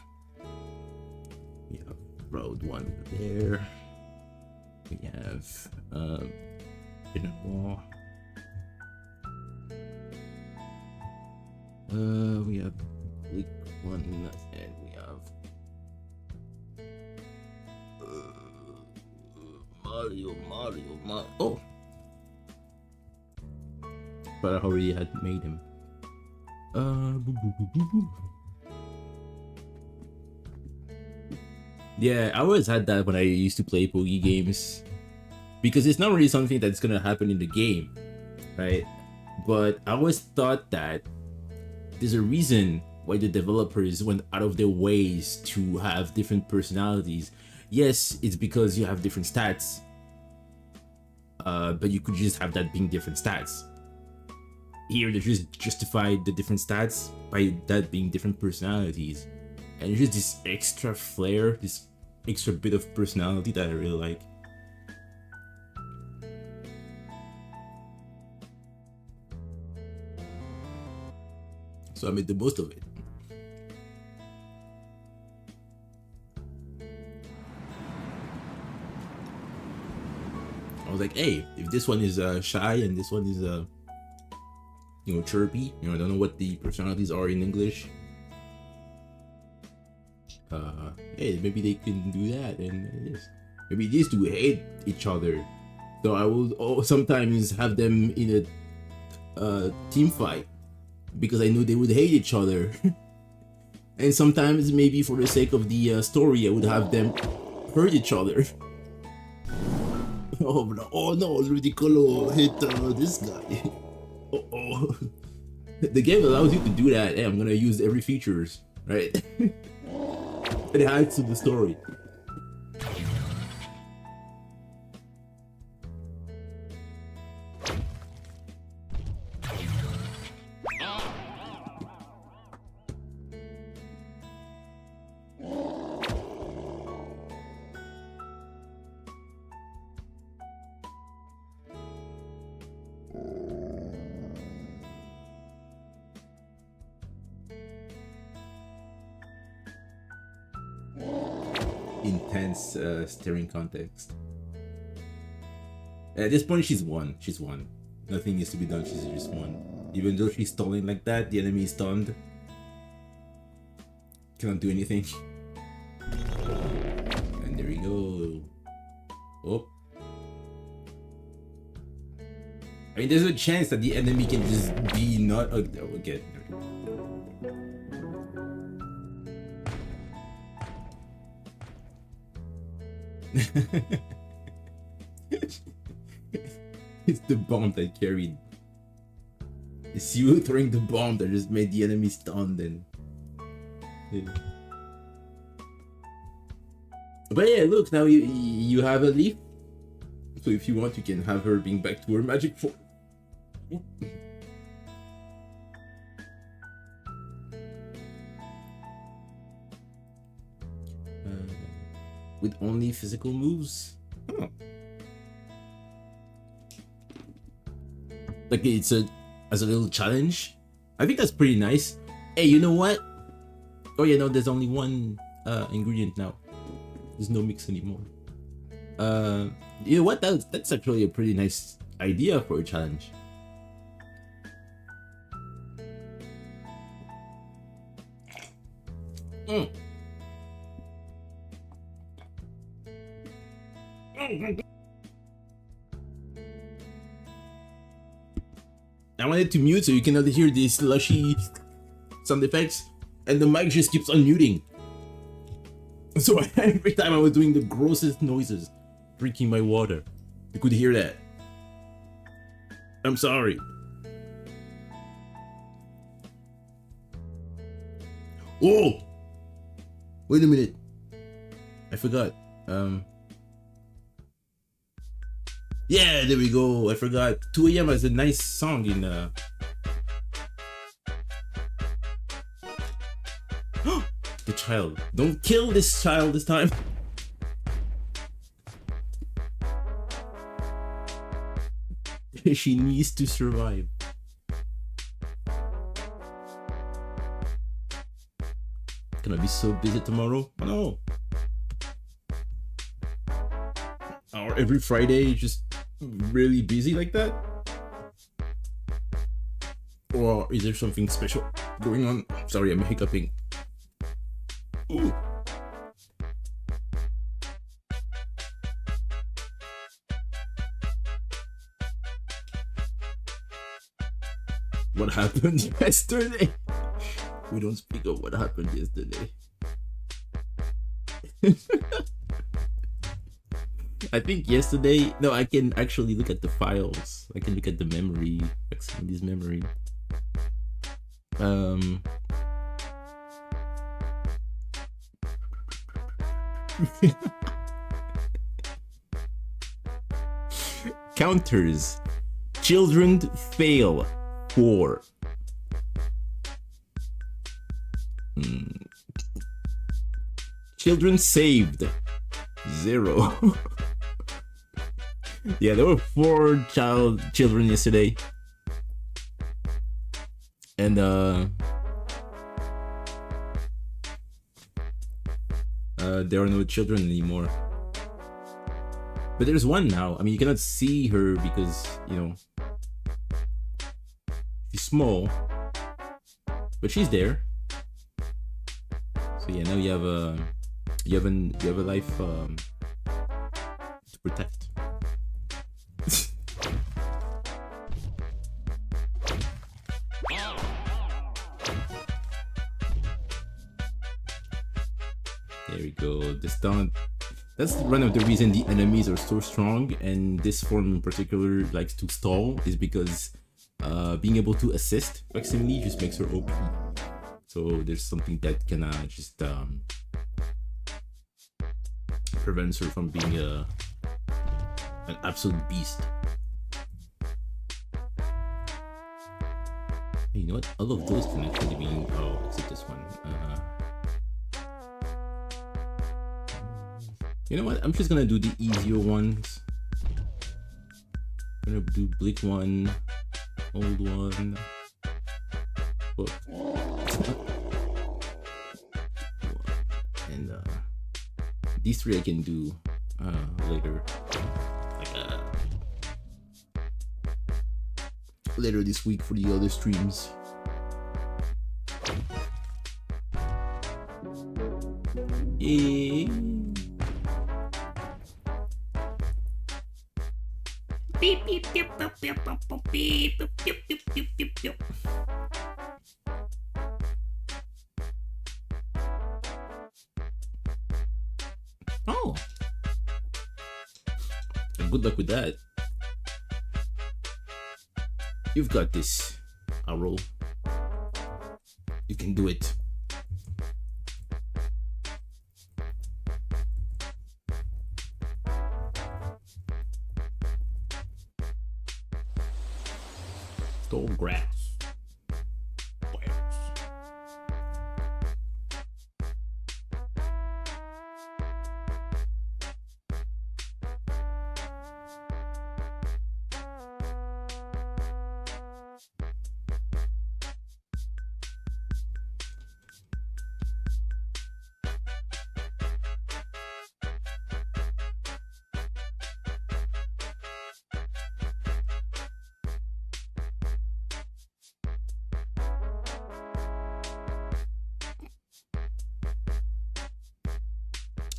We have road one there. We have Pinot. We have Bleak one, and we have Mario. Oh, but I already had made him. Yeah, I always had that when I used to play Pogi games, because it's not really something that's gonna happen in the game, right? But I always thought that there's a reason why the developers went out of their ways to have different personalities. Yes, it's because you have different stats, but you could just have that being different stats. Here, they just justified the different stats by that being different personalities. And it's just this extra flair, this extra bit of personality that I really like. So I made the most of it. I was like, hey, if this one is shy and this one is chirpy, I don't know what the personalities are in English. Hey, maybe they can do that, and maybe these two hate each other. So I will sometimes have them in a team fight because I knew they would hate each other. And sometimes maybe for the sake of the story, I would have them hurt each other. Oh no, Ludicolo hit this guy. Oh. The game allows you to do that. Hey, I'm gonna use every features, right? It adds to the story. intense staring context. At this point, she's won. She's won. Nothing needs to be done. She's just won. Even though she's stalling like that, the enemy is stunned. Cannot do anything. And there we go. Oh. I mean, there's a chance that the enemy can just be not. Oh, okay. It's the bomb that carried. It's you throwing the bomb that just made the enemy stunned and. Yeah. But yeah, look, now you have a leaf. So if you want, you can have her being back to her magic form. With only physical moves. Oh. Like it's as a little challenge. I think that's pretty nice. Hey, you know what? Oh yeah, no, there's only one ingredient now. There's no mix anymore. You know what? That's actually a pretty nice idea for a challenge. I wanted to mute so you cannot hear these slushy sound effects, and the mic just keeps on muting. So every time I was doing the grossest noises, drinking my water, you could hear that. I'm sorry. Oh! Wait a minute. I forgot. Yeah, there we go. I forgot. 2 AM has a nice song in the child. Don't kill this child this time. She needs to survive. Gonna be so busy tomorrow. Oh no. Or every Friday, just really busy like that? Or is there something special going on? Sorry, I'm hiccuping. Ooh. What happened yesterday? We don't speak of what happened yesterday. I think yesterday, no, I can actually look at the files. I can look at the memory, somebody's memory. Counters. Children fail 4. Children saved 0. Yeah, there were 4 children yesterday, and there are no children anymore. But there's one now. I mean, you cannot see her because, you know, she's small, but she's there. So yeah, now you have a life to protect. There we go. That's one of the reasons the enemies are so strong, and this form in particular likes to stall, is because being able to assist facsimile just makes her OP. So there's something that can just prevents her from being an absolute beast. Hey, you know what? All of those can actually be. Oh, except this one. You know what? I'm just gonna do the easier ones. I'm gonna do Bleak 1, Old 1, Book, and these three I can do later, like later this week for the other streams. Beep beep beep beep beep beep beep beep beep beep beep. Oh, good luck with that. You've got this, Arrow. You can do it. Tall grass.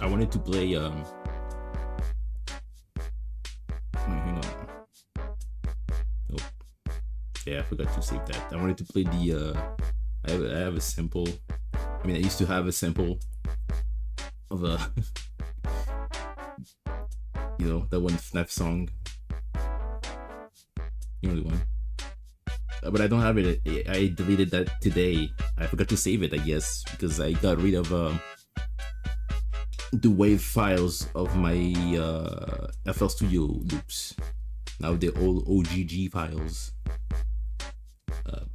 I wanted to play hang on. Oh. Yeah, I forgot to save that. I wanted to play the I have a sample. I mean, I used to have a sample of a you know, that one FNAF song. You know the one. But I don't have it. I deleted that today. I forgot to save it, I guess, because I got rid of the wave files of my FL Studio loops. Now they're all OGG files.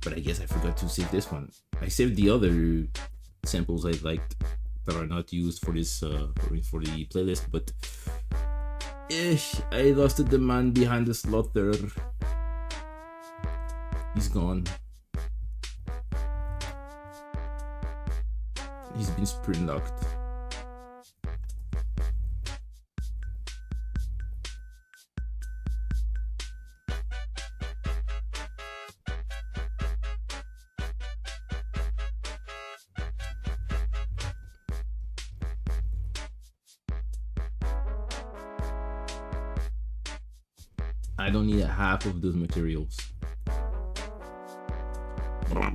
But I guess I forgot to save this one. I saved the other samples I liked that are not used for this for the playlist, but I lost the man behind the slaughter. He's gone. He's been sprint locked. I don't need half of those materials. I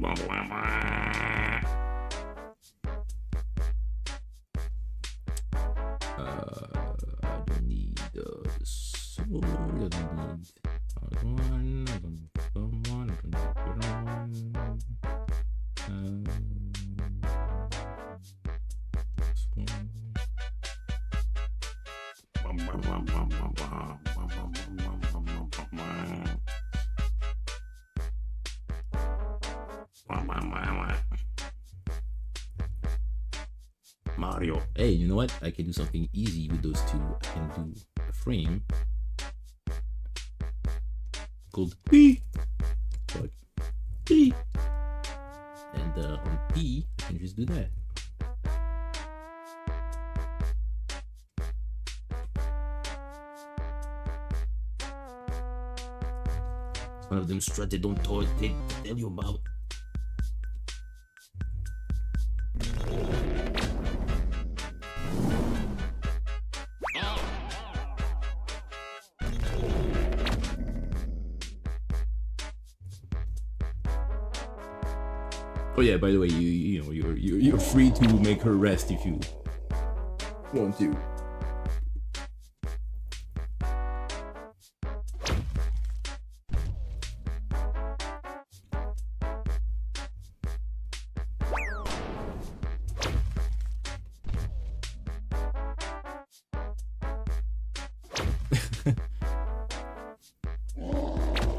don't need the soul. I don't need other one. I don't need someone. I don't need the other one. This one. Mario. Hey, you know what? I can do something easy with those two. I can do a frame called P. Like P. And on P, I can just do that. It's one of them strats they don't tell you about. Oh yeah, by the way, you're free to make her rest if you want to.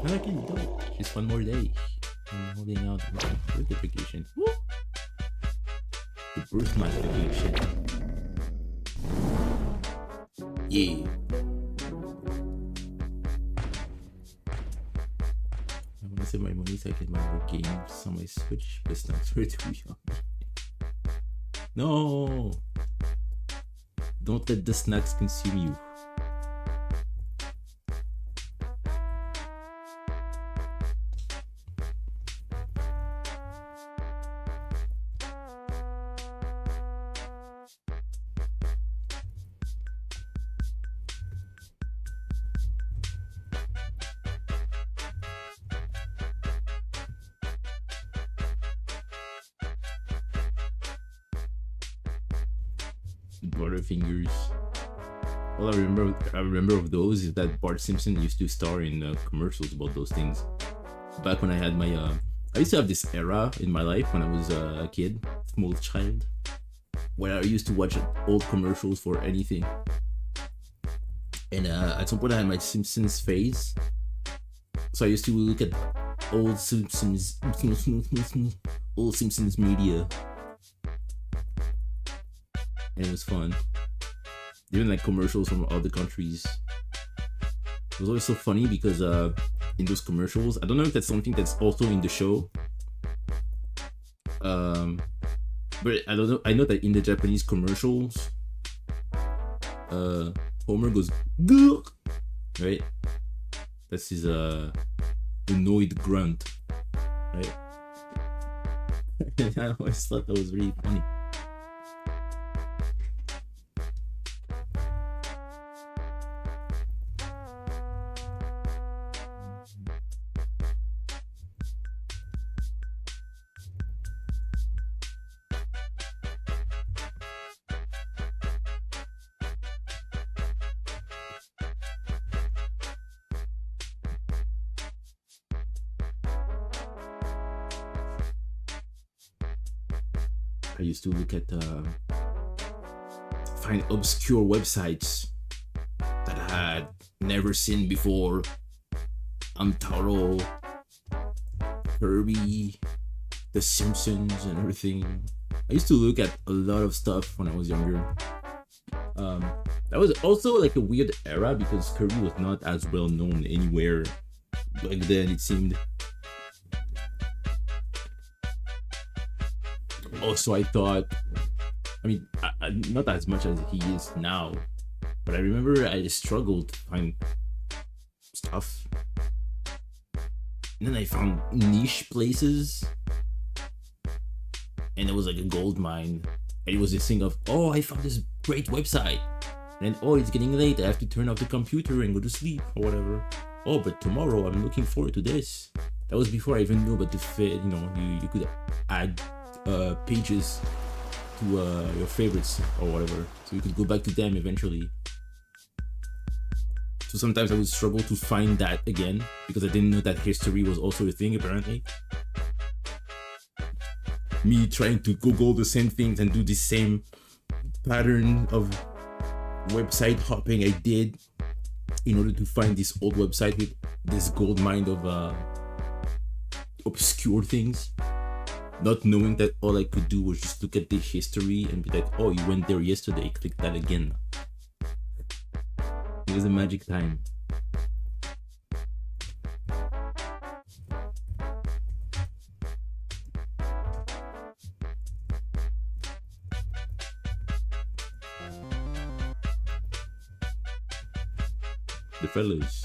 I can do it. Just one more day. I'm holding out the birthday vacation. Woo! The birth month vacation. Yeah. I want to save my money so I can buy more games on my Switch, but it's not fair to be on. No! Don't let the snacks consume you. Butterfingers. All I remember of those is that Bart Simpson used to star in commercials about those things. Back when I had my, I used to have this era in my life when I was a kid, small child, where I used to watch old commercials for anything. And at some point I had my Simpsons phase, so I used to look at old Simpsons media, and it was fun. Even like commercials from other countries. It was always so funny because in those commercials, I don't know if that's something that's also in the show. But I don't know. I know that in the Japanese commercials, Homer goes "Gurk," right? That's his annoyed grunt, right? I always thought that was really funny. I used to look at find obscure websites that I had never seen before. Taro, Kirby, The Simpsons, and everything. I used to look at a lot of stuff when I was younger. That was also like a weird era because Kirby was not as well known anywhere back then, it seemed. Also, I thought, I mean, not as much as he is now, but I remember I struggled to find stuff. And then I found niche places, and it was like a gold mine. And it was this thing of, oh, I found this great website. And then, oh, it's getting late, I have to turn off the computer and go to sleep or whatever. Oh, but tomorrow I'm looking forward to this. That was before I even knew about the fit. You know, you could add pages to your favorites or whatever, so you could go back to them eventually. So sometimes I would struggle to find that again because I didn't know that history was also a thing apparently. Me trying to Google the same things and do the same pattern of website hopping I did in order to find this old website with this gold mine of obscure things. Not knowing that all I could do was just look at the history and be like, oh, you went there yesterday, click that again. It was a magic time. The fellows.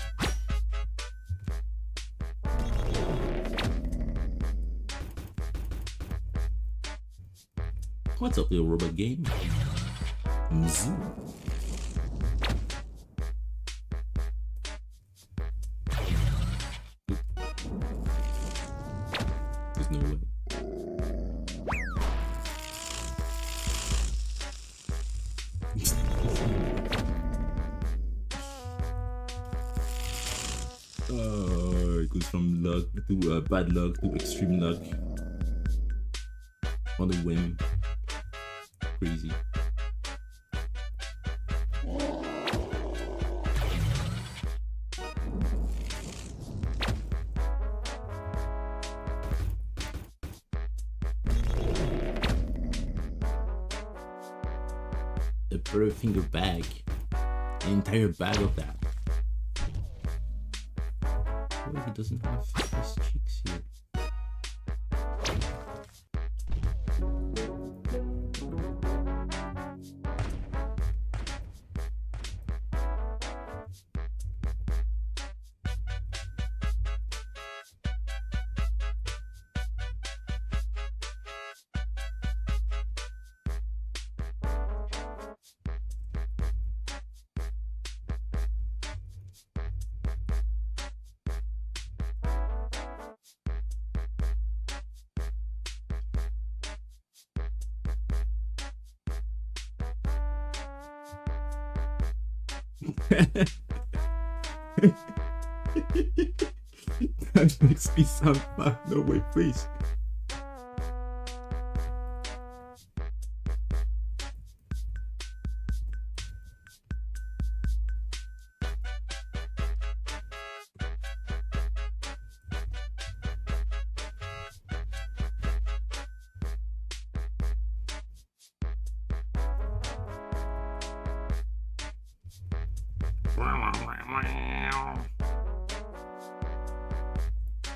What's up, little robot game? Zoo. There's no way. It goes from luck to bad luck to extreme luck on a whim. Crazy. The Butterfinger bag. An entire bag of that. Oh, he doesn't have his cheeks here. That makes me sound fun. No way, please.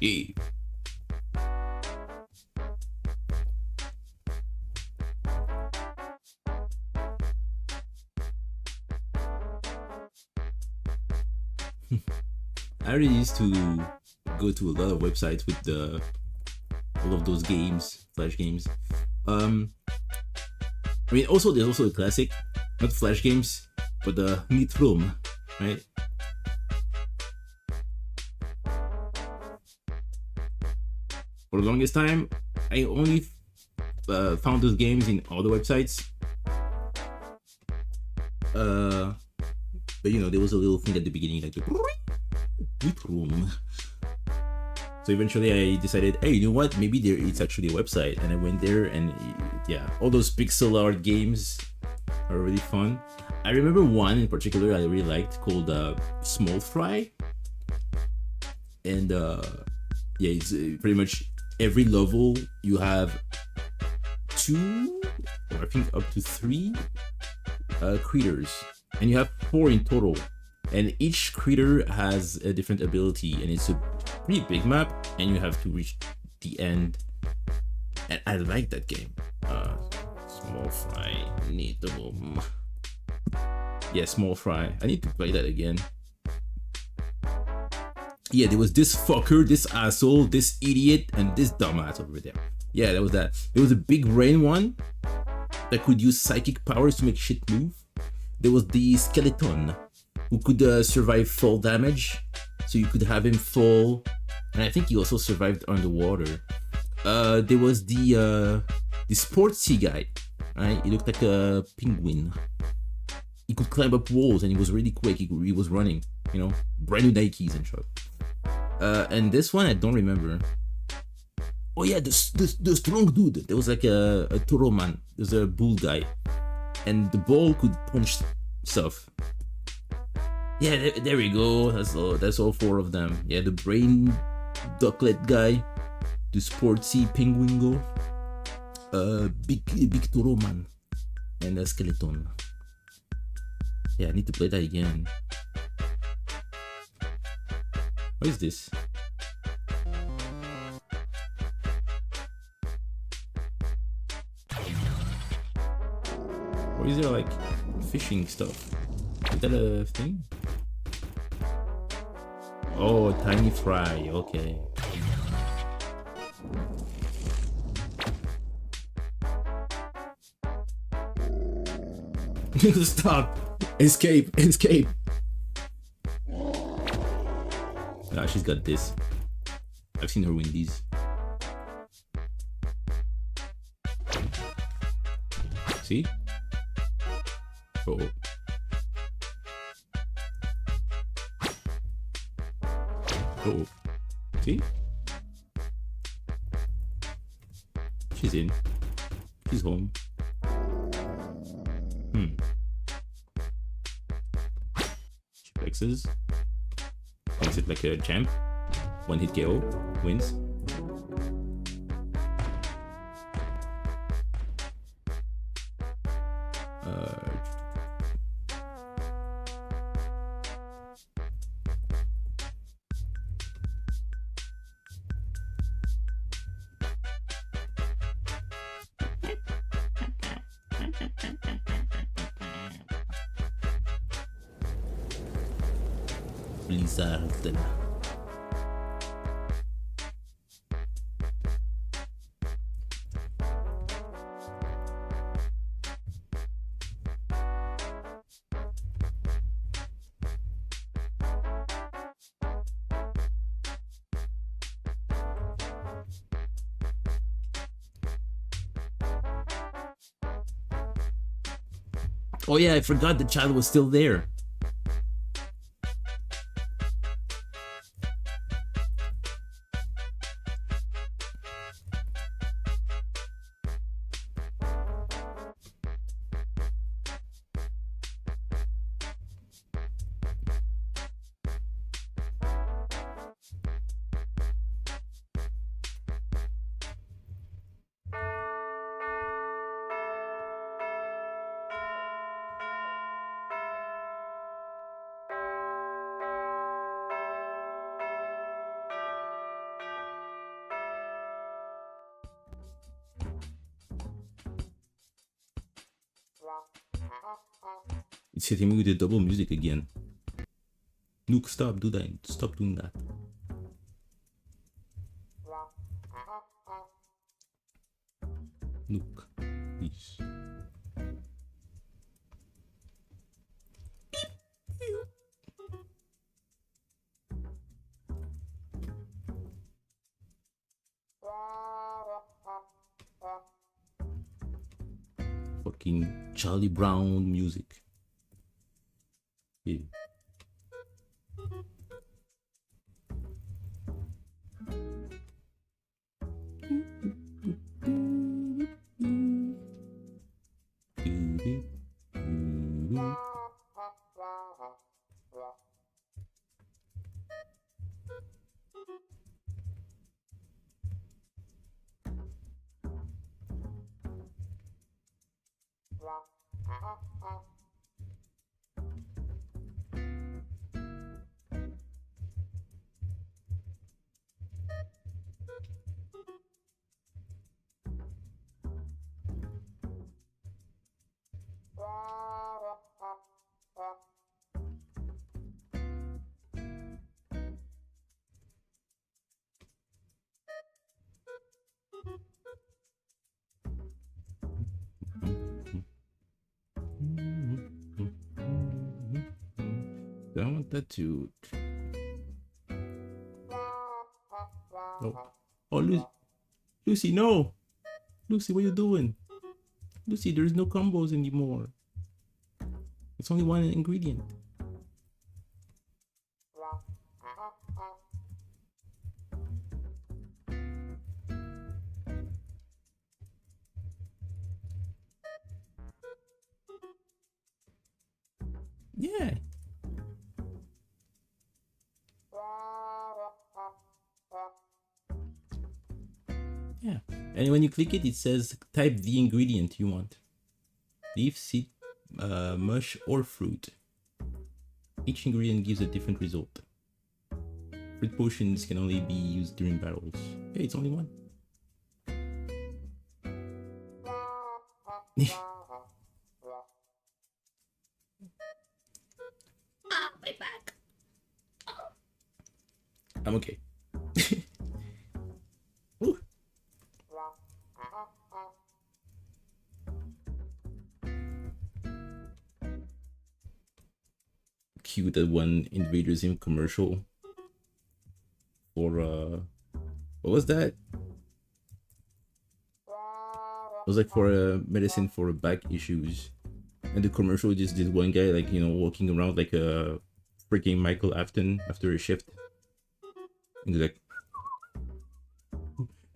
Yeah. I already used to go to a lot of websites with all of those games, Flash games. I mean, also there's also a classic, not Flash games, but the Meet Room, right? For the longest time, I only found those games in other websites. But you know, there was a little thing at the beginning, like the Meet Room. So eventually I decided, hey, you know what? Maybe it's actually a website. And I went there and yeah, all those pixel art games are really fun. I remember one in particular I really liked called Small Fry. And yeah, it's pretty much every level you have 2 or I think up to 3 creatures. And you have 4 in total. And each creature has a different ability, and it's a pretty big map, and you have to reach the end. And I like that game. Small Fry, need the room. Yeah, Small Fry. I need to play that again. Yeah, there was this fucker, this asshole, this idiot, and this dumbass over there. Yeah, that was that. There was a big brain one that could use psychic powers to make shit move. There was the skeleton who could survive fall damage, so you could have him fall, and I think he also survived underwater. There was the sportsy guy, right? He looked like a penguin. He could climb up walls, and he was really quick. He was running, you know, brand new Nikes and shit. And this one I don't remember. Oh yeah, the strong dude. There was like a Toro man. There's a bull guy, and the ball could punch stuff. Yeah, there we go. That's all 4 of them. Yeah, the brain ducklet guy, the sportsy penguingo, big Toro man, and a skeleton. Yeah, I need to play that again. What is this? Or is there like fishing stuff? Is that a thing? Oh, tiny fry, okay. Stop! Escape! Ah, she's got this. I've seen her win these. See? Oh. Oh. See? She's in. She's home. She flexes. Makes it like a champ. 1 hit KO. Wins. Blizzard. Oh yeah, I forgot the child was still there. It's hitting me with the double music again. Nook, stop, do that. Stop doing that. Nook, please. Fucking Charlie Brown music. Yeah. I want that to. Oh, oh, Lucy, no! Lucy, what are you doing? Lucy, there's no combos anymore. It's only one ingredient. Yeah. Yeah. And when you click it, it says type the ingredient you want. Leaf, seed, mush, or fruit. Each ingredient gives a different result. Fruit potions can only be used during battles. Hey, it's only one. My back. I'm okay. Cue that one Invader Zim commercial for what was that? It was like for a medicine for back issues, and the commercial just did one guy like, you know, walking around like a freaking Michael Afton after a shift, and like,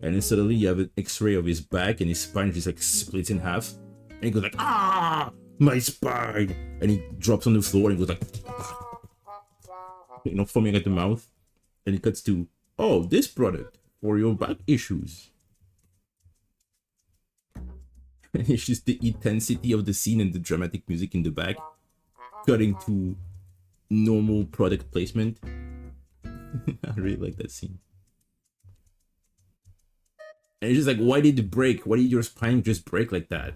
and then suddenly you have an X-ray of his back and his spine just like splits in half, and he goes like, ah, my spine, and he drops on the floor and goes like, you know, foaming at the mouth, and it cuts to, oh, this product for your back issues. And it's just the intensity of the scene and the dramatic music in the back cutting to normal product placement. I really like that scene. And it's just like, why did it break? Why did your spine just break like that?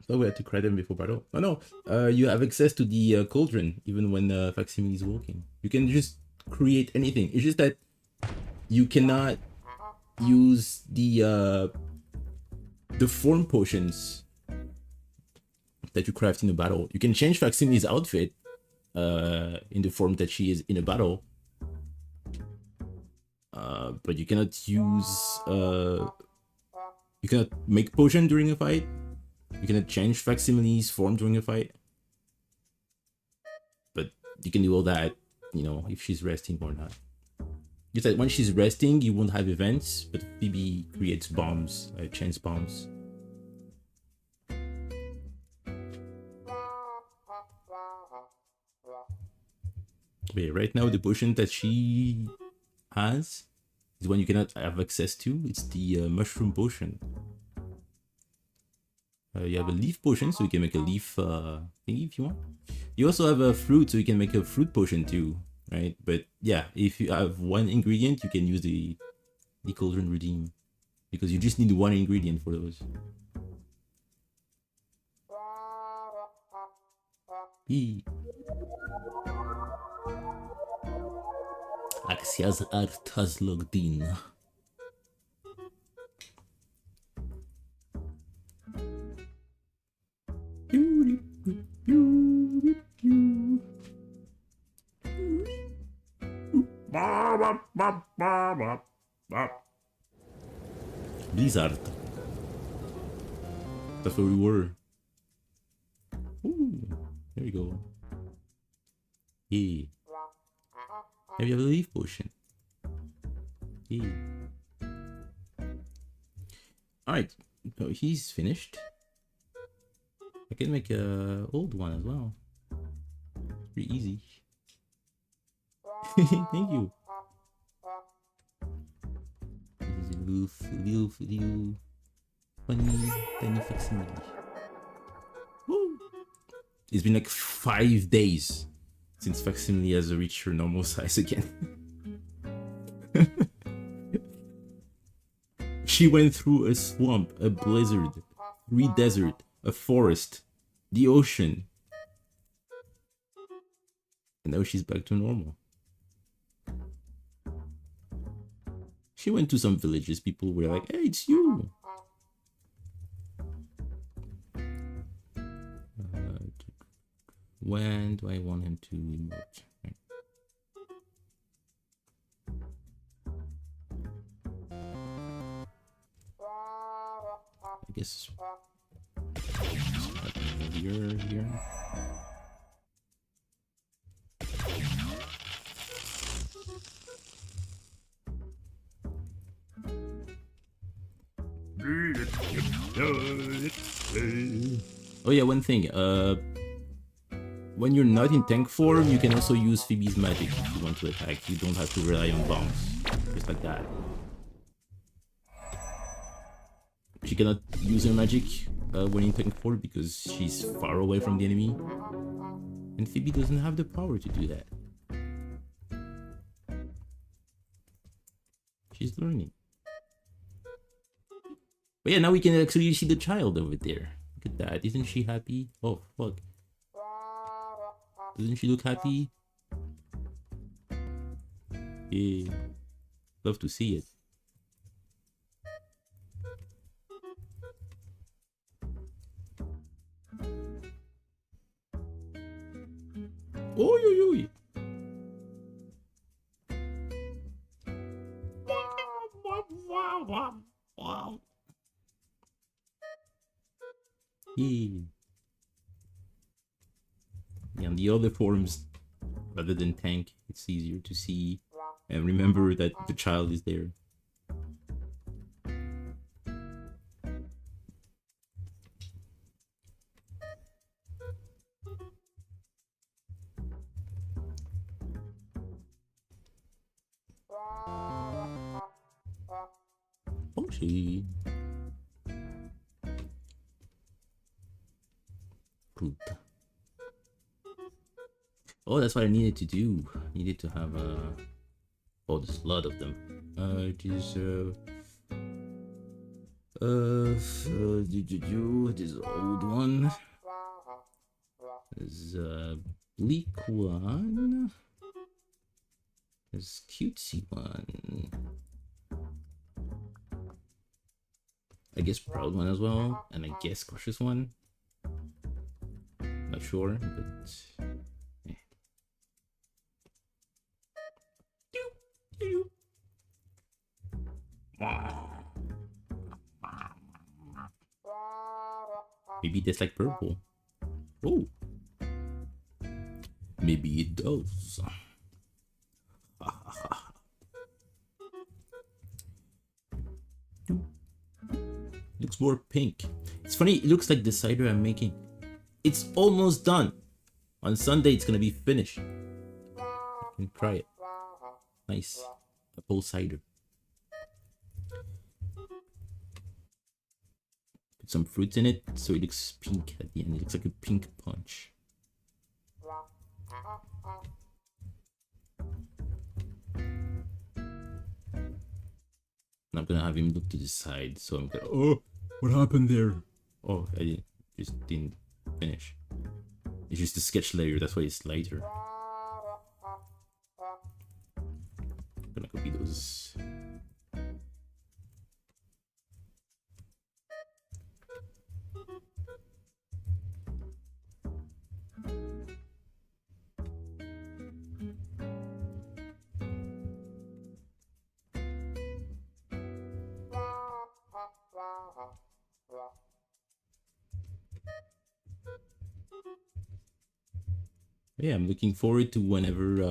So we had to cry them before battle. Oh no, you have access to the cauldron even when facsimile is walking. You can just create anything. It's just that you cannot use the form potions that you craft in a battle. You can change facsimile's outfit in the form that she is in a battle, but you cannot use you cannot make potion during a fight. You cannot change facsimile's form during a fight, but you can do all that, you know, if she's resting or not. Just that when she's resting, you won't have events, but Phoebe creates bombs, chance bombs. Wait, right now the potion that she has is one you cannot have access to. It's the mushroom potion. You have a leaf potion, so you can make a leaf thingy if you want. You also have a fruit, so you can make a fruit potion too, right? But yeah, if you have one ingredient, you can use the cauldron redeem, because you just need one ingredient for those. Axias artas logdin. Blizzard. That's where we were. Ooh, there you go. Yeah. Have you have a leaf potion? Yeah. Alright, so he's finished. I can make a old one as well. It's pretty easy. Thank you. This is a little funny tiny facsimile. Woo! It's been like 5 days since facsimile has reached her normal size again. She went through a swamp, a blizzard, 3 desert, a forest, the ocean. And now she's back to normal. She went to some villages, people were like, hey, it's you! When do I want him to emote? Right. I guess here. Oh yeah, one thing. When you're not in tank form, you can also use Phoebe's magic if you want to attack. You don't have to rely on bombs. Just like that. She cannot use her magic when in tank form because she's far away from the enemy. And Phoebe doesn't have the power to do that. She's learning. But yeah, now we can actually see the child over there. Look at that. Isn't she happy? Oh, fuck. Doesn't she look happy? Yeah. Love to see it. Oi, oi, oi. Wow. Yeah. And the other forms, rather than tank, it's easier to see and remember that the child is there. Punchy. Fruit. Oh, that's what I needed to do. I needed to have oh, there's a lot of them. This old one. There's bleak one. There's cutesy one. I guess proud one as well, and I guess cautious one. Not sure, but. Maybe it tastes like purple. Oh. Maybe it does. Looks more pink. It's funny, it looks like the cider I'm making. It's almost done. On Sunday, it's gonna be finished. And try it. Nice. Apple cider. Put some fruits in it so it looks pink at the end. It looks like a pink punch. I'm gonna have him look to the side, so I'm gonna. Oh, what happened there? Oh, just didn't finish. It's just a sketch layer, that's why it's lighter. I'm gonna copy those. Yeah, I'm looking forward to whenever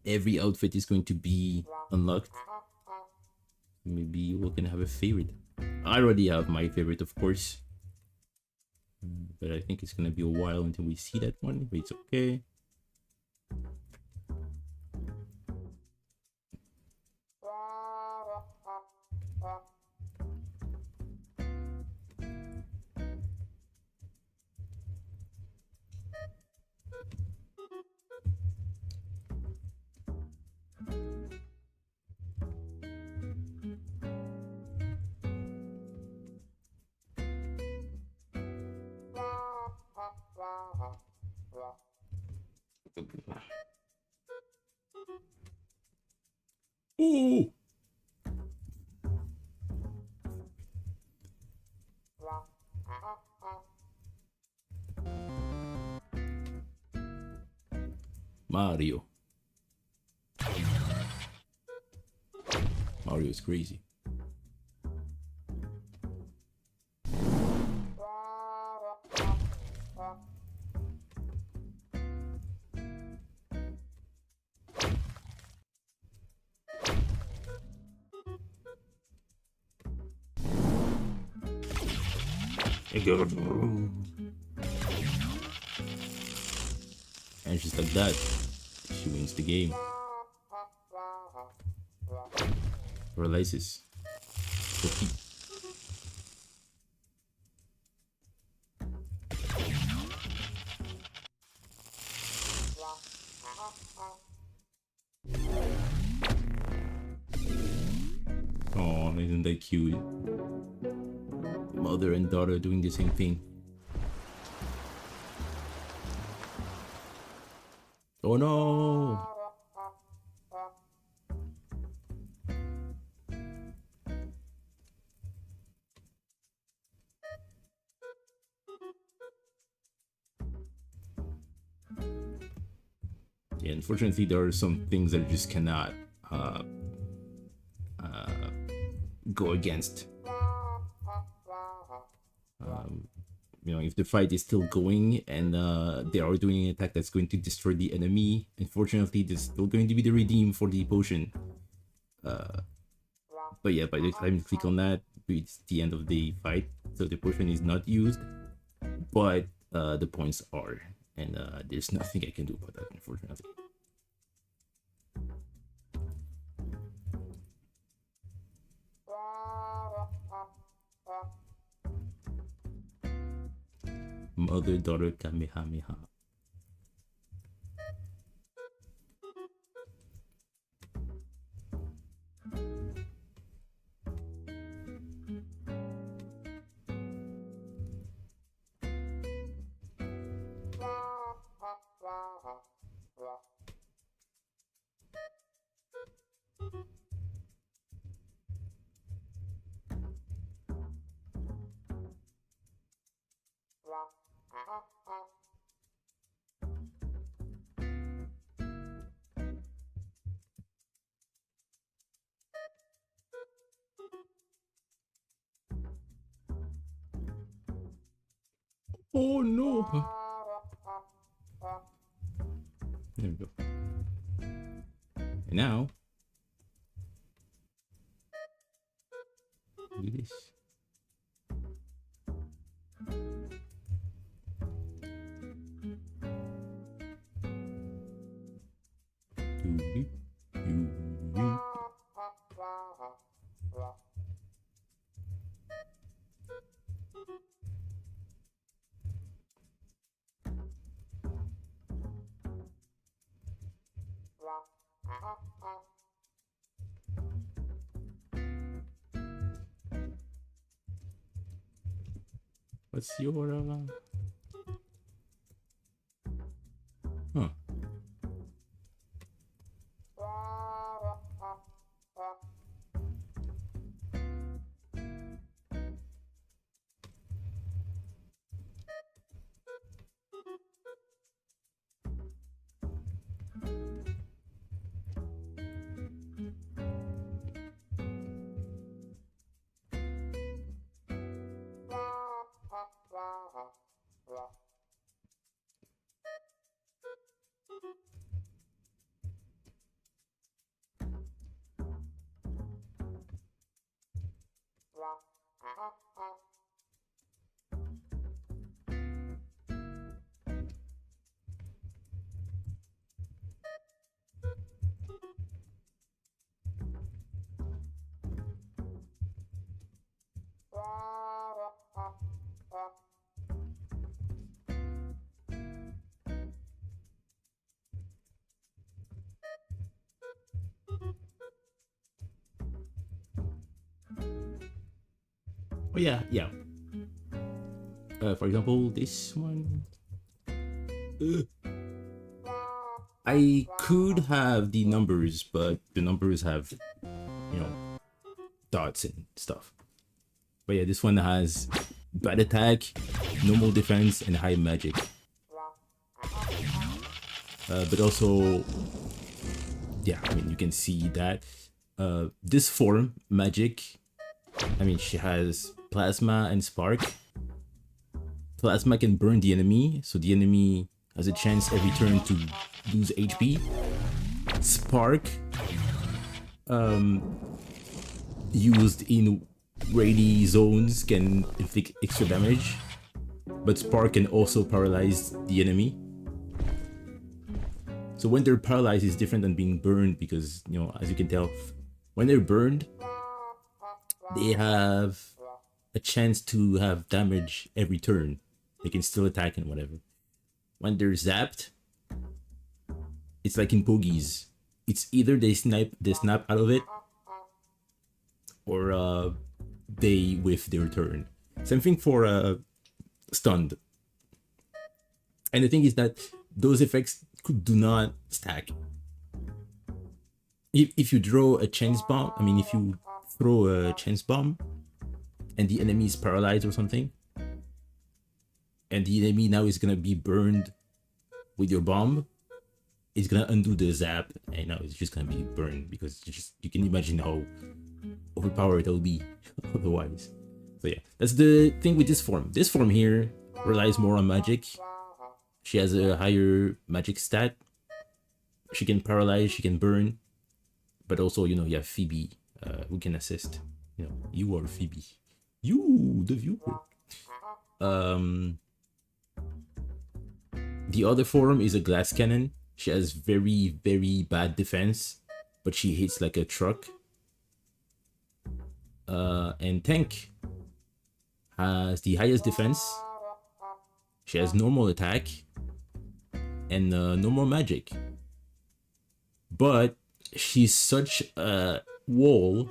every outfit is going to be unlocked. Maybe we can have a favorite. I already have my favorite, of course. But I think it's gonna be a while until we see that one, but it's okay. Ooh! Mario. Mario is crazy. And just like that, she wins the game. Realizes. Okay. Oh, isn't that cute? Mother and daughter doing the same thing. Oh no! Yeah, unfortunately, there are some things that just cannot go against. You know, if the fight is still going and they are doing an attack that's going to destroy the enemy, unfortunately, there's still going to be the redeem for the potion. But yeah, by the time you click on that, it's the end of the fight, so the potion is not used, but the points are, and there's nothing I can do about that, unfortunately. Mother-daughter Kamehameha. Oh no! There we go. And now, do this. What's your huh? Oh yeah, yeah. For example, this one. I could have the numbers, but the numbers have, dots and stuff. But yeah, this one has bad attack, normal defense, and high magic. But also, yeah, I mean, you can see that this form, magic, I mean, she has plasma and spark. Plasma can burn the enemy, so the enemy has a chance every turn to lose HP. Spark, used in rainy zones, can inflict extra damage, but Spark can also paralyze the enemy. So when they're paralyzed, it's different than being burned because, as you can tell, when they're burned, they have a chance to have damage every turn. They can still attack and whatever. When they're zapped, it's like in Pogies. It's either they snap out of it, or they whiff their turn. Same thing for stunned. And the thing is that those effects do not stack. If you draw a chance bomb, I mean, if you throw a chance bomb and the enemy is paralyzed or something, and the enemy now is gonna be burned with your bomb, it's gonna undo the zap, and now it's just gonna be burned because you can imagine how overpowered it'll be otherwise. So yeah, that's the thing with this form. This form here relies more on magic. She has a higher magic stat. She can paralyze, she can burn, but also, you have Phoebe, who can assist. You are Phoebe. You, the viewer. The other form is a glass cannon. She has very, very bad defense, but she hits like a truck. And tank has the highest defense. She has normal attack and normal magic. But she's such a wall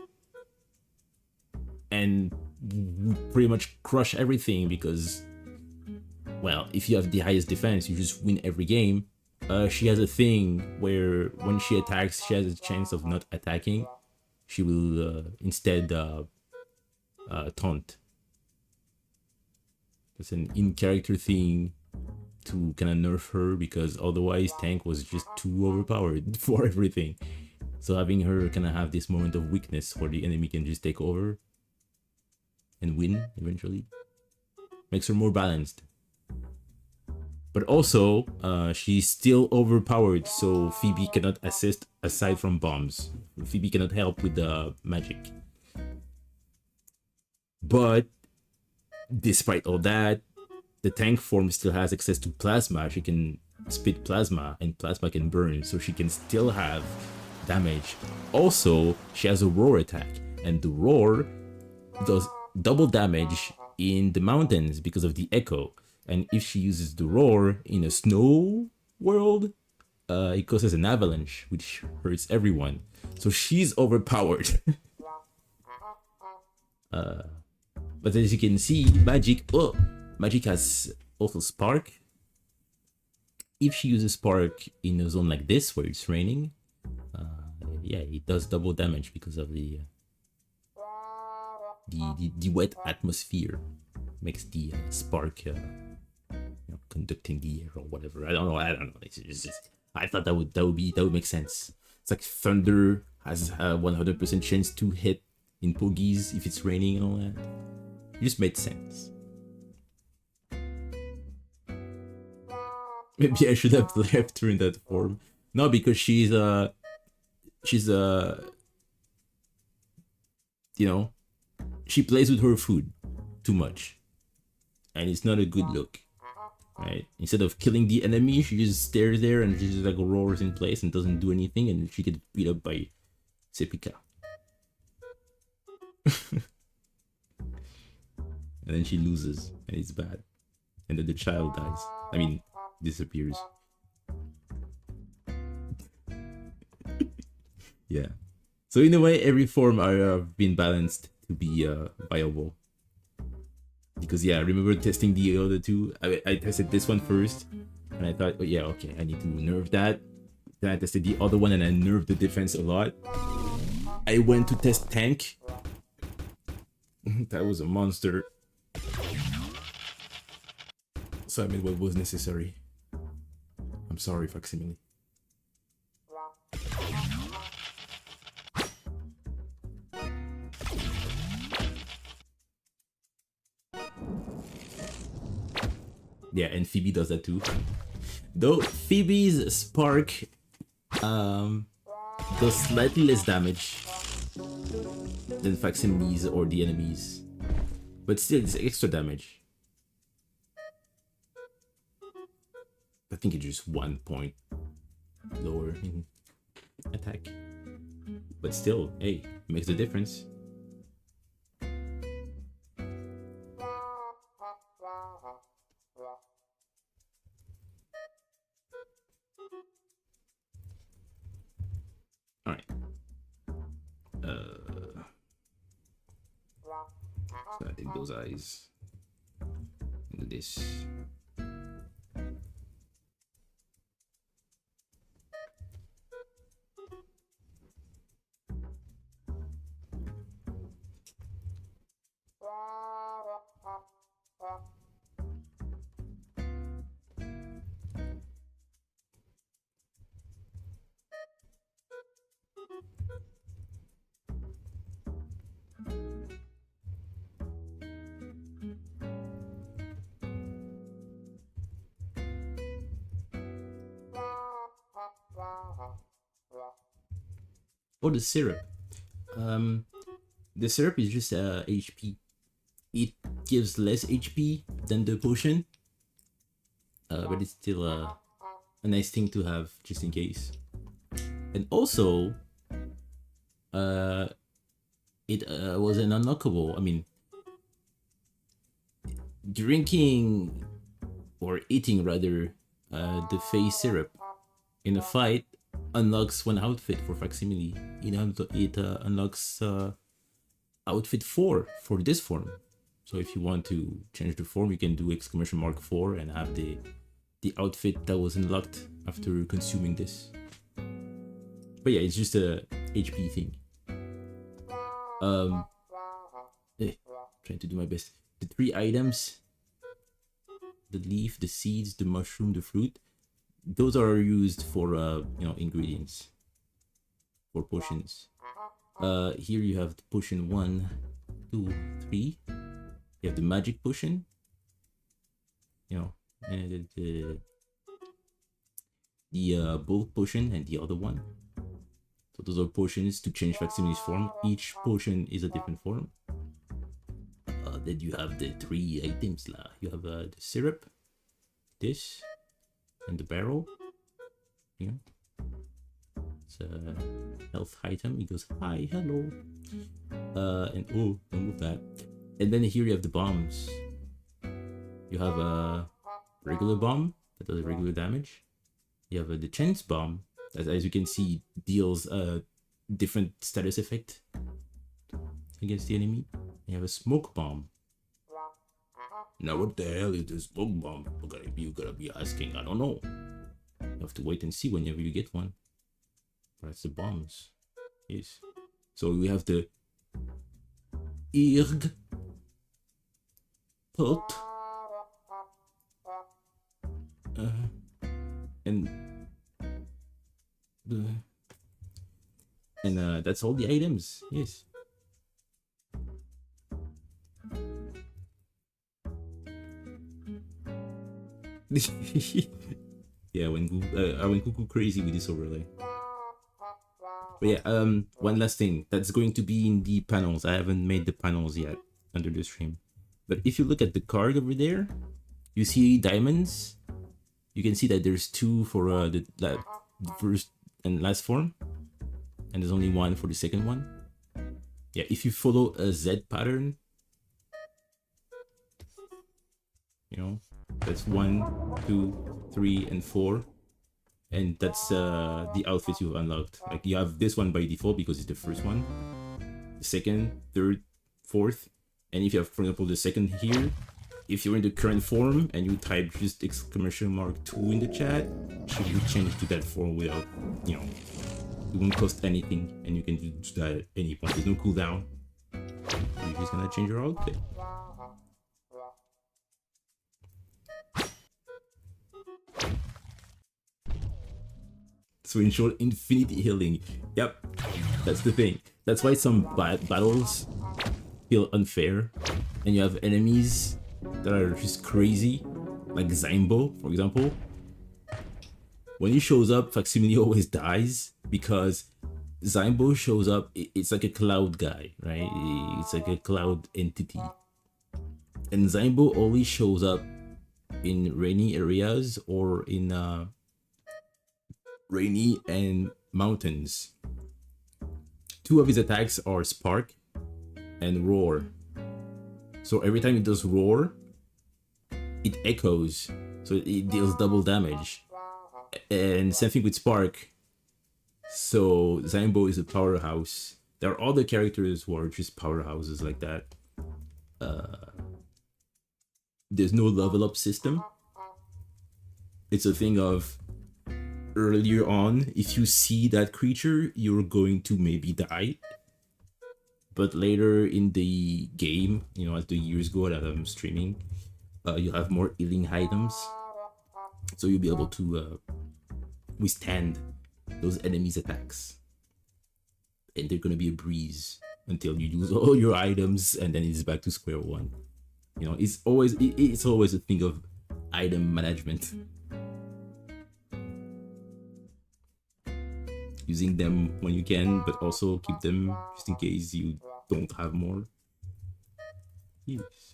and would pretty much crush everything because, well, if you have the highest defense, you just win every game. She has a thing where when she attacks, she has a chance of not attacking. She will instead taunt. That's an in-character thing to kind of nerf her because otherwise Tank was just too overpowered for everything. So having her kind of have this moment of weakness where the enemy can just take over and win eventually makes her more balanced. But also, she's still overpowered, so Phoebe cannot assist aside from bombs. Phoebe cannot help with the magic. But despite all that, the tank form still has access to plasma. She can spit plasma, and plasma can burn, so she can still have damage. Also, she has a roar attack, and the roar does double damage in the mountains because of the echo. And if she uses the roar in a snow world, it causes an avalanche, which hurts everyone. So she's overpowered. But as you can see, magic has also spark. If she uses spark in a zone like this where it's raining, yeah, it does double damage because of the wet atmosphere makes the spark conducting the air or whatever. I don't know. It's just, I thought that would make sense. It's like thunder has a 100% chance to hit in pogies if it's raining and all that. It just made sense. Maybe I should have left her in that form. No, because she's you know, she plays with her food too much, and it's not a good look, right? Instead of killing the enemy, she just stares there and she just like roars in place and doesn't do anything, and she gets beat up by Sepika. And then she loses, and it's bad. And then the child dies. I mean, disappears. Yeah. So in a way, every form are been balanced to be viable. Because yeah, I remember testing the other two. I tested this one first, and I thought, oh yeah, okay, I need to nerf that. Then I tested the other one, and I nerfed the defense a lot. I went to test tank. That was a monster. So I made what was necessary. I'm sorry, Facsimile. Yeah, and Phoebe does that too. Though Phoebe's spark does slightly less damage than Facsimile's or the enemies, but still it's extra damage. I think it's just 1 point lower in attack, but still, hey, makes a difference. All right. So I take those eyes into this. Oh, the syrup. The syrup is just HP. It gives less HP than the potion, but it's still a nice thing to have just in case. And also, it was an unlockable. I mean, drinking or eating rather the face syrup in a fight unlocks one outfit for Facsimile. It unlocks outfit 4 for this form. So if you want to change the form, you can do !4 and have the outfit that was unlocked after consuming this. But yeah, it's just a HP thing. Trying to do my best. The 3 items: the leaf, the seeds, the mushroom, the fruit. Those are used for ingredients for potions. Here you have the potion 1, 2, 3. You have the magic potion, and the bulk potion and the other one. So those are potions to change Facsimile's form. Each potion is a different form. Then you have the 3 items. You have the syrup, this, and the barrel. It's a health item. It goes, hi, hello. And oh, don't move that. And then here you have the bombs. You have a regular bomb that does regular damage. You have the chance bomb, as you can see, deals different status effect against the enemy. You have a smoke bomb. Now what the hell is the smoke bomb? You gotta be asking. I don't know. You have to wait and see whenever you get one. That's the bombs. Yes. So we have the Irg Pult. And that's all the items. Yes. Yeah, I went cuckoo crazy with this overlay. But yeah, one last thing that's going to be in the panels. I haven't made the panels yet under the stream, but if you look at the card over there, you see diamonds. You can see that there's two for the first and last form, and there's only one for the second one. Yeah, if you follow a Z pattern, you know, that's 1, 2, 3, and 4. And that's the outfits you've unlocked. Like you have this one by default because it's the first one, the second, third, fourth, and if you have, for example, the second here, if you're in the current form and you type just !2 in the chat, it should be changed to that form without, you know, it won't cost anything, and you can do that at any point. There's no cooldown. You're just gonna change your outfit. So in short, infinity healing. Yep, that's the thing. That's why some battles feel unfair, and you have enemies that are just crazy, like Zaimbo, for example. When he shows up, Facsimile always dies because Zaimbo shows up. It's like a cloud guy, right? It's like a cloud entity, and Zaimbo always shows up in rainy areas or in rainy and mountains. Two of his attacks are Spark and Roar. So every time it does Roar, it echoes, so it deals double damage. And same thing with Spark. So Zaimbo is a powerhouse. There are other characters who are just powerhouses like that. There's no level up system. It's a thing of earlier on, if you see that creature, you're going to maybe die. But later in the game, you know, as the years go that I'm streaming, you have more healing items, so you'll be able to withstand those enemies' attacks. And they're gonna be a breeze until you use all your items, and then it's back to square one. You know, it's always a thing of item management. Using them when you can, but also keep them just in case you don't have more. Yes.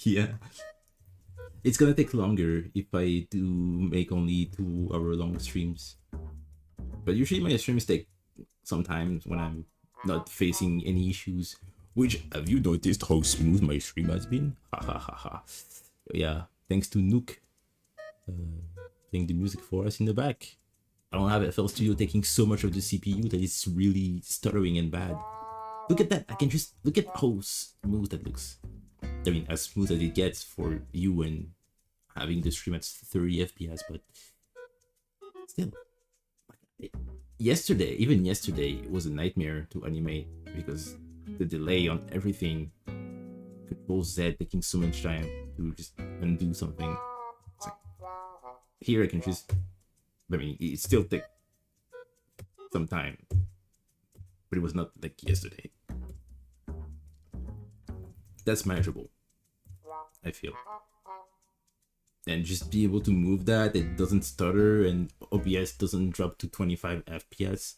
Yeah, it's gonna take longer if I do make only 2-hour long streams, but usually my streams take sometimes when I'm not facing any issues. Which, have you noticed how smooth my stream has been? Ha ha ha ha. Yeah, thanks to Nook playing the music for us in the back. I don't have FL Studio taking so much of the CPU that it's really stuttering and bad. Look at that, I can just look at how smooth that looks. I mean, as smooth as it gets for you and having the stream at 30 FPS, but still. Even yesterday, it was a nightmare to animate because the delay on everything, Control Z taking so much time to just undo something. Here I can just, I mean, it still take some time, but it was not like yesterday. That's manageable, I feel. And just be able to move that, it doesn't stutter, and OBS doesn't drop to 25 FPS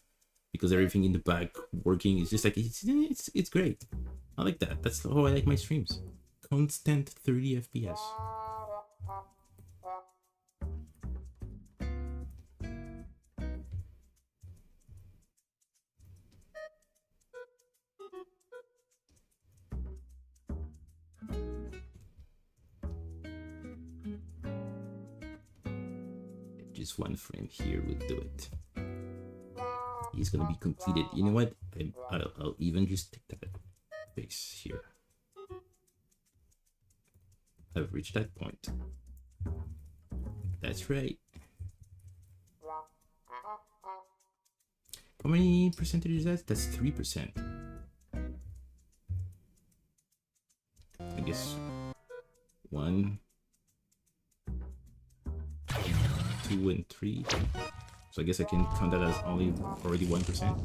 because everything in the back working is just like, it's great. I like that. That's how I like my streams. Constant 30 FPS. Just one frame here will do it. He's gonna be completed. You know what? I'll even just take that face here. I've reached that point. That's right. How many percentage is that? That's 3%. I guess 1, 2, and 3. So I guess I can count that as already 1%.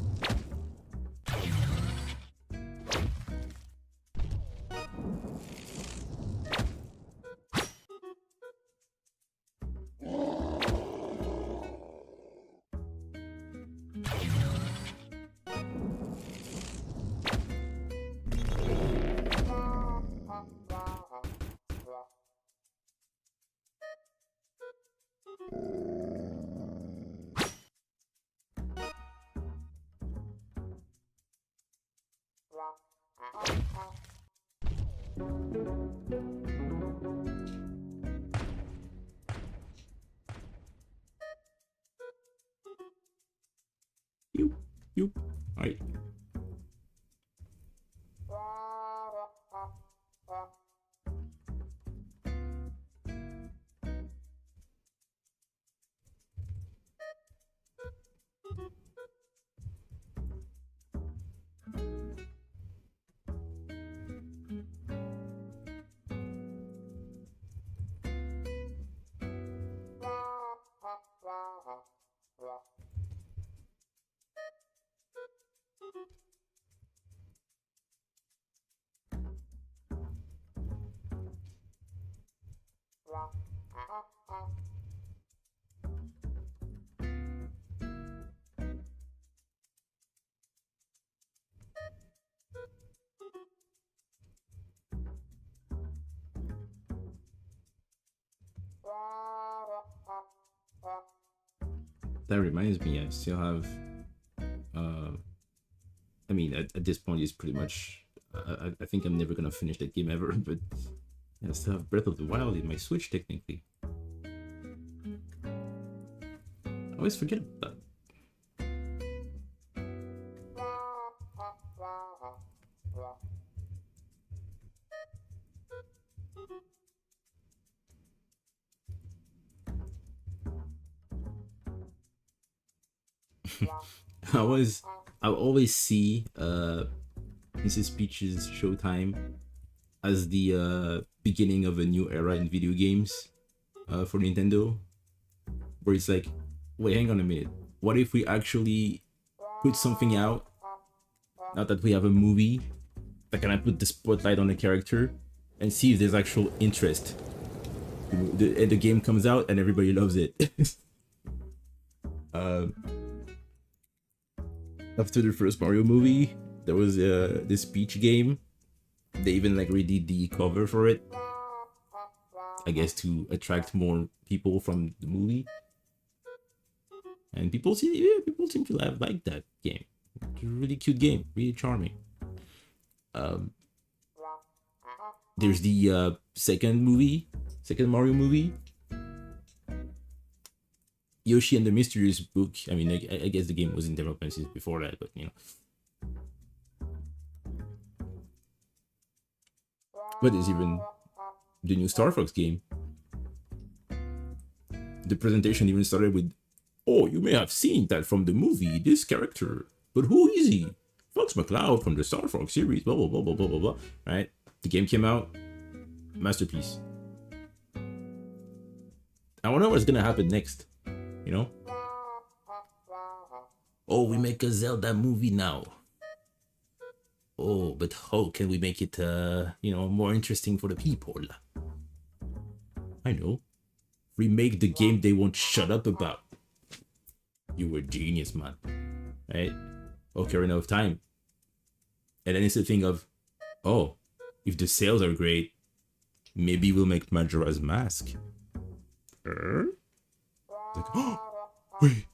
You. All right. That reminds me, I still have, I mean, at this point, it's pretty much, I think I'm never gonna finish that game ever, but I still have Breath of the Wild in my Switch, technically. I always forget about that. I always see Mrs. Peach's Showtime as the beginning of a new era in video games for Nintendo, where it's like, wait, hang on a minute, what if we actually put something out now that we have a movie that can I put the spotlight on the character and see if there's actual interest, and the game comes out and everybody loves it. After the first Mario movie, there was this Peach game. They even like redid the cover for it, I guess to attract more people from the movie. And people seem to like that game. It's a really cute game, really charming. There's the second Mario movie, Yoshi and the Mysterious Book. I mean, I guess the game was in development since before that, but you know. But there's even the new Star Fox game. The presentation even started with, "Oh, you may have seen that from the movie, this character, but who is he? Fox McCloud from the Star Fox series, blah, blah, blah, blah, blah, blah, blah." Right? The game came out, masterpiece. I wonder what's gonna happen next. You know? Oh, we make a Zelda movie now. Oh, but how can we make it, more interesting for the people? I know. Remake the game they won't shut up about. You were genius, man. Right? Okay, enough of time. And then it's the thing of, oh, if the sales are great, maybe we'll make Majora's Mask. Like, oh, wait.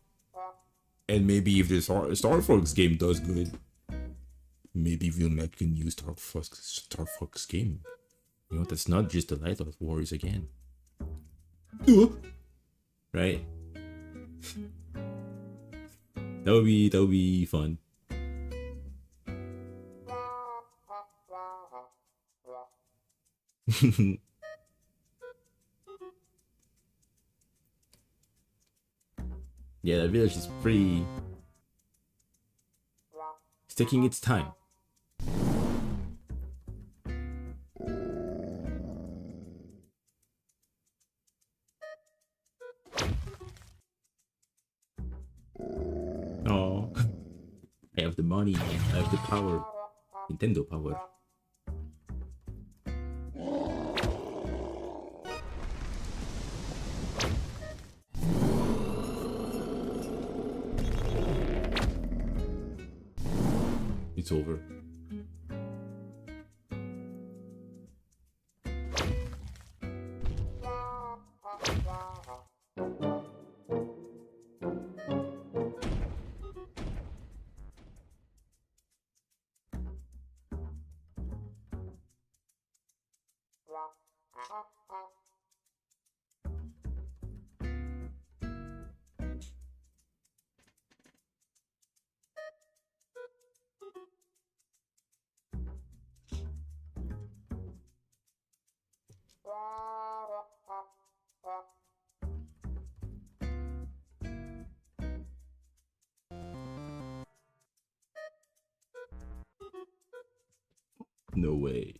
And maybe if the Star Fox game does good, maybe we'll make a new Star Fox game. You know, that's not just the Light of Wars again. Right? That would be fun. Yeah, that village is pretty. It's taking its time. Oh, I have the money. I have the power. Nintendo power. It's over. No way.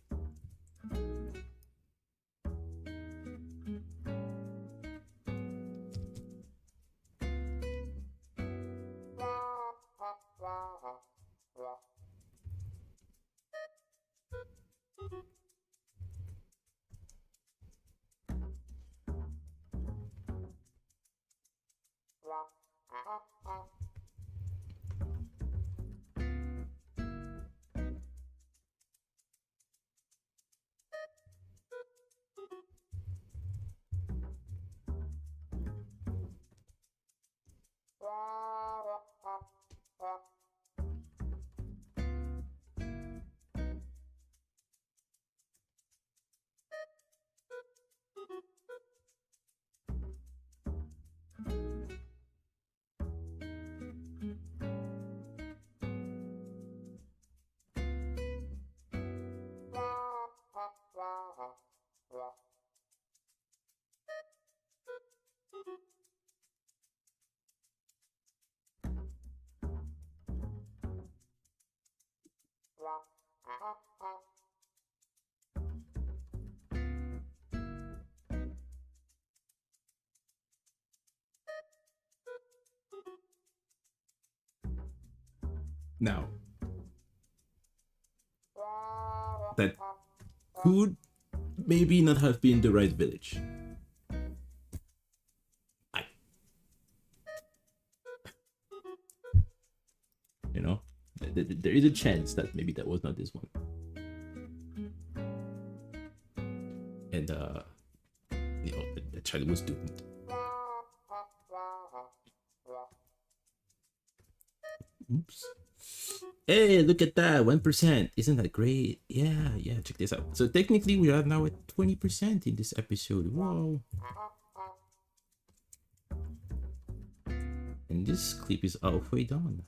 Now, that could maybe not have been the right village. You know, there is a chance that maybe that was not this one. And the child was doomed. Oops. Hey, look at that, 1%. Isn't that great? Yeah, check this out. So technically we are now at 20% in this episode. Wow. And this clip is halfway done.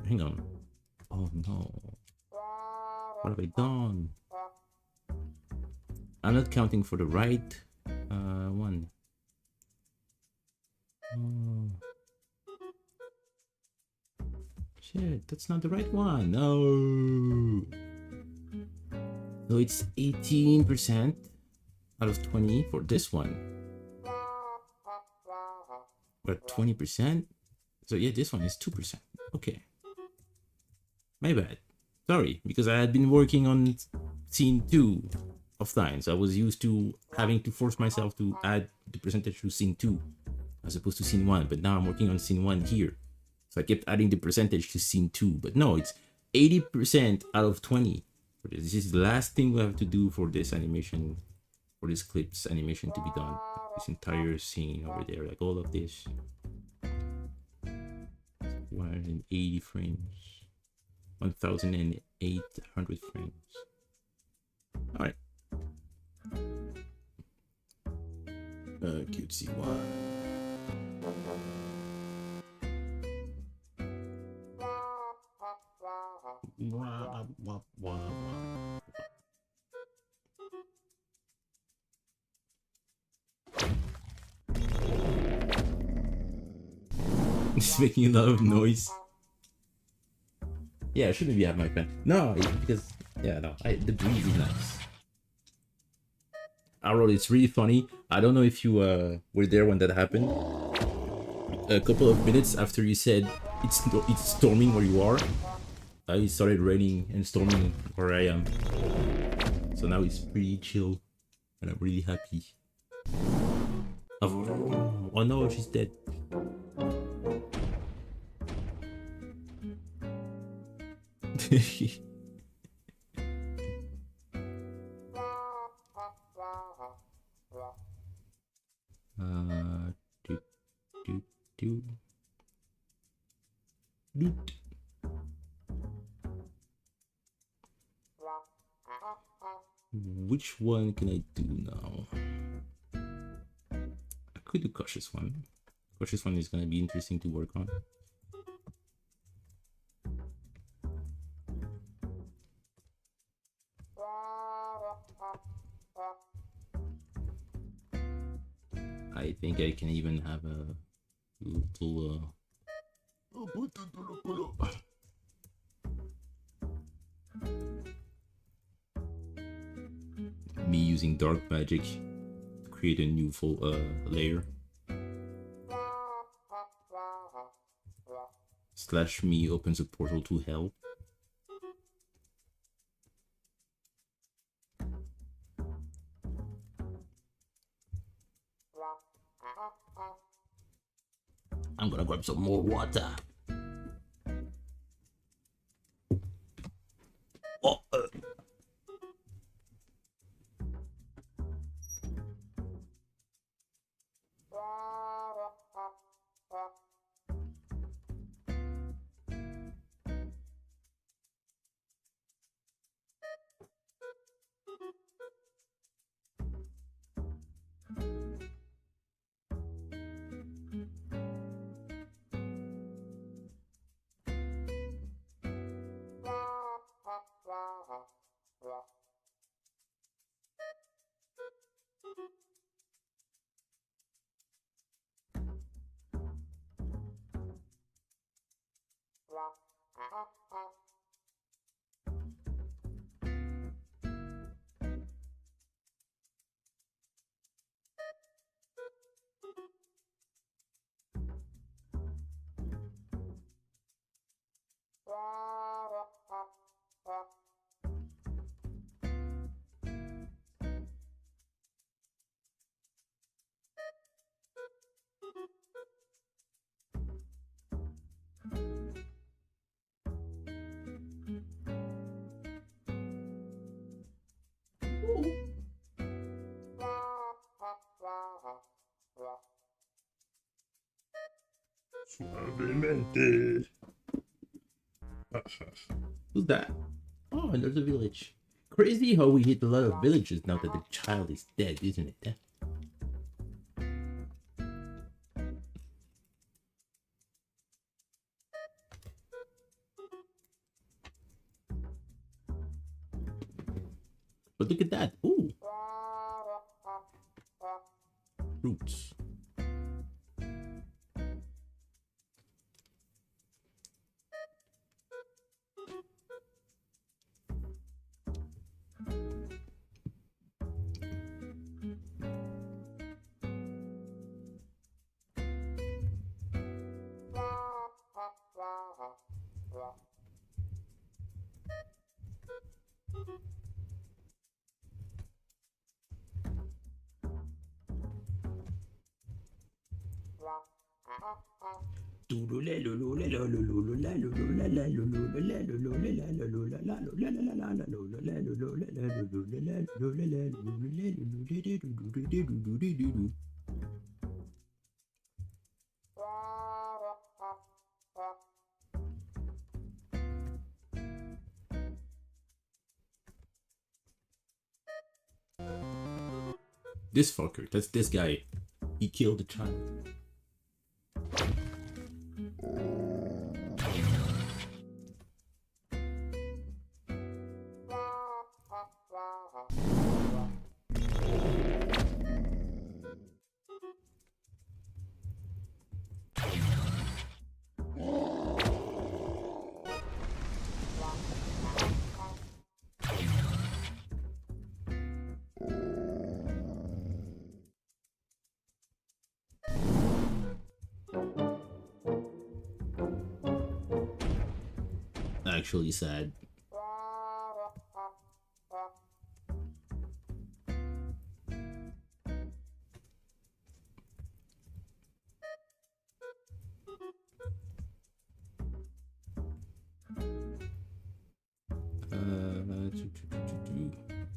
Hang on. Oh no. What have I done? I'm not counting for the right one. Oh. Shit, that's not the right one. No. So it's 18% out of 20 for this one. But 20%? So yeah, this one is 2%. Okay. My bad. Sorry, because I had been working on scene 2 of times. I was used to having to force myself to add the percentage to scene 2 as opposed to scene 1, but now I'm working on scene 1 here. So I kept adding the percentage to scene 2, but no, it's 80% out of 20. This is the last thing we have to do for this animation, for this clip's animation to be done. This entire scene over there, like all of this. 180 frames. 1,800 frames. Alright. Cutesy one. It's making a lot of noise. Yeah, I shouldn't be have my pen. No, because the breeze is nice. Harold, it's really funny. I don't know if you were there when that happened. A couple of minutes after you said it's storming where you are, it started raining and storming where I am. So now it's pretty chill, and I'm really happy. Oh no, she's dead. Which one can I do now? I could do cautious one. Cautious one is gonna be interesting to work on. I think I can even have a little me using dark magic to create a new full layer. / me opens a portal to hell. I'm gonna grab some more water. Oh, Suavemente. Who's that? Oh, another village. Crazy how we hit a lot of villages now that the child is dead, isn't it? But look at that. Ooh. Roots. This fucker, that's this guy. He killed the child. Actually sad.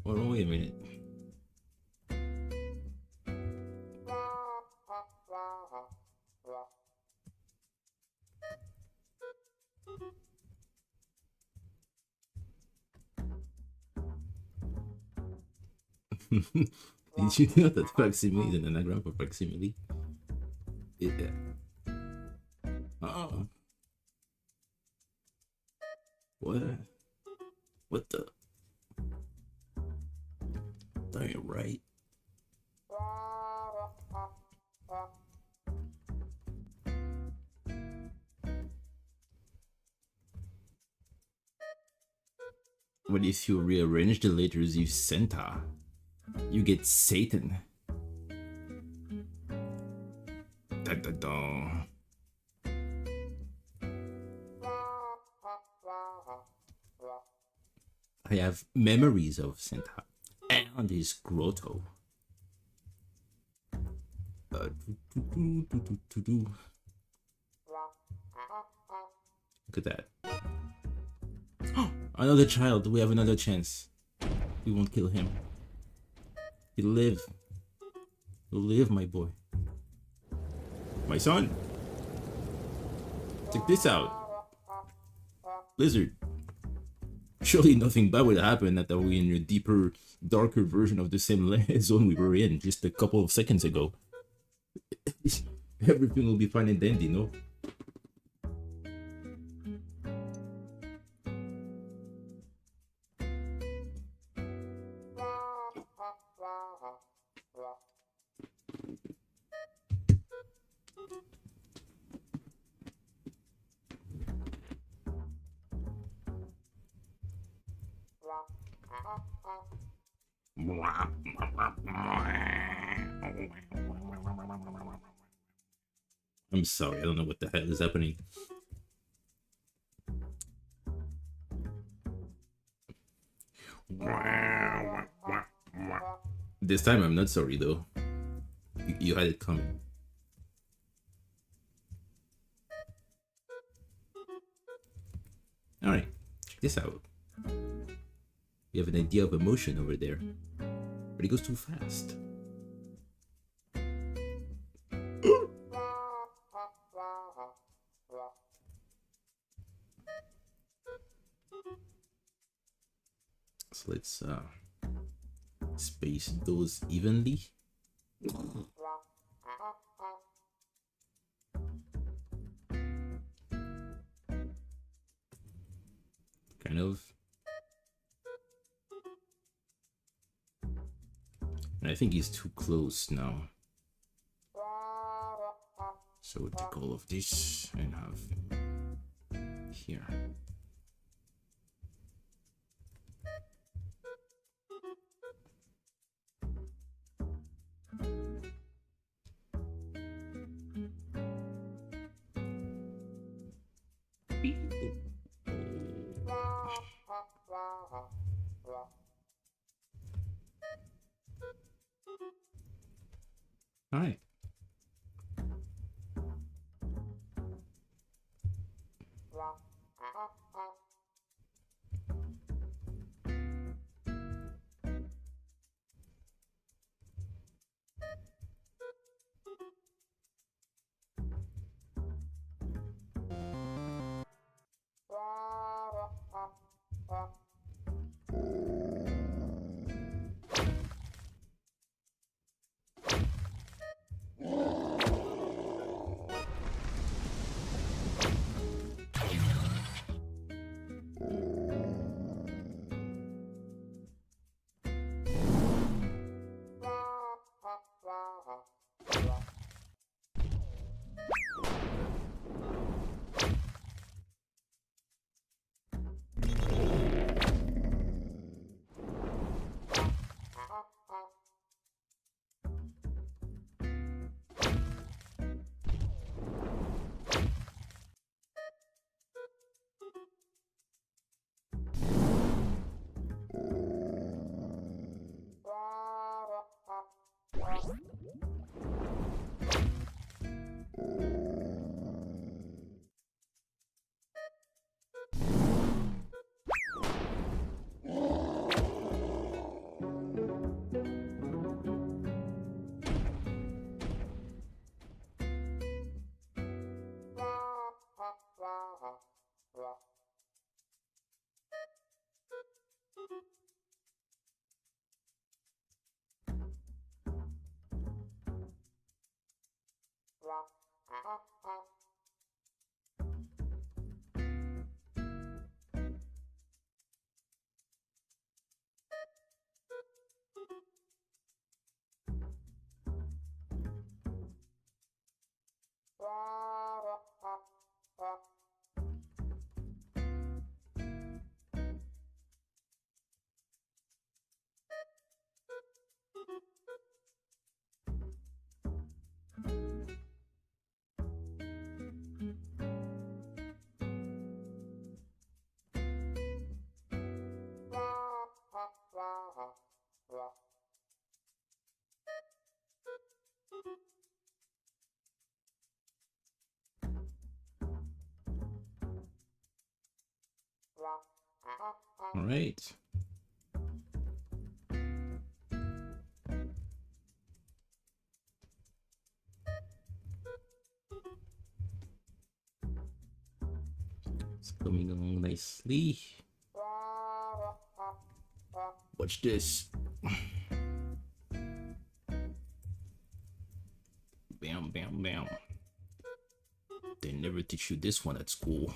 Oh, wait a minute. Did you know that facsimile is an anagram for facsimile? Yeah. Oh. What? What the? That ain't right. But if you rearrange the letters you center, you get Satan. Da da da. I have memories of Santa and his grotto. Look at that. Another child. We have another chance. We won't kill him. He'll live. He'll live, my boy. My son. Check this out. Lizard. Surely nothing bad would happen that we're in a deeper, darker version of the same zone we were in just a couple of seconds ago. Everything will be fine and dandy, no? I'm sorry, I don't know what the hell is happening. This time I'm not sorry though. You had it coming. Alright, check this out. We have an idea of emotion over there, but it goes too fast. So let's space those evenly. Kind of. And I think he's too close now. So we'll take all of this and have here. All right. All right. It's coming along nicely. Watch this. Bam, bam, bam. They never teach you this one at school.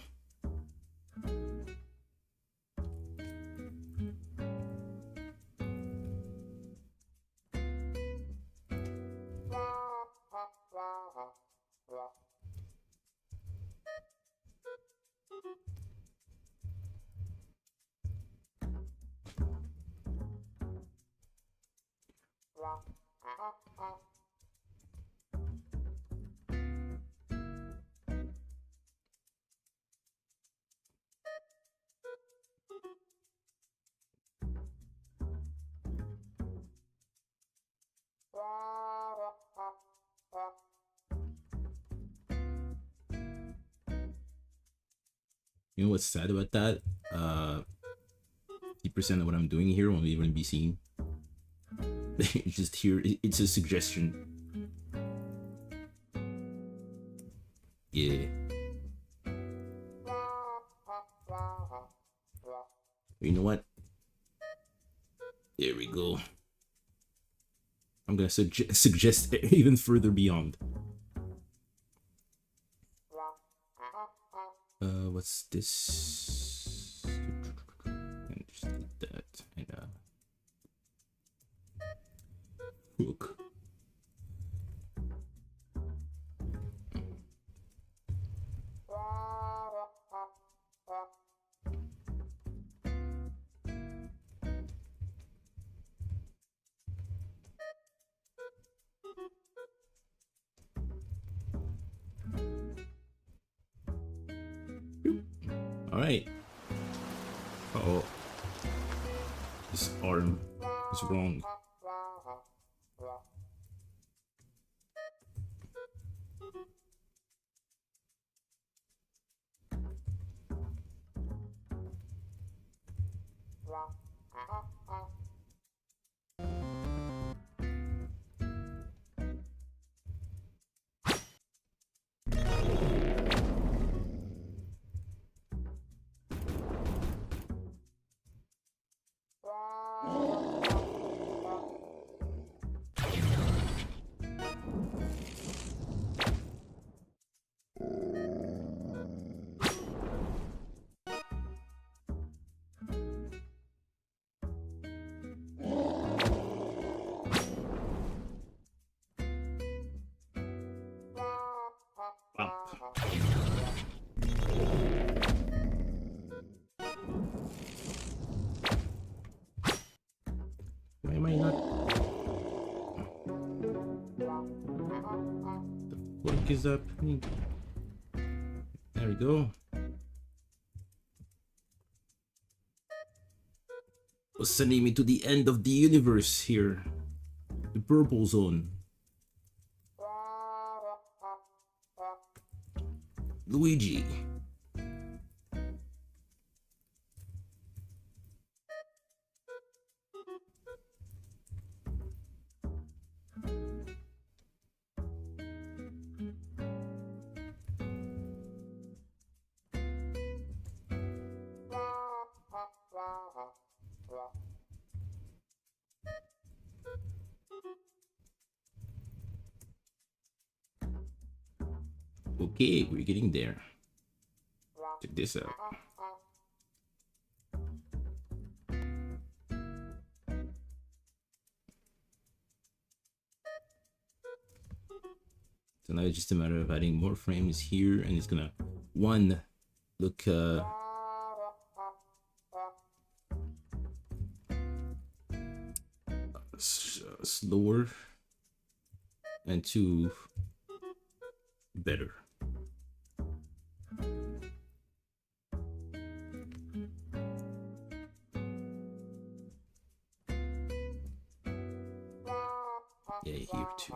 You know what's sad about that? 50% of what I'm doing here won't even be seen. It's just here. It's a suggestion. Yeah. You know what? There we go. I'm gonna suggest even further beyond. What's this? And just delete that and hook. All right. Oh, this arm is wrong. Why am I not? The fuck is happening? There we go. Was sending me to the end of the universe here. The purple zone. Luigi. Okay, we're getting there. Check this out. So now it's just a matter of adding more frames here, and it's gonna look slower, and 2 better. Yeah, here too.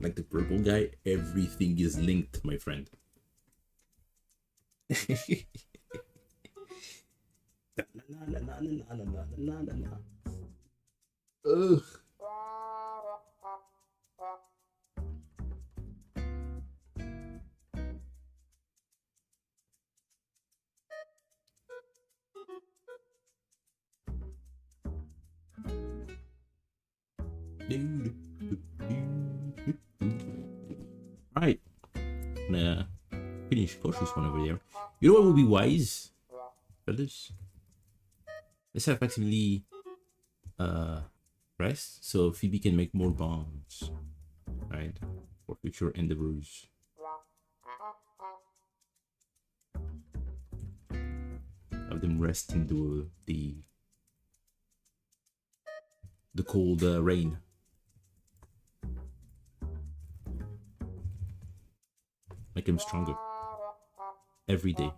Like the purple guy, everything is linked, my friend. Ugh. Right. Gonna finish cautious one over there. You know what would be wise for this? Let's have effectively rest so Phoebe can make more bombs, right? For future endeavors. Have them rest in the cold rain. Make them stronger every day.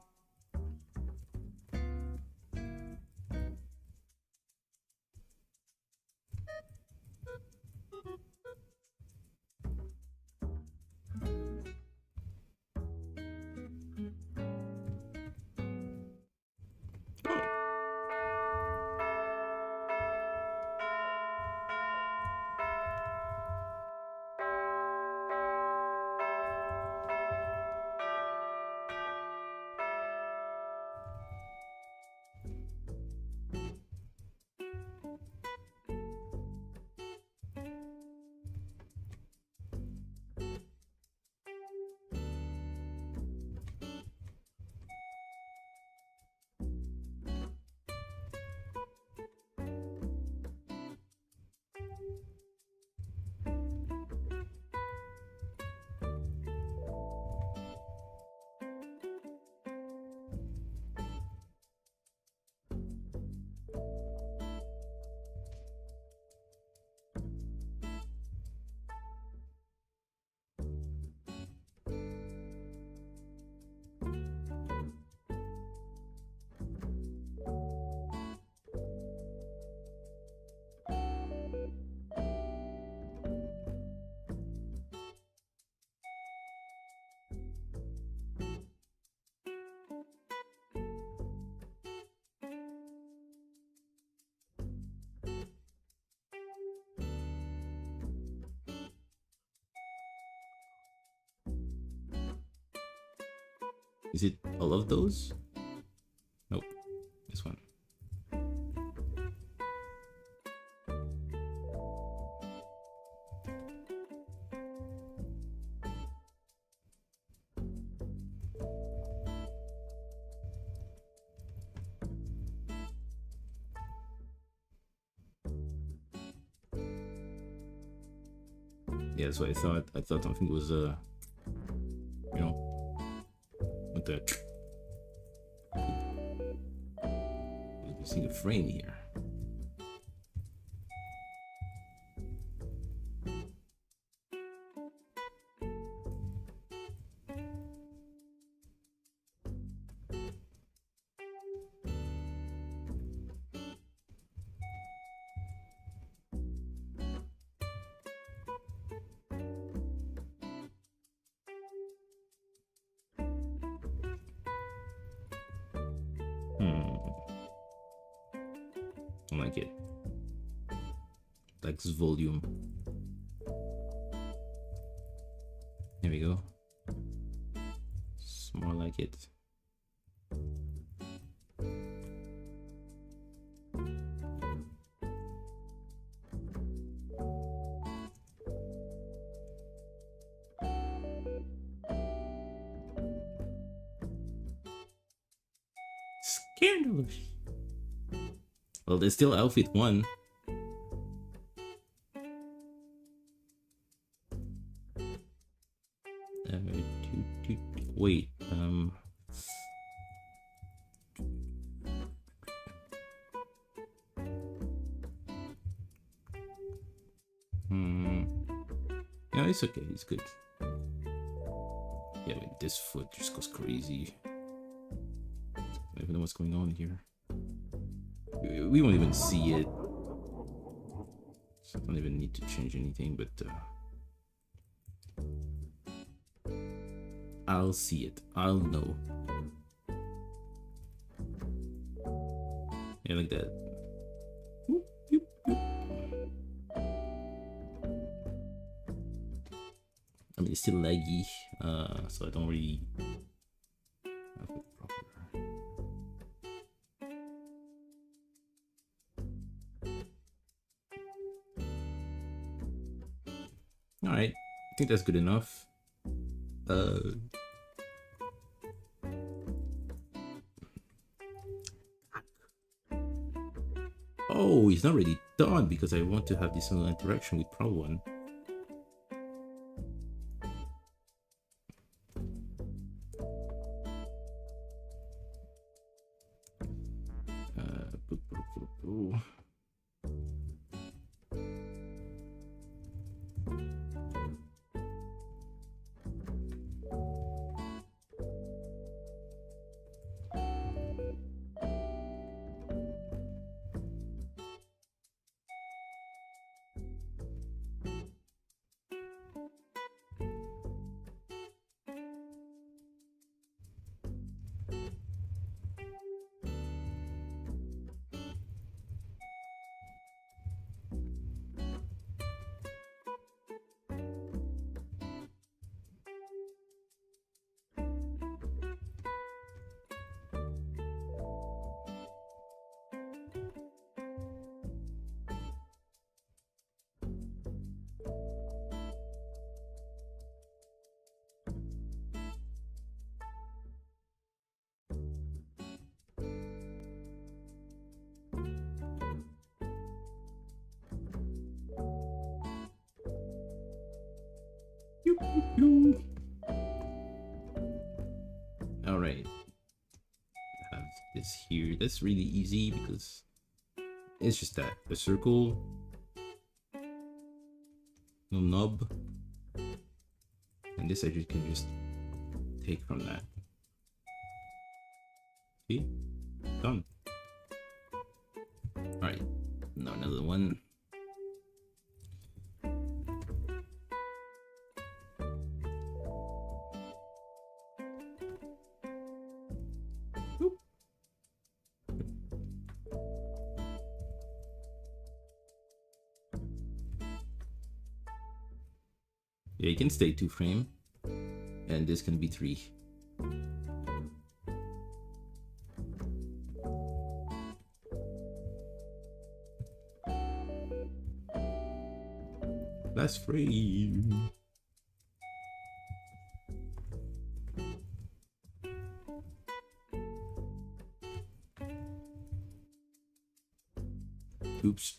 Is it all of those? Nope. This one. Yeah, that's what I thought. I thought something was you know, with the using a frame here. I like it. Like this volume. There we go. It's more like it. Scandalous. Well, there's still outfit 1. Yeah, it's okay. It's good. Yeah, but this foot just goes crazy. I don't even know what's going on here. We won't even see it. So I don't even need to change anything, but I'll see it. I'll know. Yeah, like that. Whoop, whoop, whoop. I mean, it's still laggy, so I don't really have it proper. All right, I think that's good enough. Oh, it's not really done because I want to have this little interaction with Pro One. All right, have this here. That's really easy because it's just that a circle, no knob, and this I just can just take from that. See, done. All right, now another one. Yeah, you can stay 2 frame, and this can be 3. Last frame. Oops.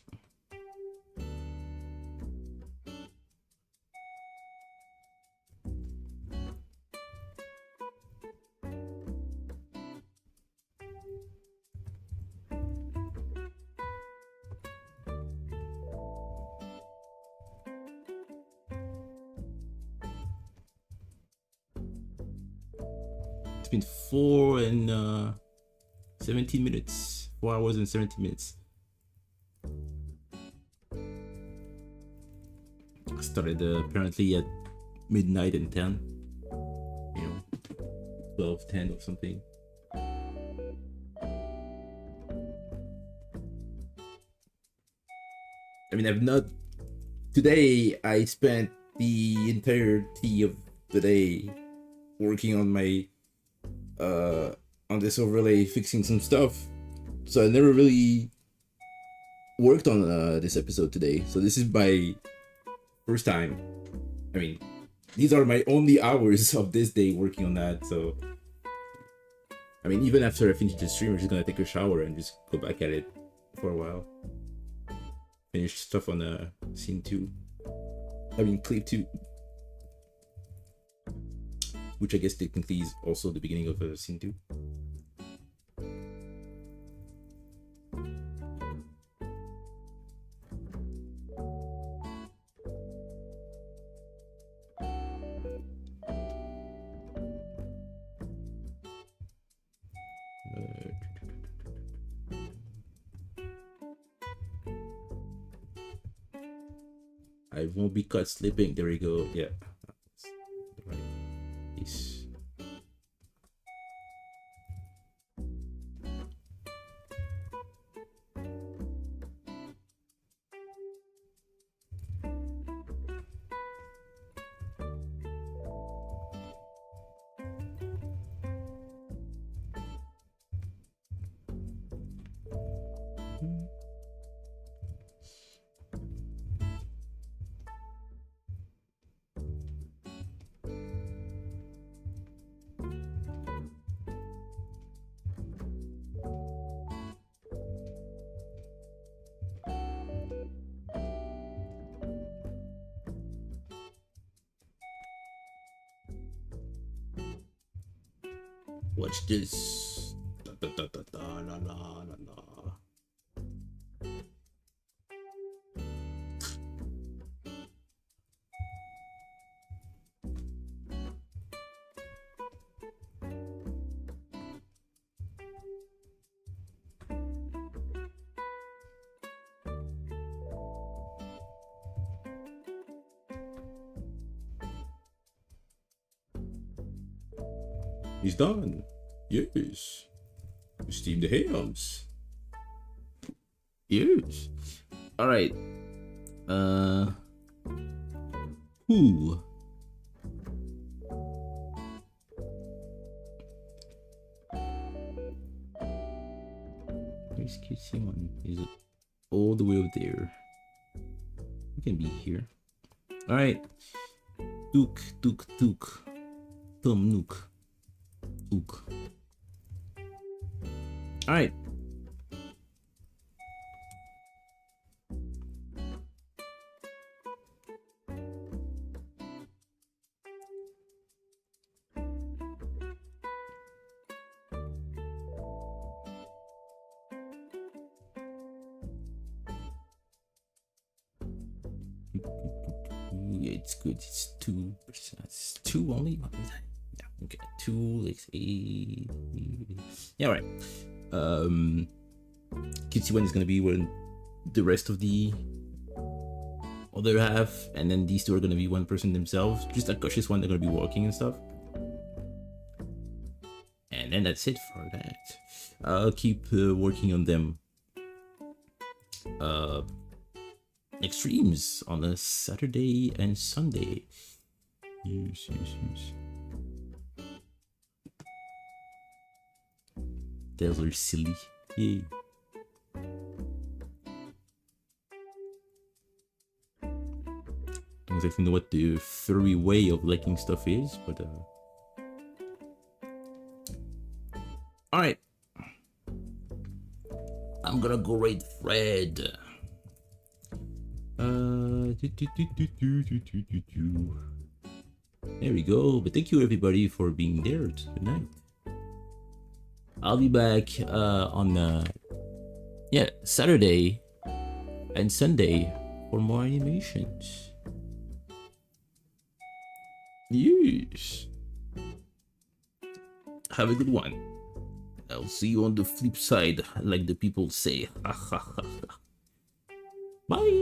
It's been 17 minutes. 4 hours and 17 minutes. I started apparently at midnight and 10. You know, 12, 10 or something. I mean, I've not. Today, I spent the entirety of the day working on my on this overlay, fixing some stuff. So I never really worked on this episode today. So this is my first time. I mean, these are my only hours of this day working on that. So I mean, even after I finish the stream, I'm just gonna take a shower and just go back at it for a while. Finish stuff on scene 2. I mean, clip 2. Which I guess technically is also the beginning of scene 2. I won't be caught sleeping. There we go. Yeah. Right. Peace. Watch this. Da, da, da, da, da, la, la, la, la. He's done. Yes. Steam the hams. Yes. All right. Who? Where's QC1? Is it all the way up there? It can be here. All right. Nook. Tom Nook. Nook. All right. Yeah, it's good. It's 2%. It's 2 only. Yeah. Okay. 2. Like 8. Yeah. Right. QC1 is gonna be when the rest of the other half, and then these two are gonna be one person themselves. Just a cautious one. They're gonna be walking and stuff. And then that's it for that. I'll keep working on them. Extremes on a Saturday and Sunday. Yes. Those are silly. Yeah. Don't exactly know what the furry way of liking stuff is, but alright. I'm gonna go raid Fred. There we go. But thank you everybody for being there tonight. I'll be back on Saturday and Sunday for more animations. Yes. Have a good one. I'll see you on the flip side, like the people say. Bye.